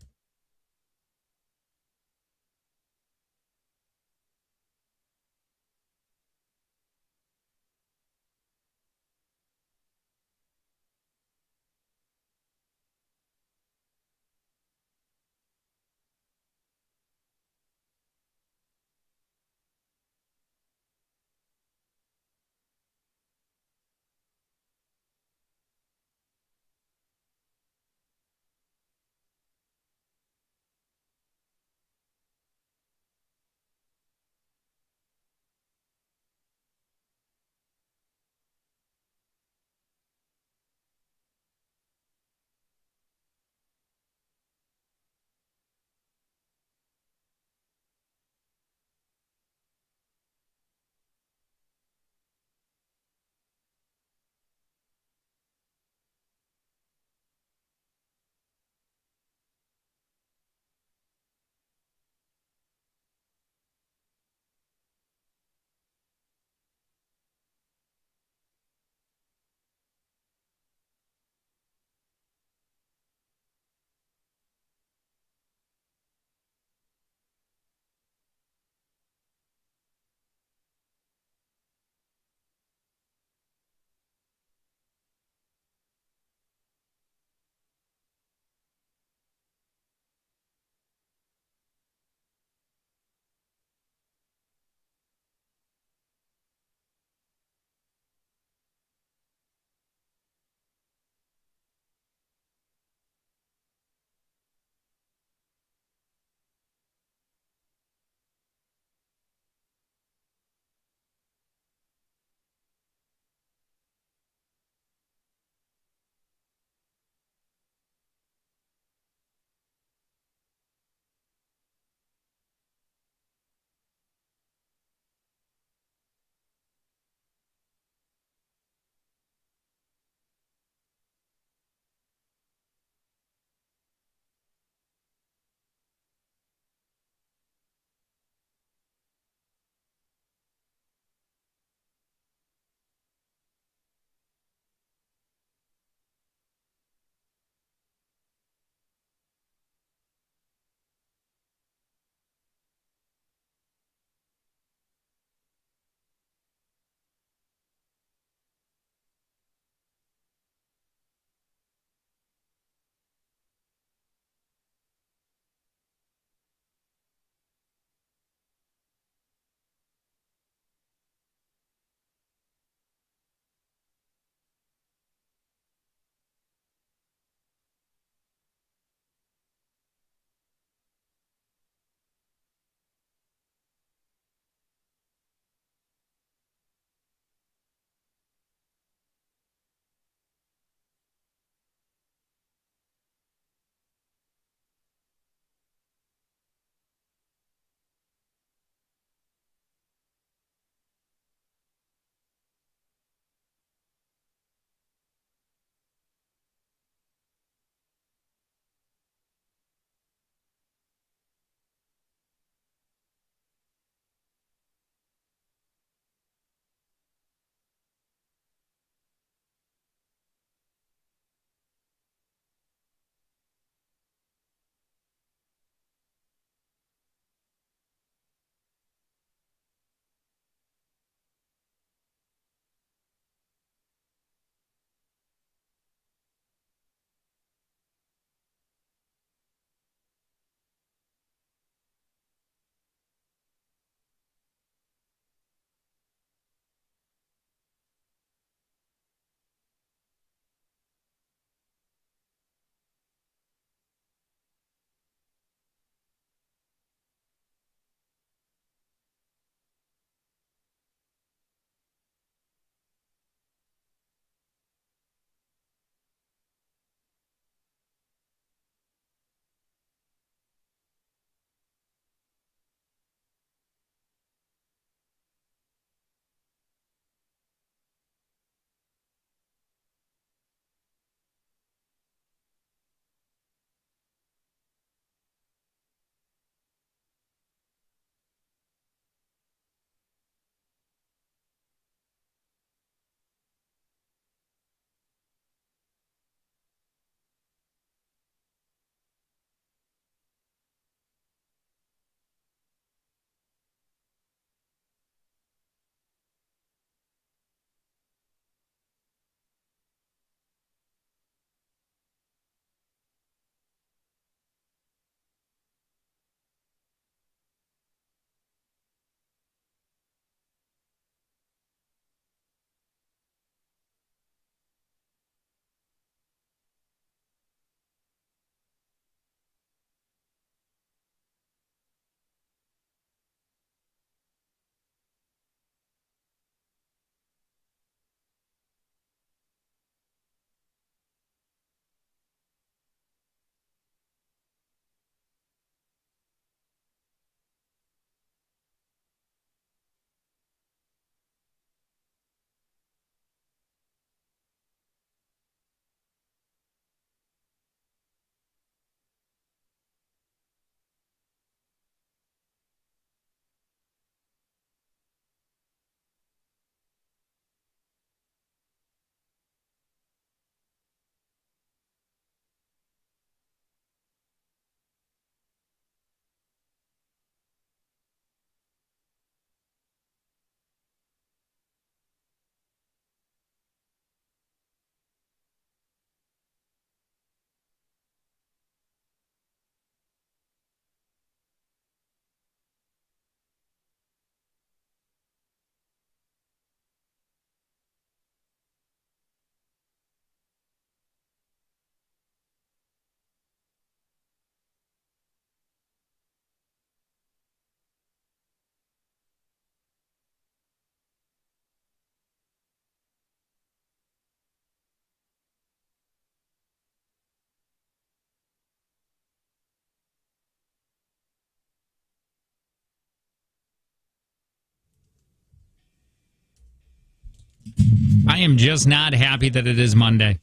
I am just not happy that it is Monday.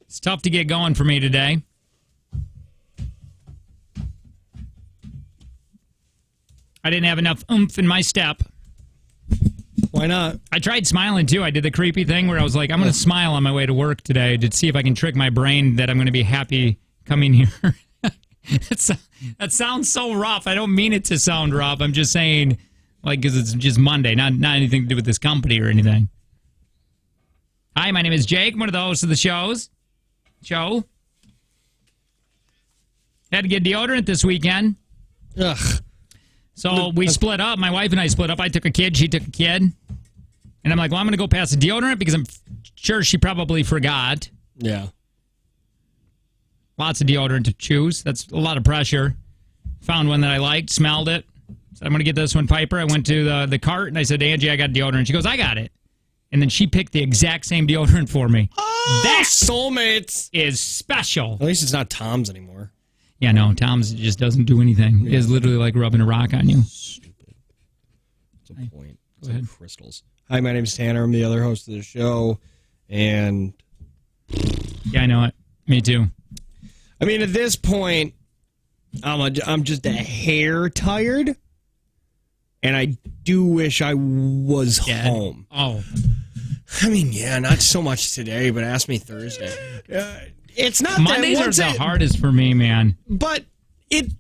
It's tough to get going for me today. I didn't have enough oomph in my step. Why not? I tried smiling, too. I did the creepy thing where I was like, I'm going to smile on my way to work today to see if I can trick my brain that I'm going to be happy coming here. That sounds so rough. I don't mean it to sound rough. I'm just saying, like, because it's just Monday, not anything to do with this company or anything. Hi, my name is Jake. I'm one of the hosts of the show. Had to get deodorant this weekend. Ugh. So we split up. My wife and I split up. I took a kid. She took a kid. And I'm like, well, I'm going to go past the deodorant because I'm sure she probably forgot. Yeah. Lots of deodorant to choose. That's a lot of pressure. Found one that I liked, smelled it. So I'm going to get this one, Piper. I went to the cart and I said, Angie, I got deodorant. She goes, I got it. And then she picked the exact same deodorant for me. Oh, that soulmates is special. At least it's not Tom's anymore. Yeah, no, Tom's just doesn't do anything. Yeah. It is literally like rubbing a rock on you. Stupid. It's a point. It's Go ahead. like crystals. Hi, my name is Tanner. I'm the other host of the show. And Yeah, I know it. Me too. I mean, at this point, I'm just a hair tired. And I do wish I was home. Oh. I mean, yeah, not so much today, but ask me Thursday. It's not Mondays are the hardest for me, man. But it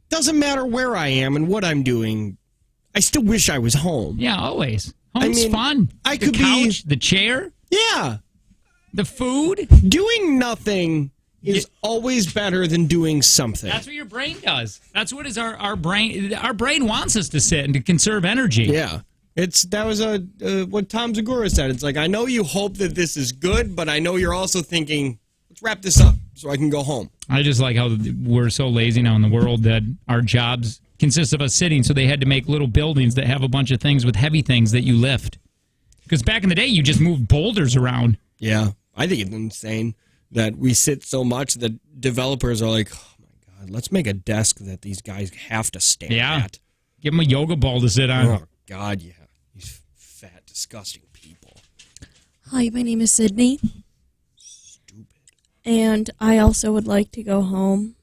doesn't matter where I am and what I'm doing. I still wish I was home. Yeah, always. Home's fun. I the could couch, the chair, Yeah. the food. Doing nothing is always better than doing something. That's what your brain does. That's what is our brain. Our brain wants us to sit and to conserve energy. Yeah. That was what Tom Zagora said. It's like, I know you hope that this is good, but I know you're also thinking, let's wrap this up so I can go home. I just like how we're so lazy now in the world that our jobs consist of us sitting, so they had to make little buildings that have a bunch of things with heavy things that you lift. Because back in the day, you just moved boulders around. Yeah. I think it's insane that we sit so much that developers are like, oh my God, let's make a desk that these guys have to stand at. Give them a yoga ball to sit on. Oh, God, yeah. These fat, disgusting people. Hi, my name is Sydney. Stupid. And I also would like to go home.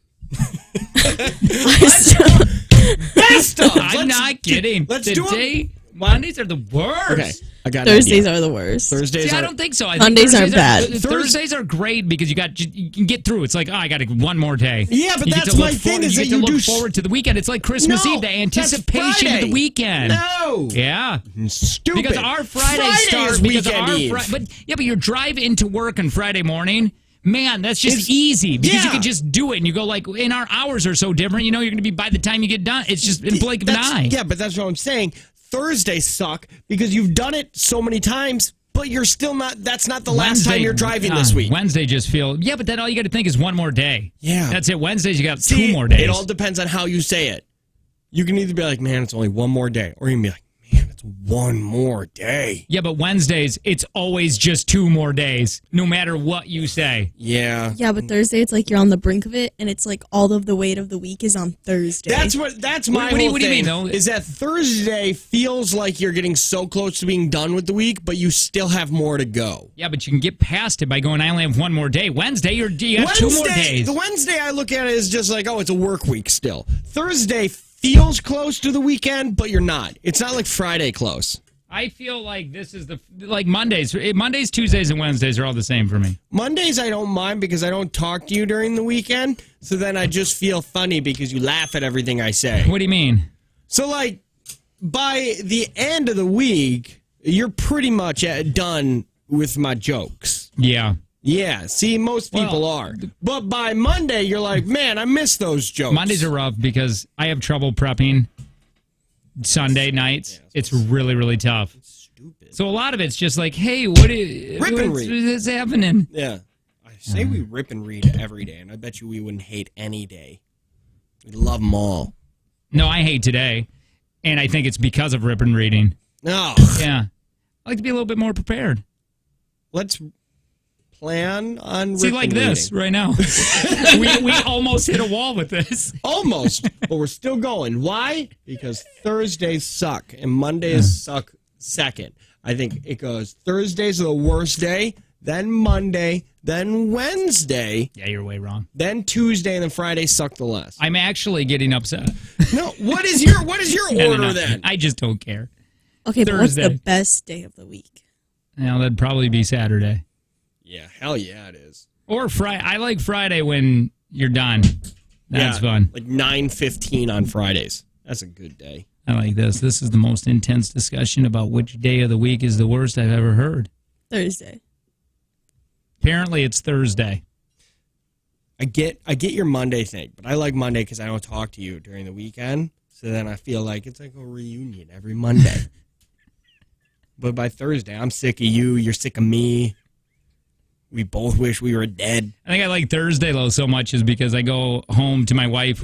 Best of! I'm not kidding. Let's do it. Mondays are the worst. Okay, I got Thursdays are the worst. Thursdays See, are... I don't think so. I Mondays think aren't bad. Thursdays are great because you can get through. It's like, I got one more day. Yeah, but you that's my thing is that you you get to do... look forward to the weekend. It's like Christmas Eve, the anticipation of the weekend. No! Yeah. Stupid. Because our Fridays start weekend because Eve. but your drive into work on Friday morning, man, that's just easy because you can just do it and you go like, and our hours are so different. You know, you're going to be by the time you get done. It's just in blink of an eye. Yeah, but that's what I'm saying. Thursdays suck because you've done it so many times, but you're still not. That's not the last time you're driving this week. Wednesday just feel. Yeah, but then all you got to think is one more day. Yeah, that's it. Wednesdays you got 2 more days. It all depends on how you say it. You can either be like, "Man, it's only one more day," or you can be like, "Man, it's one more day." Yeah, but Wednesdays it's always just 2 more days, no matter what you say. Yeah. Yeah, but Thursday it's like you're on the brink of it, and it's like all of the weight of the week is on Thursday. That's my what whole do you thing. mean, though? Is that Thursday feels like you're getting so close to being done with the week, but you still have more to go. Yeah, but you can get past it by going, I only have 1 more day. Wednesday, you have 2 more days. The Wednesday I look at it as just like, oh, it's a work week still. Thursday feels close to the weekend, but you're not. It's not like Friday close. I feel like this is Mondays. Mondays, Tuesdays, and Wednesdays are all the same for me. Mondays I don't mind because I don't talk to you during the weekend, so then I just feel funny because you laugh at everything I say. What do you mean? So, like, by the end of the week, you're pretty much done with my jokes. Yeah. Yeah, see, most people are. But by Monday, you're like, man, I miss those jokes. Mondays are rough because I have trouble prepping Sunday nights. It's really, really tough. It's stupid. So a lot of it's just like, hey, what's happening? Yeah. I say we rip and read every day, and I bet you we wouldn't hate any day. We love them all. No, I hate today, and I think it's because of rip and reading. No. Yeah. I like to be a little bit more prepared. Let's plan on See, like this right now. we almost hit a wall with this. Almost, but we're still going. Why? Because Thursdays suck and Mondays suck second. I think it goes Thursdays are the worst day, then Monday, then Wednesday. Yeah, you're way wrong. Then Tuesday, and then Friday suck the less. I'm actually getting upset. No, what is your order No. then? I just don't care. Okay, but what's Thursday. the best day of the week? Now that'd probably be Saturday Yeah, hell yeah, it is. or Friday. I like Friday when you're done. That's fun. Like 9:15 on Fridays. That's a good day. I like this. This is the most intense discussion about which day of the week is the worst I've ever heard. Thursday. Apparently, it's Thursday. I get your Monday thing, but I like Monday because I don't talk to you during the weekend. So then I feel like it's like a reunion every Monday. But by Thursday, I'm sick of you. You're sick of me. We both wish we were dead. I think I like Thursday, though, so much is because I go home to my wife,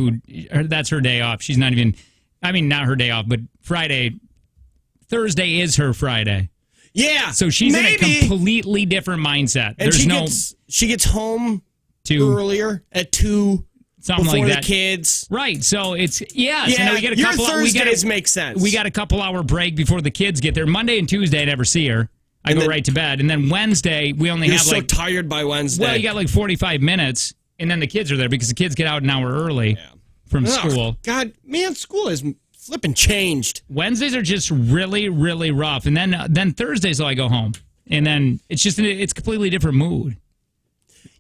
that's her day off. She's not even, not her day off, but Thursday is her Friday. Yeah. So she's maybe. in a completely different mindset. And There's she gets home to earlier at 2. something before like that. the kids. Right. So it's, Yeah, so now we get a your couple Thursdays make sense. We got a couple hour break before the kids get there. Monday and Tuesday, I never see her. I go right to bed. And then Wednesday, we only You're have so tired by Wednesday. Well, you got like 45 minutes, and then the kids are there because the kids get out an hour early from school. God, man, school is flipping changed. Wednesdays are just really, really rough. And then Thursdays, I go home. And then it's just, it's a completely different mood.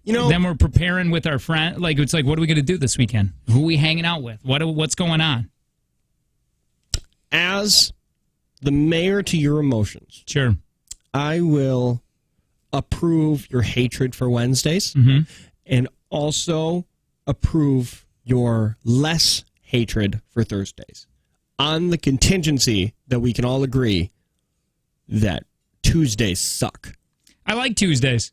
You know, then we're preparing with our friend. Like, it's like, what are we going to do this weekend? Who are we hanging out with? What's going on? As the mayor to your emotions. Sure. I will approve your hatred for Wednesdays and also approve your less hatred for Thursdays on the contingency that we can all agree that Tuesdays suck. I like Tuesdays.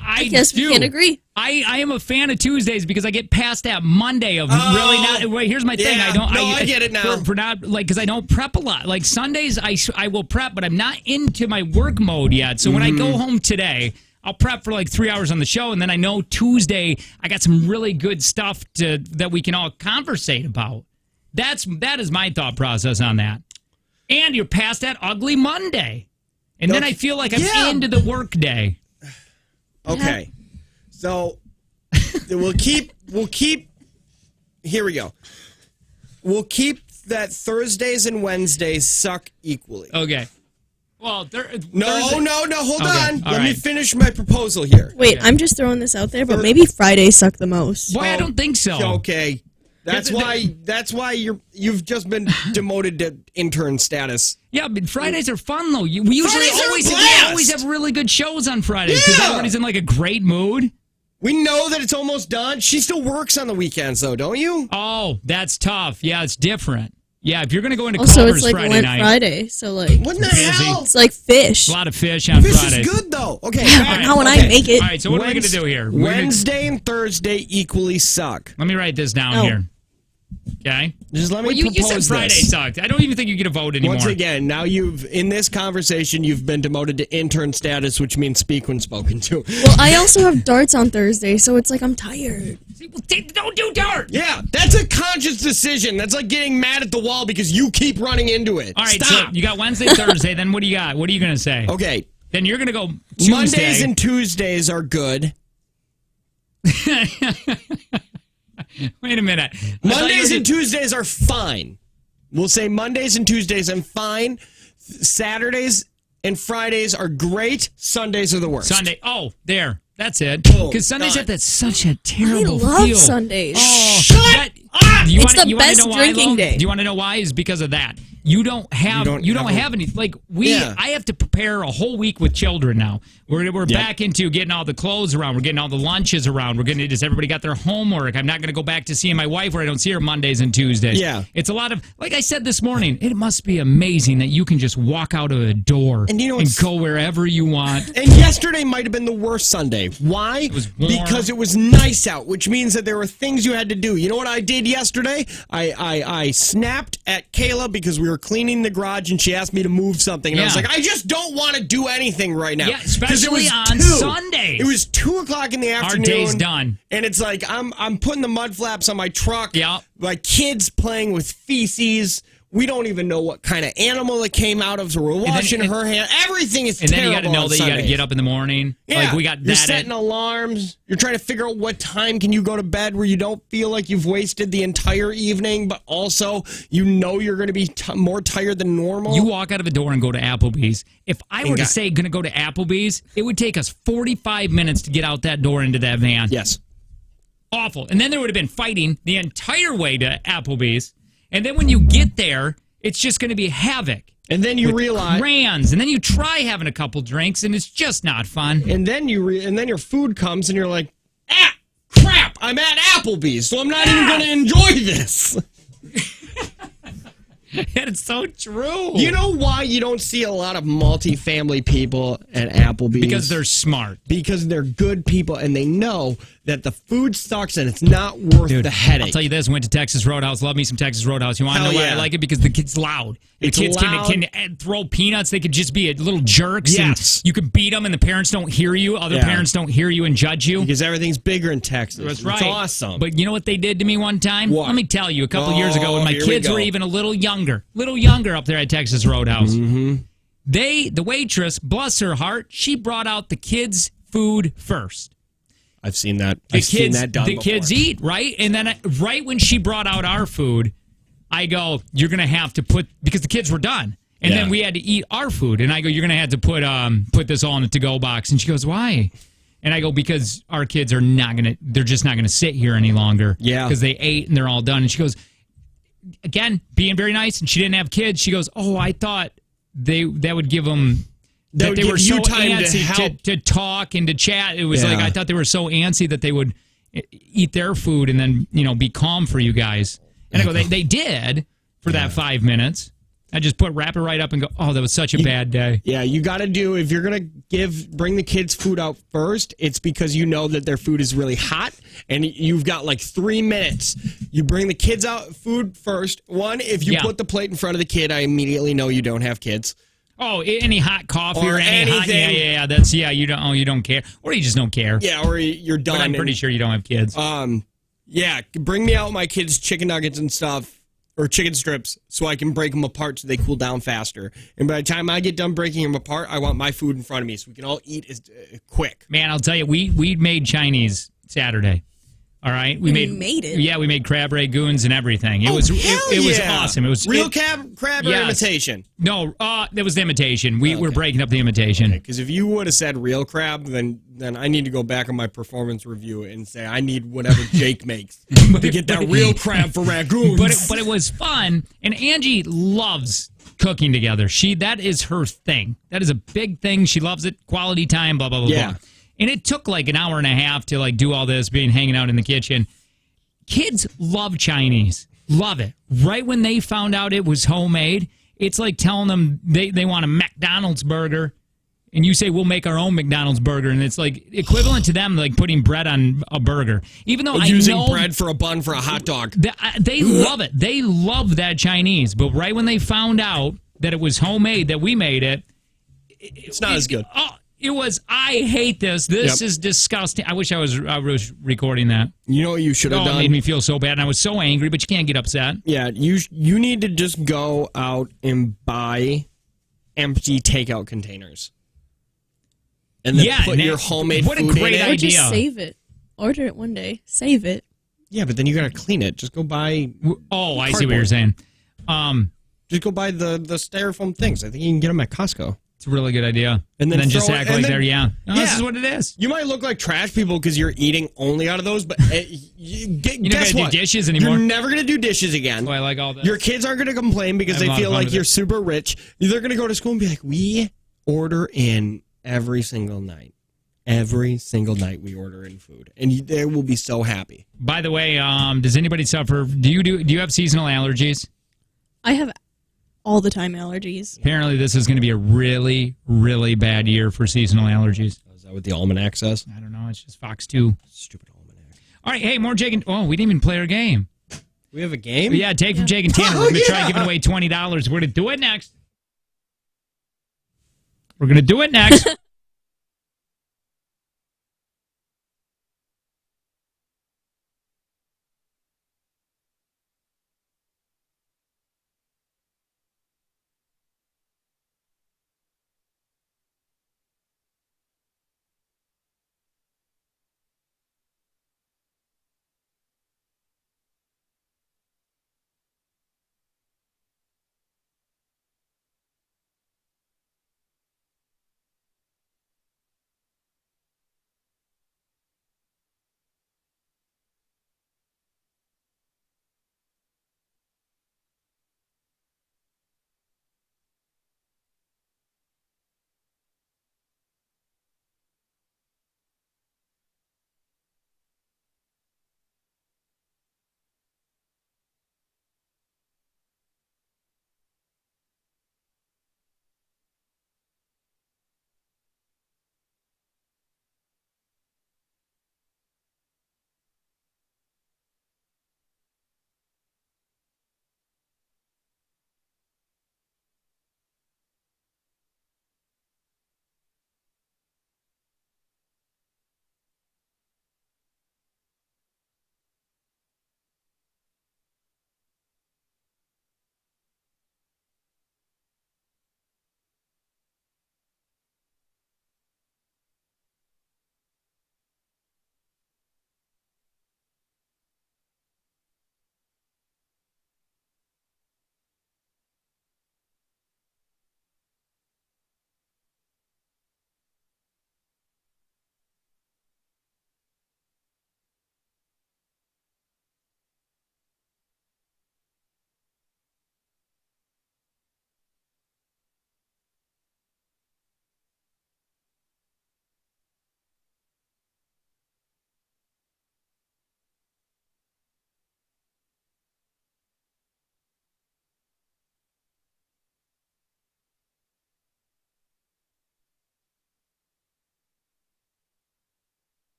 I guess we can agree. I am a fan of Tuesdays because I get past that Monday of really not. Wait, here's my thing. I get it now. For not because I don't prep a lot. Like Sundays, I will prep, but I'm not into my work mode yet. So when I go home today, I'll prep for like 3 hours on the show, and then I know Tuesday I got some really good stuff that we can all conversate about. That is my thought process on that. And you're past that ugly Monday, and then I feel like I'm into the work day. Okay, so we'll keep. Here we go. We'll keep that Thursdays and Wednesdays suck equally. Okay. Well, No. Hold on. All Let me right. finich my proposal here. Wait, I'm just throwing this out there, but maybe Fridays suck the most. Boy, I don't think so. Okay, that's why you've just been demoted to intern status. Yeah, but Fridays are fun though. We usually Fridays are a we blast! always have really good shows on Fridays because Yeah! everybody's in like a great mood. We know that it's almost done. She still works on the weekends, though, don't you? Oh, that's tough. Yeah, it's different. Yeah, if you're gonna go into Also, Culver's it's like Friday Lent night, Friday, so like What the Busy. hell? it's like fish. a lot of fish on Fish Fridays. is good, though. Okay. Yeah, all but right, not when I okay. make it. All right, so what are we gonna do here? Wednesday and Thursday equally suck. Let me write this down Oh. here. Okay. Just let me Well, you propose said Friday this. sucked. I don't even think you get a vote anymore. Once again, now in this conversation, you've been demoted to intern status, which means speak when spoken to. Well, I also have darts on Thursday, so it's like I'm tired. See, well, don't do dart. Yeah, that's a conscious decision. That's like getting mad at the wall because you keep running into it. All right, Stop. so you got Wednesday, Thursday. Then what do you got? What are you gonna say? Okay. Then you're gonna go Tuesday. Mondays and Tuesdays are good. Wait a minute. Mondays and Tuesdays are fine. We'll say Mondays and Tuesdays I'm fine. Saturdays and Fridays are great. Sundays are the worst. Sunday. Oh, there. That's it. Boom. Because Sundays Done. have that such a I terrible love feel. Sundays. Oh, Shut that- up! You It's wanna- the you wanna best know why, drinking Lo? day. Do you want to know why? Is because of that. You don't have any like Yeah. I have to prepare a whole week with children now. We're back into getting all the clothes around. We're getting all the lunches around. We're getting just everybody got their homework. I'm not going to go back to seeing my wife where I don't see her Mondays and Tuesdays. Yeah. It's a lot of like I said this morning. It must be amazing that you can just walk out of a door And you know and what's- go wherever you want. And yesterday might have been the worst Sunday. Why? It was warm. Because it was nice out, which means that there were things you had to do. You know what I did yesterday? I snapped at Kayla because we were cleaning the garage and she asked me to move something. And I was Yeah. like, I just don't want to do anything right now. Yeah, 'Cause it especially was on 2. Sundays. It was 2:00 in the afternoon. Our day's done. And it's like, I'm putting the mud flaps on my truck. Yeah. My kids playing with feces. We don't even know what kind of animal it came out of, so we're washing her hand. Everything is And terrible. then you got to know on that you got to Sundays. get up in the morning. Yeah, Like we got you're that. setting alarms. You're trying to figure out what time can you go to bed where you don't feel like you've wasted the entire evening, but also you know you're going to be more tired than normal. You walk out of a door and go to Applebee's. If I were to say going to go to Applebee's, it would take us 45 minutes to get out that door into that van. Yes. Awful. And then there would have been fighting the entire way to Applebee's. And then when you get there, it's just going to be havoc. And then you with realize, crayons, and then you try having a couple drinks, and it's just not fun. and then and then your food comes, and you're like, crap! I'm at Applebee's, so I'm not even going to enjoy this. It's so true. You know why you don't see a lot of multifamily people at Applebee's? Because they're smart. Because they're good people, and they know that the food sucks and it's not worth the headache. I'll tell you this, went to Texas Roadhouse. Love me some Texas Roadhouse. You want to know Hell why yeah. I like it? Because the kid's loud. The It's kids loud. can throw peanuts. They could just be little jerks. Yes. And you could beat them, and the parents don't hear you. Other parents don't hear you and judge you. Because everything's bigger in Texas. That's right. It's awesome. But you know what they did to me one time? What? Let me tell you, a couple years ago when my here we kids go. were even a little younger up there at Texas Roadhouse. Mm-hmm. The waitress, bless her heart, she brought out the kids' food first. I've seen that. The I've seen that done before. kids eat, right? And then right when she brought out our food, I go, you're going to have to put, because the kids were done. And then we had to eat our food. And I go, you're going to have to put this all in a to-go box. And she goes, why? And I go, because our kids are they're just not going to sit here any longer. Yeah. Because they ate and they're all done. And she goes, again, being very nice, and she didn't have kids. She goes, oh, I thought that would give them... That they were so antsy to talk and to chat. It was like I thought they were so antsy that they would eat their food and then be calm for you guys. And I go, they did for that 5 minutes. I just wrap it right up and go, oh, that was such a bad day. Yeah, you got to do, if you're going to bring the kids food out first, it's because you know that their food is really hot and you've got like 3 minutes. You bring the kids out food first. One, if you put the plate in front of the kid, I immediately know you don't have kids. Oh, any hot coffee or any hot, anything. that's you don't care, or you just don't care. Yeah, or you're done. But I'm pretty sure you don't have kids. Yeah, bring me out my kids' chicken nuggets and stuff, or chicken strips, so I can break them apart so they cool down faster. And by the time I get done breaking them apart, I want my food in front of me so we can all eat quick. Man, I'll tell you, we made Chinese Saturday. All right, we made it. Yeah, we made crab ragoons and everything. It was awesome. It was real crab or imitation. No, that was the imitation. We're breaking up the imitation. Because if you would have said real crab, then I need to go back on my performance review and say I need whatever Jake makes to get that real crab for ragoons. But it was fun, and Angie loves cooking together. That is her thing. That is a big thing. She loves it. Quality time. Blah blah blah. Yeah. Blah. And it took like an hour and a half to like do all this, hanging out in the kitchen. Kids love Chinese. Love it. Right when they found out it was homemade, it's like telling them they want a McDonald's burger. And you say, we'll make our own McDonald's burger. And it's like equivalent to them like putting bread on a burger. Even though using bread for a bun for a hot dog. They love it. They love that Chinese. But right when they found out that it was homemade, that we made it. It's not as good. It was, I hate this. This is disgusting. I wish I was recording that. You know what you should have done? It made me feel so bad. And I was so angry, but you can't get upset. Yeah, you need to just go out and buy empty takeout containers. And then put your homemade food in it. What a great idea. Or just save it. Order it one day. Save it. Yeah, but then you got to clean it. Just go buy... Oh, I see what you're saying. Just go buy the styrofoam things. I think you can get them at Costco. It's a really good idea. And then just act like they're, this is what it is. You might look like trash people because you're eating only out of those, but you're not guess going to what? do dishes anymore. You're never going to do dishes again. Oh, I like all that. Your kids aren't going to complain because they feel like you're super rich. They're going to go to school and be like, we order in every single night. Every single night we order in food. And they will be so happy. By the way, does anybody suffer? Do you have seasonal allergies? I have all the time allergies. Apparently, this is going to be a really, really bad year for seasonal allergies. Is that what the almanac says? I don't know. It's just Fox 2. Stupid almanac. All right. Hey, more Jake. We didn't even play our game. We have a game? Yeah, take from Jake and Tanner. We're going to try giving away $20. We're going to do it next. We're going to do it next.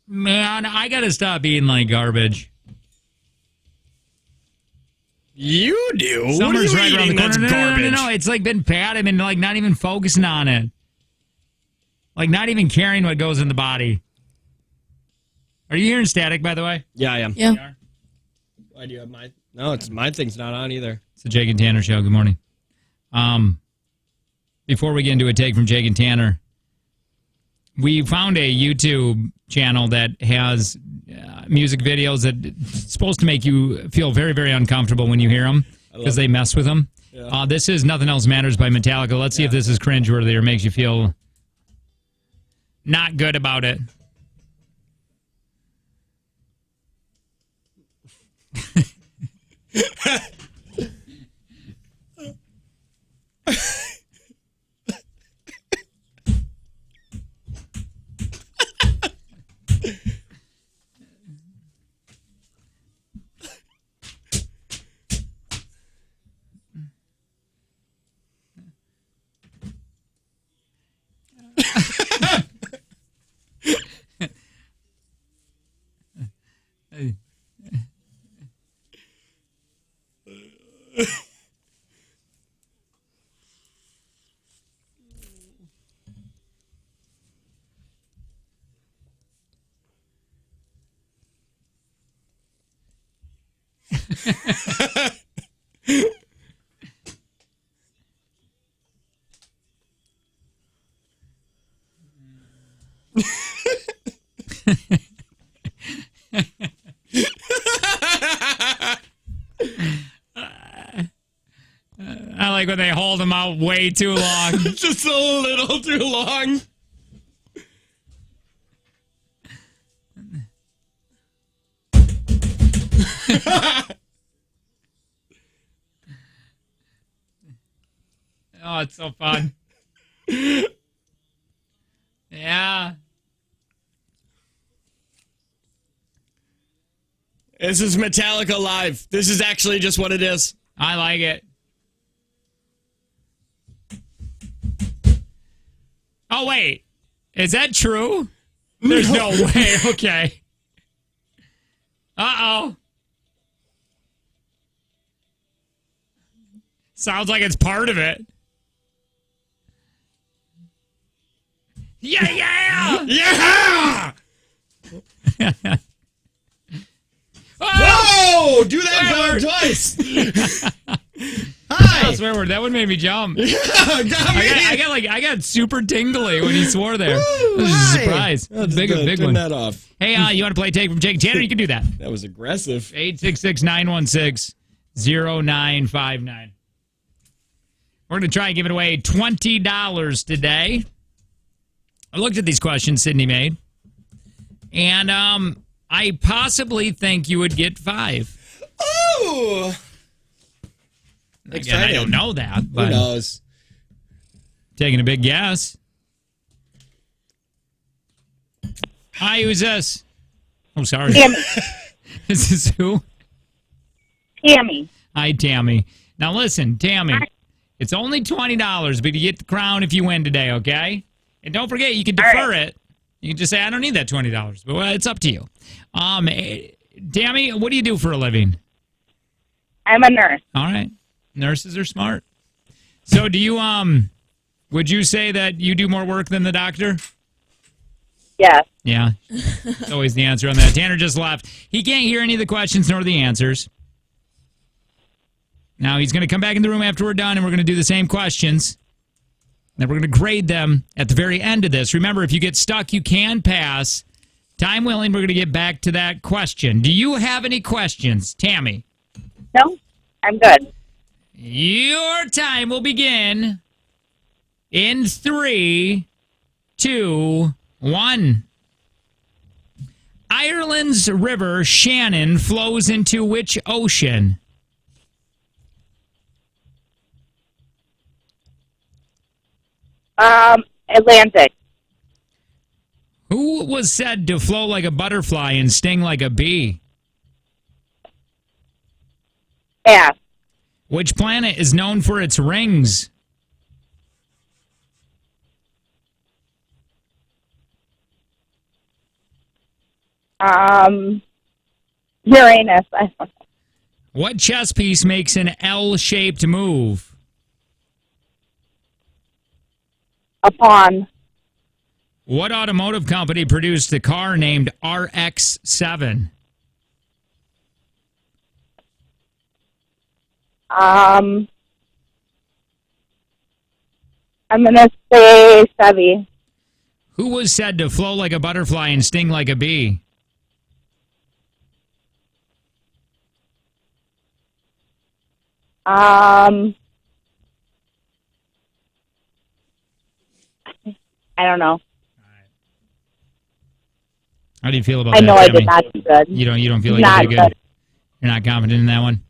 Man, I gotta stop eating like garbage. You do? Summer's what are you right around the eating corner. that's garbage? No. It's like been bad. I've been like not even focusing on it. Like not even caring what goes in the body. Are you hearing static, by the way? Yeah, I am. Yeah. Why do you have my... No, it's my thing's not on either. It's the Jake and Tanner show. Good morning. Before we get into a take from Jake and Tanner, we found a YouTube channel that has music videos that it's supposed to make you feel very, very uncomfortable when you hear them because they mess with them. Yeah. This is Nothing Else Matters by Metallica. Let's see if this is cringeworthy or makes you feel not good about it. I like when they hold them out way too long. Just a little too long. Oh, it's so fun. Yeah. This is Metallica Live. This is actually just what it is. I like it. Oh, wait. Is that true? There's no way. Okay. Uh-oh. Sounds like it's part of it. Yeah! Yeah! Oh! Whoa! Do that twice. Hi. Swear word. That one made me jump. Yeah, got me. I got super tingly when he swore there. It was a surprise. Big turn one. that off. Hey, you want to play Take from Jake and Tanner? You can do that. That was aggressive. 866-916-0959. We're going to try and give it away $20 today. I looked at these questions Sydney made, and I possibly think you would get 5. Oh! Again, I don't know that, but who knows? Taking a big guess. Hi, who's this? Oh, sorry. Tammy. This is who? Tammy. Hi, Tammy. Now listen, Tammy, it's only $20, but you get the crown if you win today, okay? And don't forget, you can defer it. You can just say, I don't need that $20, but it's up to you. Tammy, what do you do for a living? I'm a nurse. All right. Nurses are smart. So do you, would you say that you do more work than the doctor? Yes. Yeah. That's always the answer on that. Tanner just left. He can't hear any of the questions nor the answers. Now he's going to come back in the room after we're done, and we're going to do the same questions. Then we're going to grade them at the very end of this. Remember, if you get stuck, you can pass. Time willing, we're going to get back to that question. Do you have any questions, Tammy? No, I'm good. Your time will begin in 3, 2, 1. Ireland's river Shannon flows into which ocean? Atlantic. Who was said to flow like a butterfly and sting like a bee? Pass. Which planet is known for its rings? Uranus. I don't know. What chess piece makes an L-shaped move? A pawn. What automotive company produced a car named RX-7? I'm gonna say Chevy. Who was said to flow like a butterfly and sting like a bee? I don't know. How do you feel about I that, know I Tammy? did not do good. You don't feel like Not you did good? You're not confident in that one?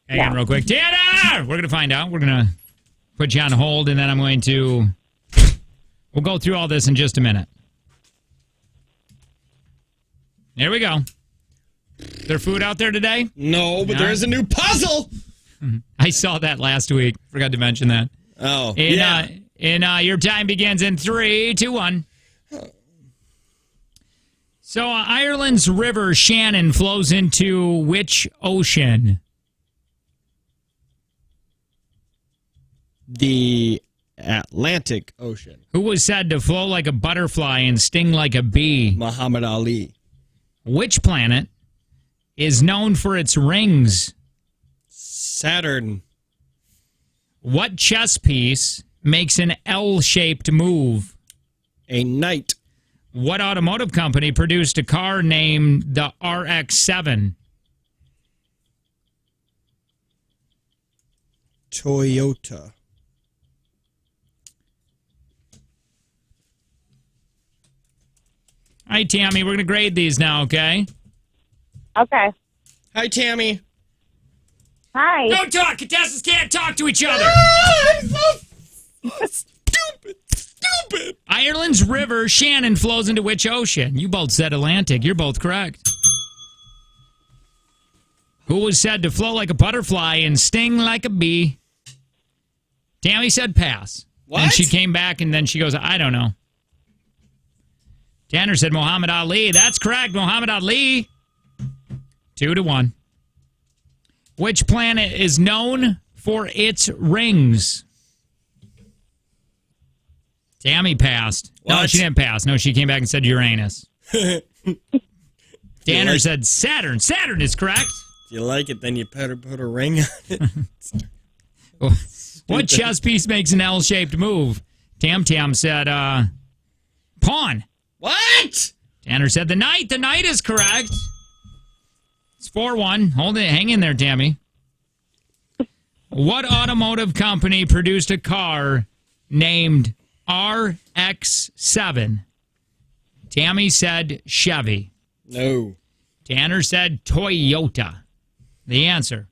Hang on real quick. Tanner! We're going to find out. We're going to put you on hold, and then I'm going to... We'll go through all this in just a minute. There we go. Is there food out there today? No, but there is a new puzzle. I saw that last week. Forgot to mention that. Oh, Your time begins in 3, 2, 1. So Ireland's river Shannon flows into which ocean? The Atlantic Ocean. Who was said to flow like a butterfly and sting like a bee? Muhammad Ali. Which planet is known for its rings? Saturn. What chess piece makes an L-shaped move? A knight. What automotive company produced a car named the RX-7? Toyota. All right, Tammy, we're going to grade these now, okay? Okay. Hi, Tammy. Hi. Don't talk. Contestants can't talk to each other. Stupid. Ireland's river Shannon flows into which ocean? You both said Atlantic. You're both correct. Who was said to flow like a butterfly and sting like a bee? Tammy said pass. What? And she came back and then she goes, I don't know. Tanner said Muhammad Ali. That's correct, Muhammad Ali. 2 to 1. Which planet is known for its rings? Tammy passed. No, What? she didn't pass. No, she came back and said Uranus. Tanner like- said Saturn. Saturn is correct. If you like it, then you better put a ring on it. What chess piece makes an L-shaped move? Tam said pawn. What? Tanner said the knight. The knight is correct. It's 4-1. Hold it. Hang in there, Tammy. What automotive company produced a car named RX-7? Tammy said Chevy. No. Tanner said Toyota. The answer.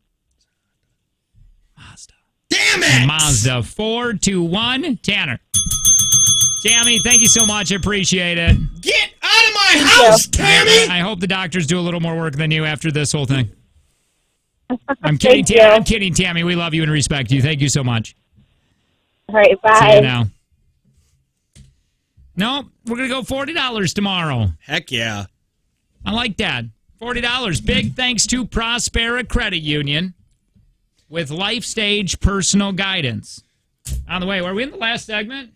Mazda. Damn it! Mazda. 4-1. Tanner. Tammy, thank you so much. I appreciate it. Get out of my house, Tammy! I hope the doctors do a little more work than you after this whole thing. I'm kidding, Tammy. I'm kidding, Tammy. We love you and respect you. Thank you so much. All right, bye. See you now. No, we're going to go $40 tomorrow. Heck yeah. I like that. $40. Big thanks to Prospera Credit Union with Life Stage Personal Guidance. On the way, were we in the last segment?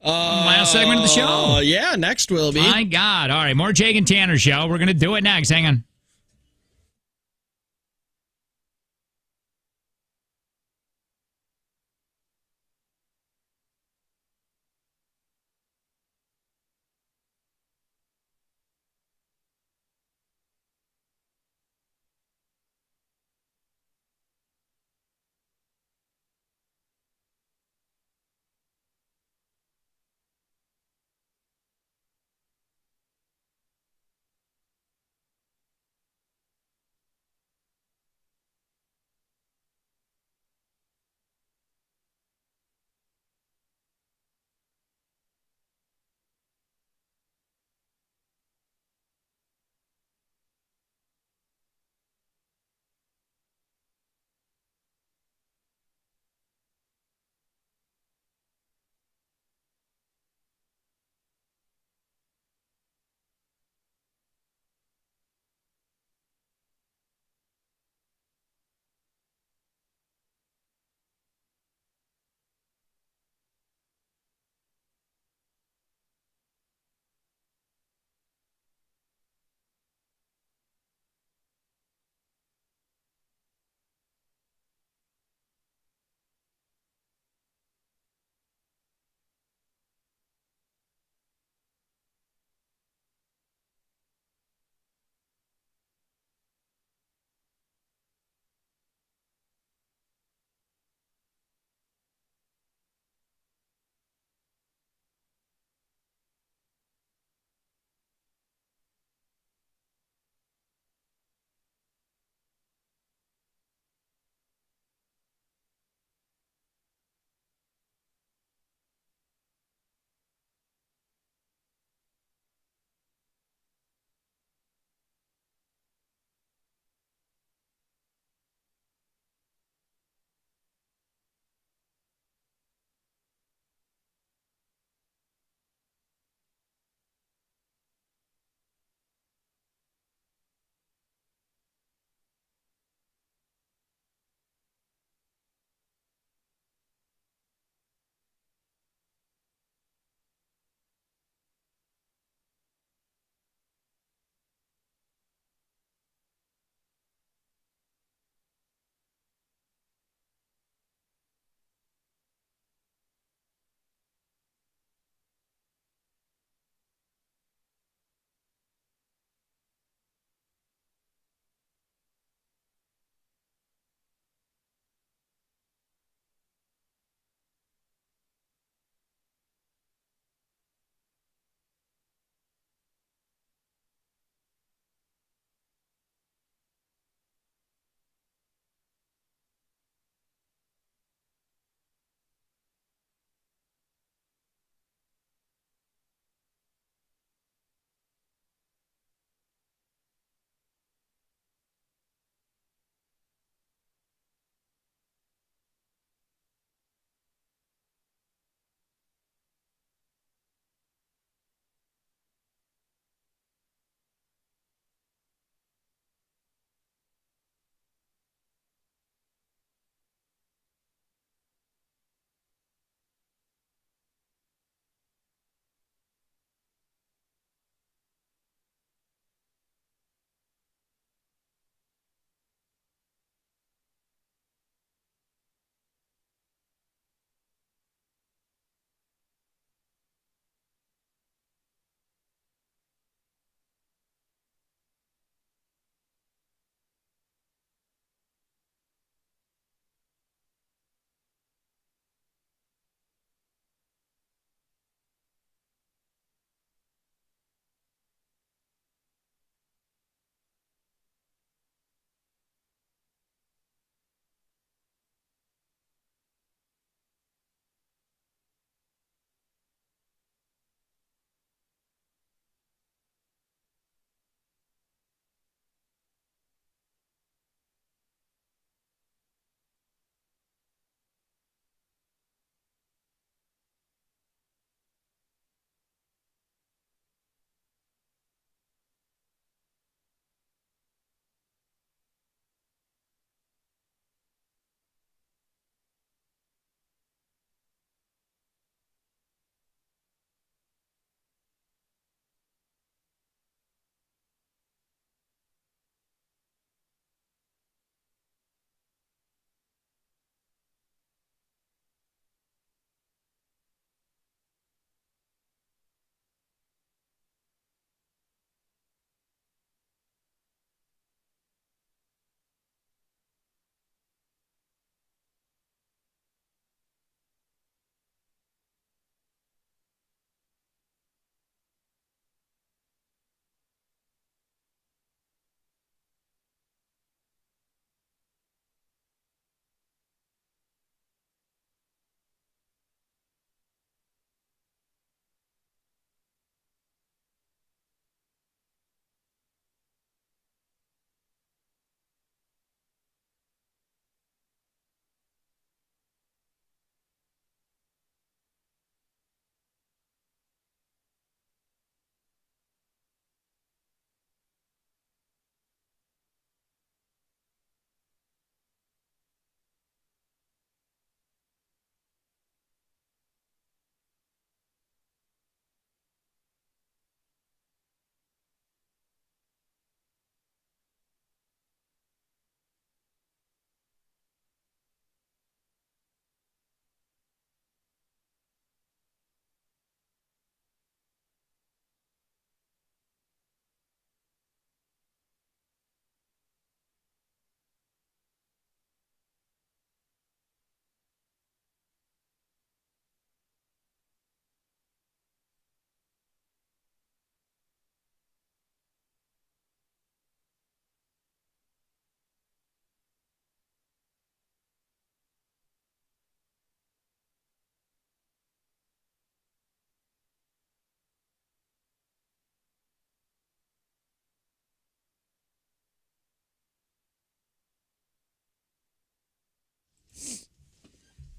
Last segment of the show. Yeah, next will be. My God. All right, more Jake and Tanner show. We're going to do it next. Hang on.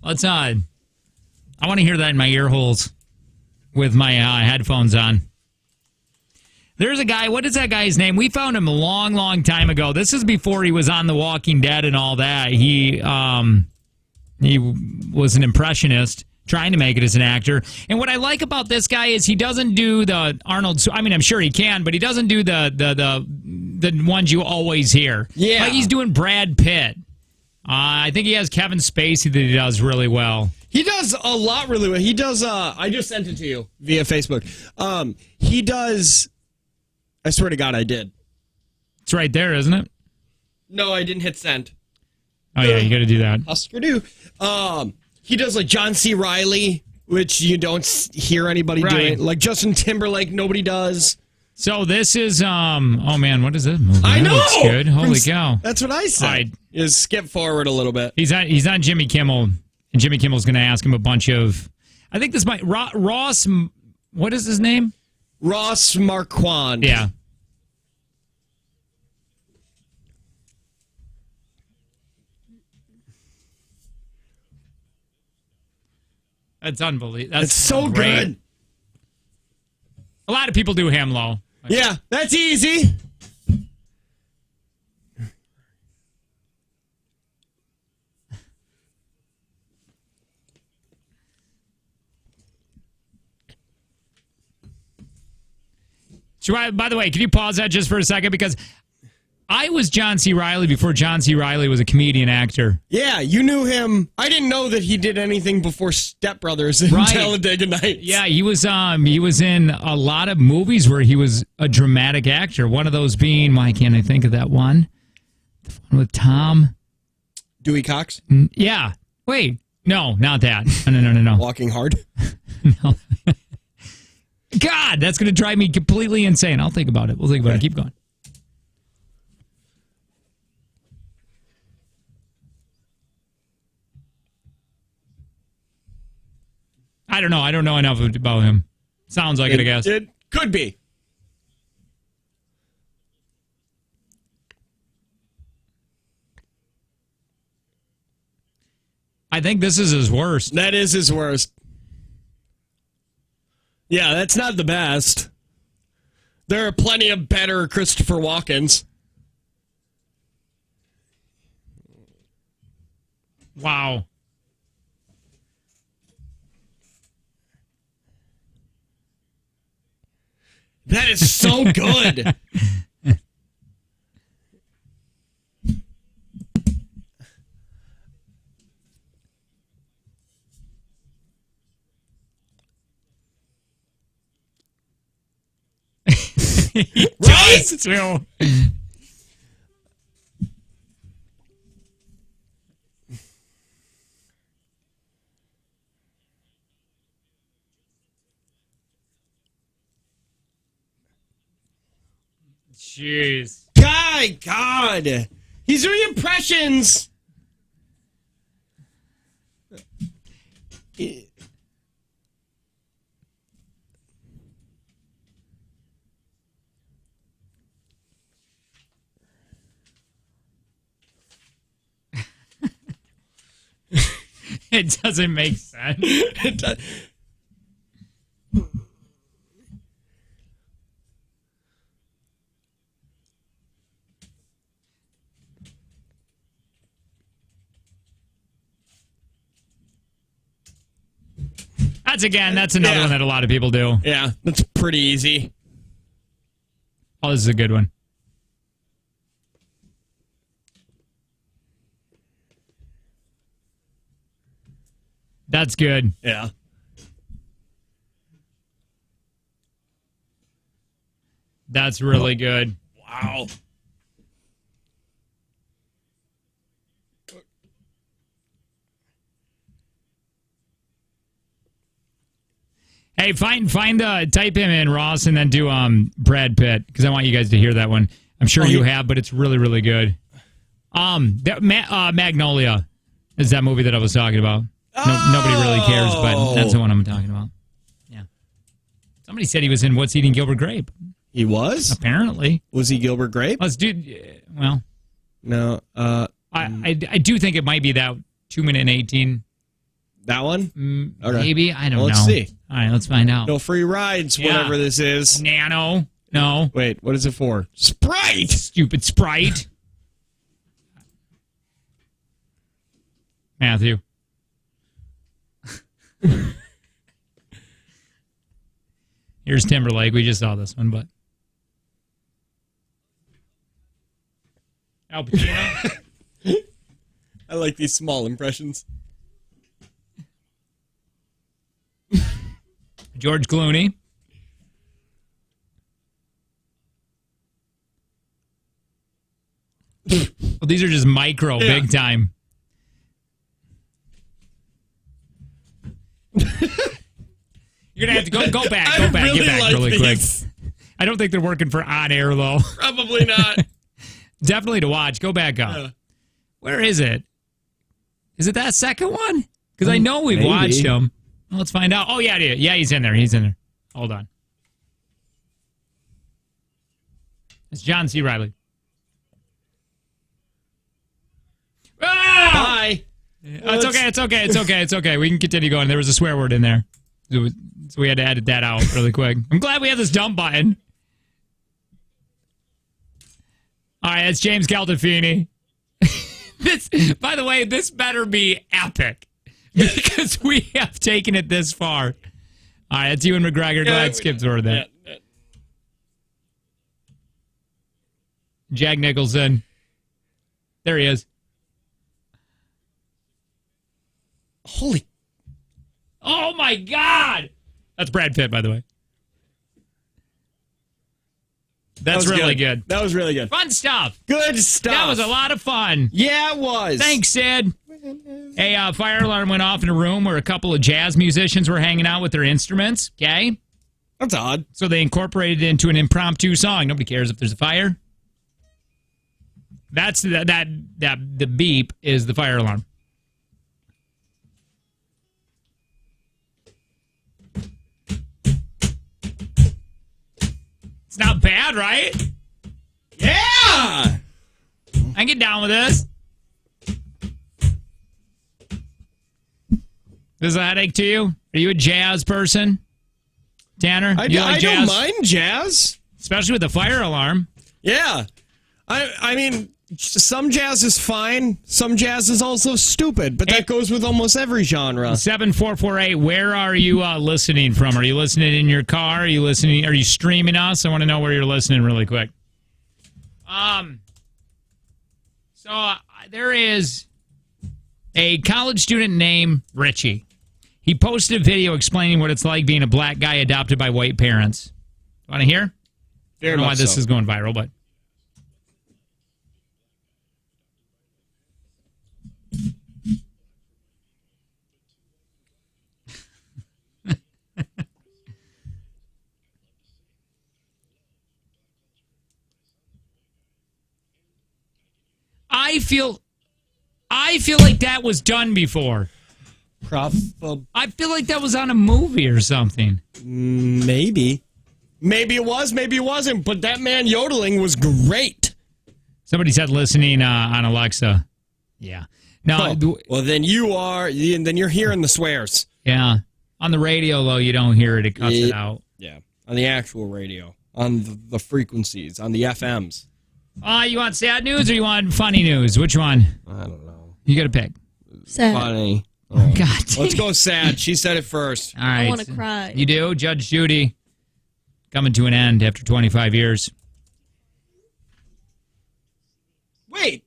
Let's I want to hear that in my ear holes with my headphones on. There's a guy. What is that guy's name? We found him a long, long time ago. This is before he was on The Walking Dead and all that. He was an impressionist, trying to make it as an actor. And what I like about this guy is he doesn't do the Arnold. I mean, I'm sure he can, but he doesn't do the ones you always hear. Yeah, like he's doing Brad Pitt. I think he has Kevin Spacey that he does really well. He does a lot really well. He does. I just sent it to you via Facebook. He does. I swear to God, I did. It's right there, isn't it? No, I didn't hit send. Oh yeah, you got to do that. Husker do. He does like John C. Reilly, which you don't hear anybody doing. Like Justin Timberlake, nobody does. So this is oh man, what is this movie? I know. Looks good. Holy cow! That's what I said. Right. Is skip forward a little bit. He's on Jimmy Kimmel, and Jimmy Kimmel's going to ask him a bunch of. I think this might Ross. What is his name? Ross Marquand. Yeah. That's unbelievable. That's so great. good. A lot of people do Hamlo. Yeah, that's easy. By the way, can you pause that just for a second? Because I was John C. Reilly before John C. Reilly was a comedian actor. Yeah, you knew him. I didn't know that he did anything before Step Brothers and Talladega Nights. Yeah, he was in a lot of movies where he was a dramatic actor. One of those being, why can't I think of that one? The one with Tom. Dewey Cox? Yeah. Wait. No, not that. No. Walking Hard? No. God, that's going to drive me completely insane. I'll think about it. We'll think about it. Keep going. I don't know. I don't know enough about him. Sounds like it, I guess. It could be. I think this is his worst. That is his worst. Yeah, that's not the best. There are plenty of better Christopher Walkens. Wow. That is so good. Right? Too. Jeez. God. He's doing impressions. It doesn't make sense. It does. That's another one that a lot of people do. Yeah, that's pretty easy. Oh, this is a good one. That's good. Yeah. That's really good. Wow. Hey, type him in, Ross, and then do Brad Pitt, because I want you guys to hear that one. I'm sure you have, but it's really, really good. Magnolia is that movie that I was talking about. Nobody really cares, but that's the one I'm talking about. Yeah. Somebody said he was in What's Eating Gilbert Grape. He was? Apparently. Was he Gilbert Grape? Let's do. Well. No. I do think it might be that 2 minute and 18. That one? Okay. Maybe. I don't know. Let's see. All right, let's find out. No free rides, Yeah. whatever this is. Nano. No. Wait, what is it for? Sprite! Stupid Sprite. Matthew. Here's Timberlake. We just saw this one, but. Al Pacino. I like these small impressions. George Clooney. Well, these are just micro, big time. You're gonna have to go back, get back really quick. I don't think they're working for on air though. Probably not. Definitely to watch. Go back up. Yeah. Where is it? Is it that second one? Because I know we've watched him. Well, let's find out. Oh yeah, yeah, he's in there. He's in there. Hold on. It's John C. Reilly. Ah! Bye. It's okay. We can continue going. There was a swear word in there. So we had to edit that out really quick. I'm glad we have this dump button. All right, that's James Gandolfini. This, by the way, this better be epic because we have taken it this far. All right, that's Ewan McGregor. Go ahead, skip through that. Yeah. Jack Nicholson. There he is. Holy. Oh, my God. That's Brad Pitt, by the way. That's really good. That was really good. Fun stuff. Good stuff. That was a lot of fun. Yeah, it was. Thanks, Sid. A fire alarm went off in a room where a couple of jazz musicians were hanging out with their instruments. Okay? That's odd. So they incorporated it into an impromptu song. Nobody cares if there's a fire. That's the beep is the fire alarm. It's not bad, right? Yeah! I can get down with this. This is a headache to you? Are you a jazz person? Tanner? I jazz? don't mind jazz. Especially with the fire alarm. Yeah. I mean, some jazz is fine. Some jazz is also stupid, but that goes with almost every genre. 7448, where are you listening from? Are you listening in your car? Are you streaming us? I want to know where you're listening really quick. There is a college student named Richie. He posted a video explaining what it's like being a black guy adopted by white parents. Want to hear? I don't know why this is going viral, but... I feel like that was done before. I feel like that was on a movie or something. Maybe. Maybe it was, maybe it wasn't, but that man yodeling was great. Somebody said listening on Alexa. Yeah. No. Well, then you're hearing the swears. Yeah. On the radio, though, you don't hear it. It cuts it out. Yeah. On the actual radio. On the frequencies. On the FMs. You want sad news or you want funny news? Which one? I don't know. You got to pick. Sad. Funny. Oh, God dang. Let's go sad. She said it first. All right. I want to cry. You do? Judge Judy coming to an end after 25 years. Wait.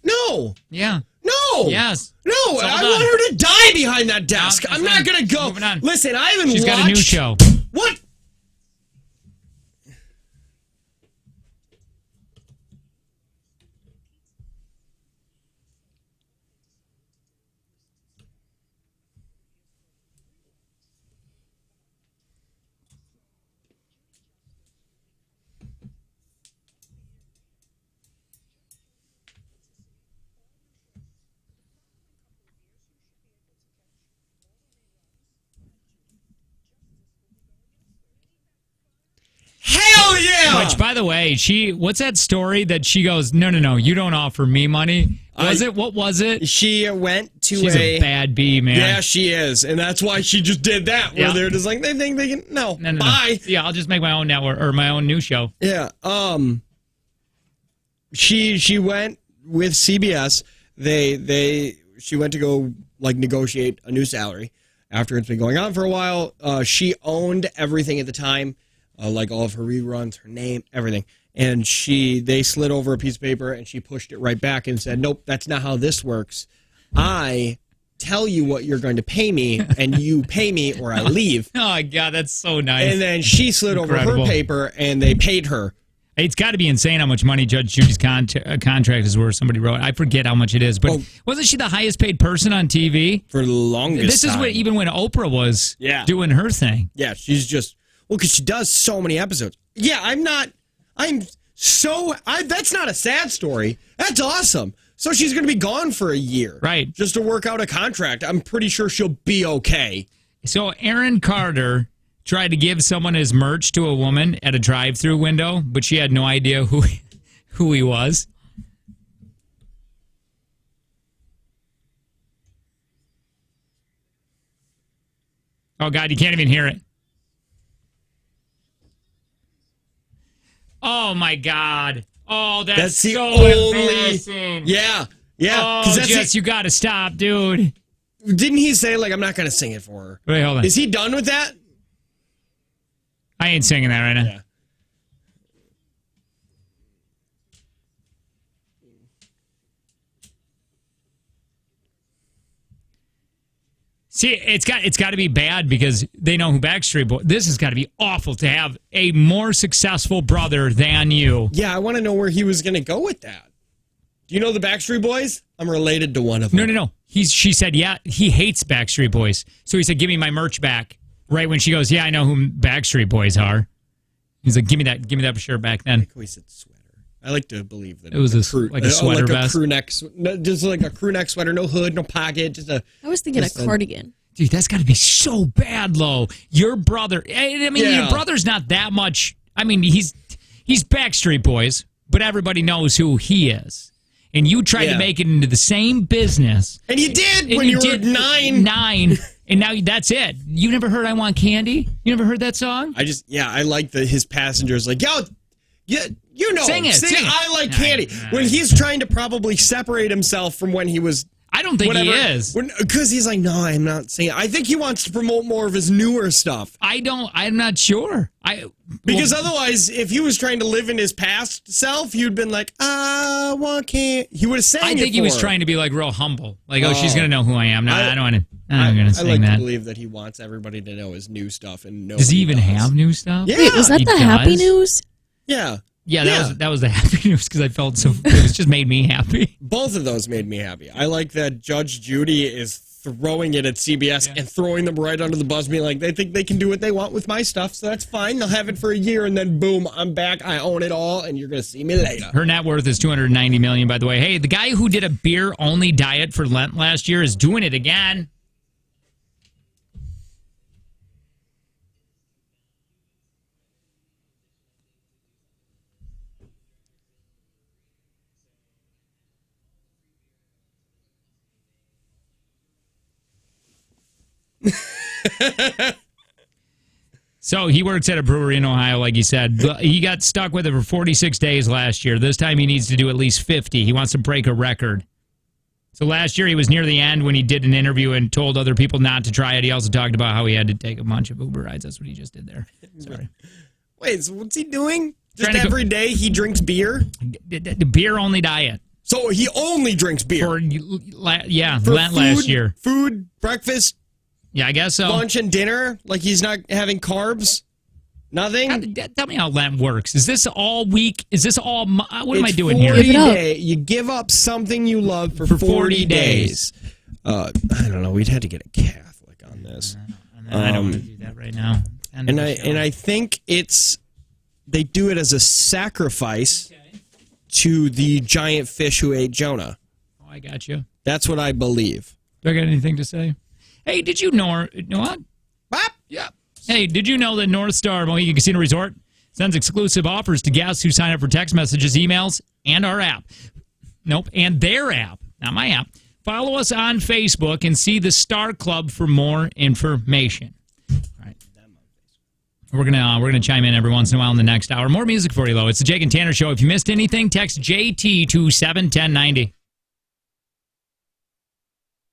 No. Yeah. No. Yes. No. I want her to die behind that desk. I'm not going to go. Moving on. Listen, I haven't She's watched. got a new show. What? Which, by the way, what's that story that she goes, no, you don't offer me money. Was it? What was it? She went to She's a bad bee, man. Yeah, she is. And that's why she just did that. Where they're just like, they think they can, no, bye. Yeah, I'll just make my own network or my own news show. Yeah. She went with CBS. She went to go like negotiate a new salary after it's been going on for a while. She owned everything at the time, like all of her reruns, her name, everything. And they slid over a piece of paper and she pushed it right back and said, nope, that's not how this works. I tell you what you're going to pay me and you pay me or I leave. Oh, my God, that's so nice. And then she slid over her paper and they paid her. It's got to be insane how much money Judge Judy's contract is worth. Somebody wrote. I forget how much it is, but wasn't she the highest paid person on TV for the longest? This is time. even when Oprah was doing her thing. Yeah, she's just because she does so many episodes. Yeah, that's not a sad story. That's awesome. So she's going to be gone for a year, right? Just to work out a contract. I'm pretty sure she'll be okay. So Aaron Carter tried to give someone his merch to a woman at a drive-through window, but she had no idea who he was. Oh, God, you can't even hear it. Oh, my God. Oh, that's so embarrassing. Yeah. Oh, Jess, you got to stop, dude. Didn't he say, like, I'm not going to sing it for her? Wait, hold on. Is he done with that? I ain't singing that right now. Yeah. See, it's got to be bad because they know who Backstreet Boys. This has got to be awful to have a more successful brother than you. Yeah, I want to know where he was going to go with that. Do you know the Backstreet Boys? I'm related to one of them. No. She said, yeah, he hates Backstreet Boys. So he said, give me my merch back. Right when she goes, yeah, I know who Backstreet Boys are. He's like, give me that shirt back then. I like how he said sweater. I like to believe that it was a sweater vest. A crew neck, just like a crew neck sweater, no hood, no pocket, I was thinking a cardigan. Dude, that's got to be so bad, Lo. Your brother, your brother's not that much. I mean, he's Backstreet Boys, but everybody knows who he is. And you tried to make it into the same business. And you did when you were 9. 9. And now that's it. You never heard I Want Candy? You never heard that song? I like his passengers like, yo, you know, sing it. I like candy. When he's trying to probably separate himself from when he was. I don't think he is. Because he's like, no, I'm not singing. I think he wants to promote more of his newer stuff. I'm not sure. Because otherwise, if he was trying to live in his past self, he'd been like, I want candy. He would have sang it. I think he was trying to be like real humble. Like, she's going to know who I am. No, I don't want to. I'm going to sing that. I like to believe that he wants everybody to know his new stuff. And does he even have new stuff? Yeah. Wait, was that the happy news? Yeah. Yeah, that was the happy news because I felt so. It just made me happy. Both of those made me happy. I like that Judge Judy is throwing it at CBS and throwing them right under the bus, being like, they think they can do what they want with my stuff, so that's fine. They'll have it for a year, and then boom, I'm back. I own it all, and you're gonna see me later. Her net worth is $290 million, by the way. Hey, the guy who did a beer-only diet for Lent last year is doing it again. So he works at a brewery in Ohio, like you said. He got stuck with it for 46 days last year. This time he needs to do at least 50. He wants to break a record. So last year he was near the end when he did an interview and told other people not to try it. He also talked about how he had to take a bunch of Uber rides. That's what he just did there. Sorry. Wait, so what's he doing? Just every day he drinks beer? The beer-only diet. So he only drinks beer? For Lent last year. Food, breakfast? Yeah, I guess so. Lunch and dinner? Like he's not having carbs? Nothing? Tell me how Lent works. Is this all week? Is this all... What am I doing here? You give up something you love for 40 days. I don't know. We'd have to get a Catholic on this. I don't want to do that right now. And I think they do it as a sacrifice to the giant fish who ate Jonah. Oh, I got you. That's what I believe. Do I got anything to say? Hey, did you know what? Yeah. Hey, did you know that North Star Mohegan Casino Resort sends exclusive offers to guests who sign up for text messages, emails, and our app? Nope, and their app. not my app. Follow us on Facebook and see the Star Club for more information. All right. We're gonna chime in every once in a while in the next hour. More music for you, though. It's the Jake and Tanner Show. If you missed anything, text JT to 71090.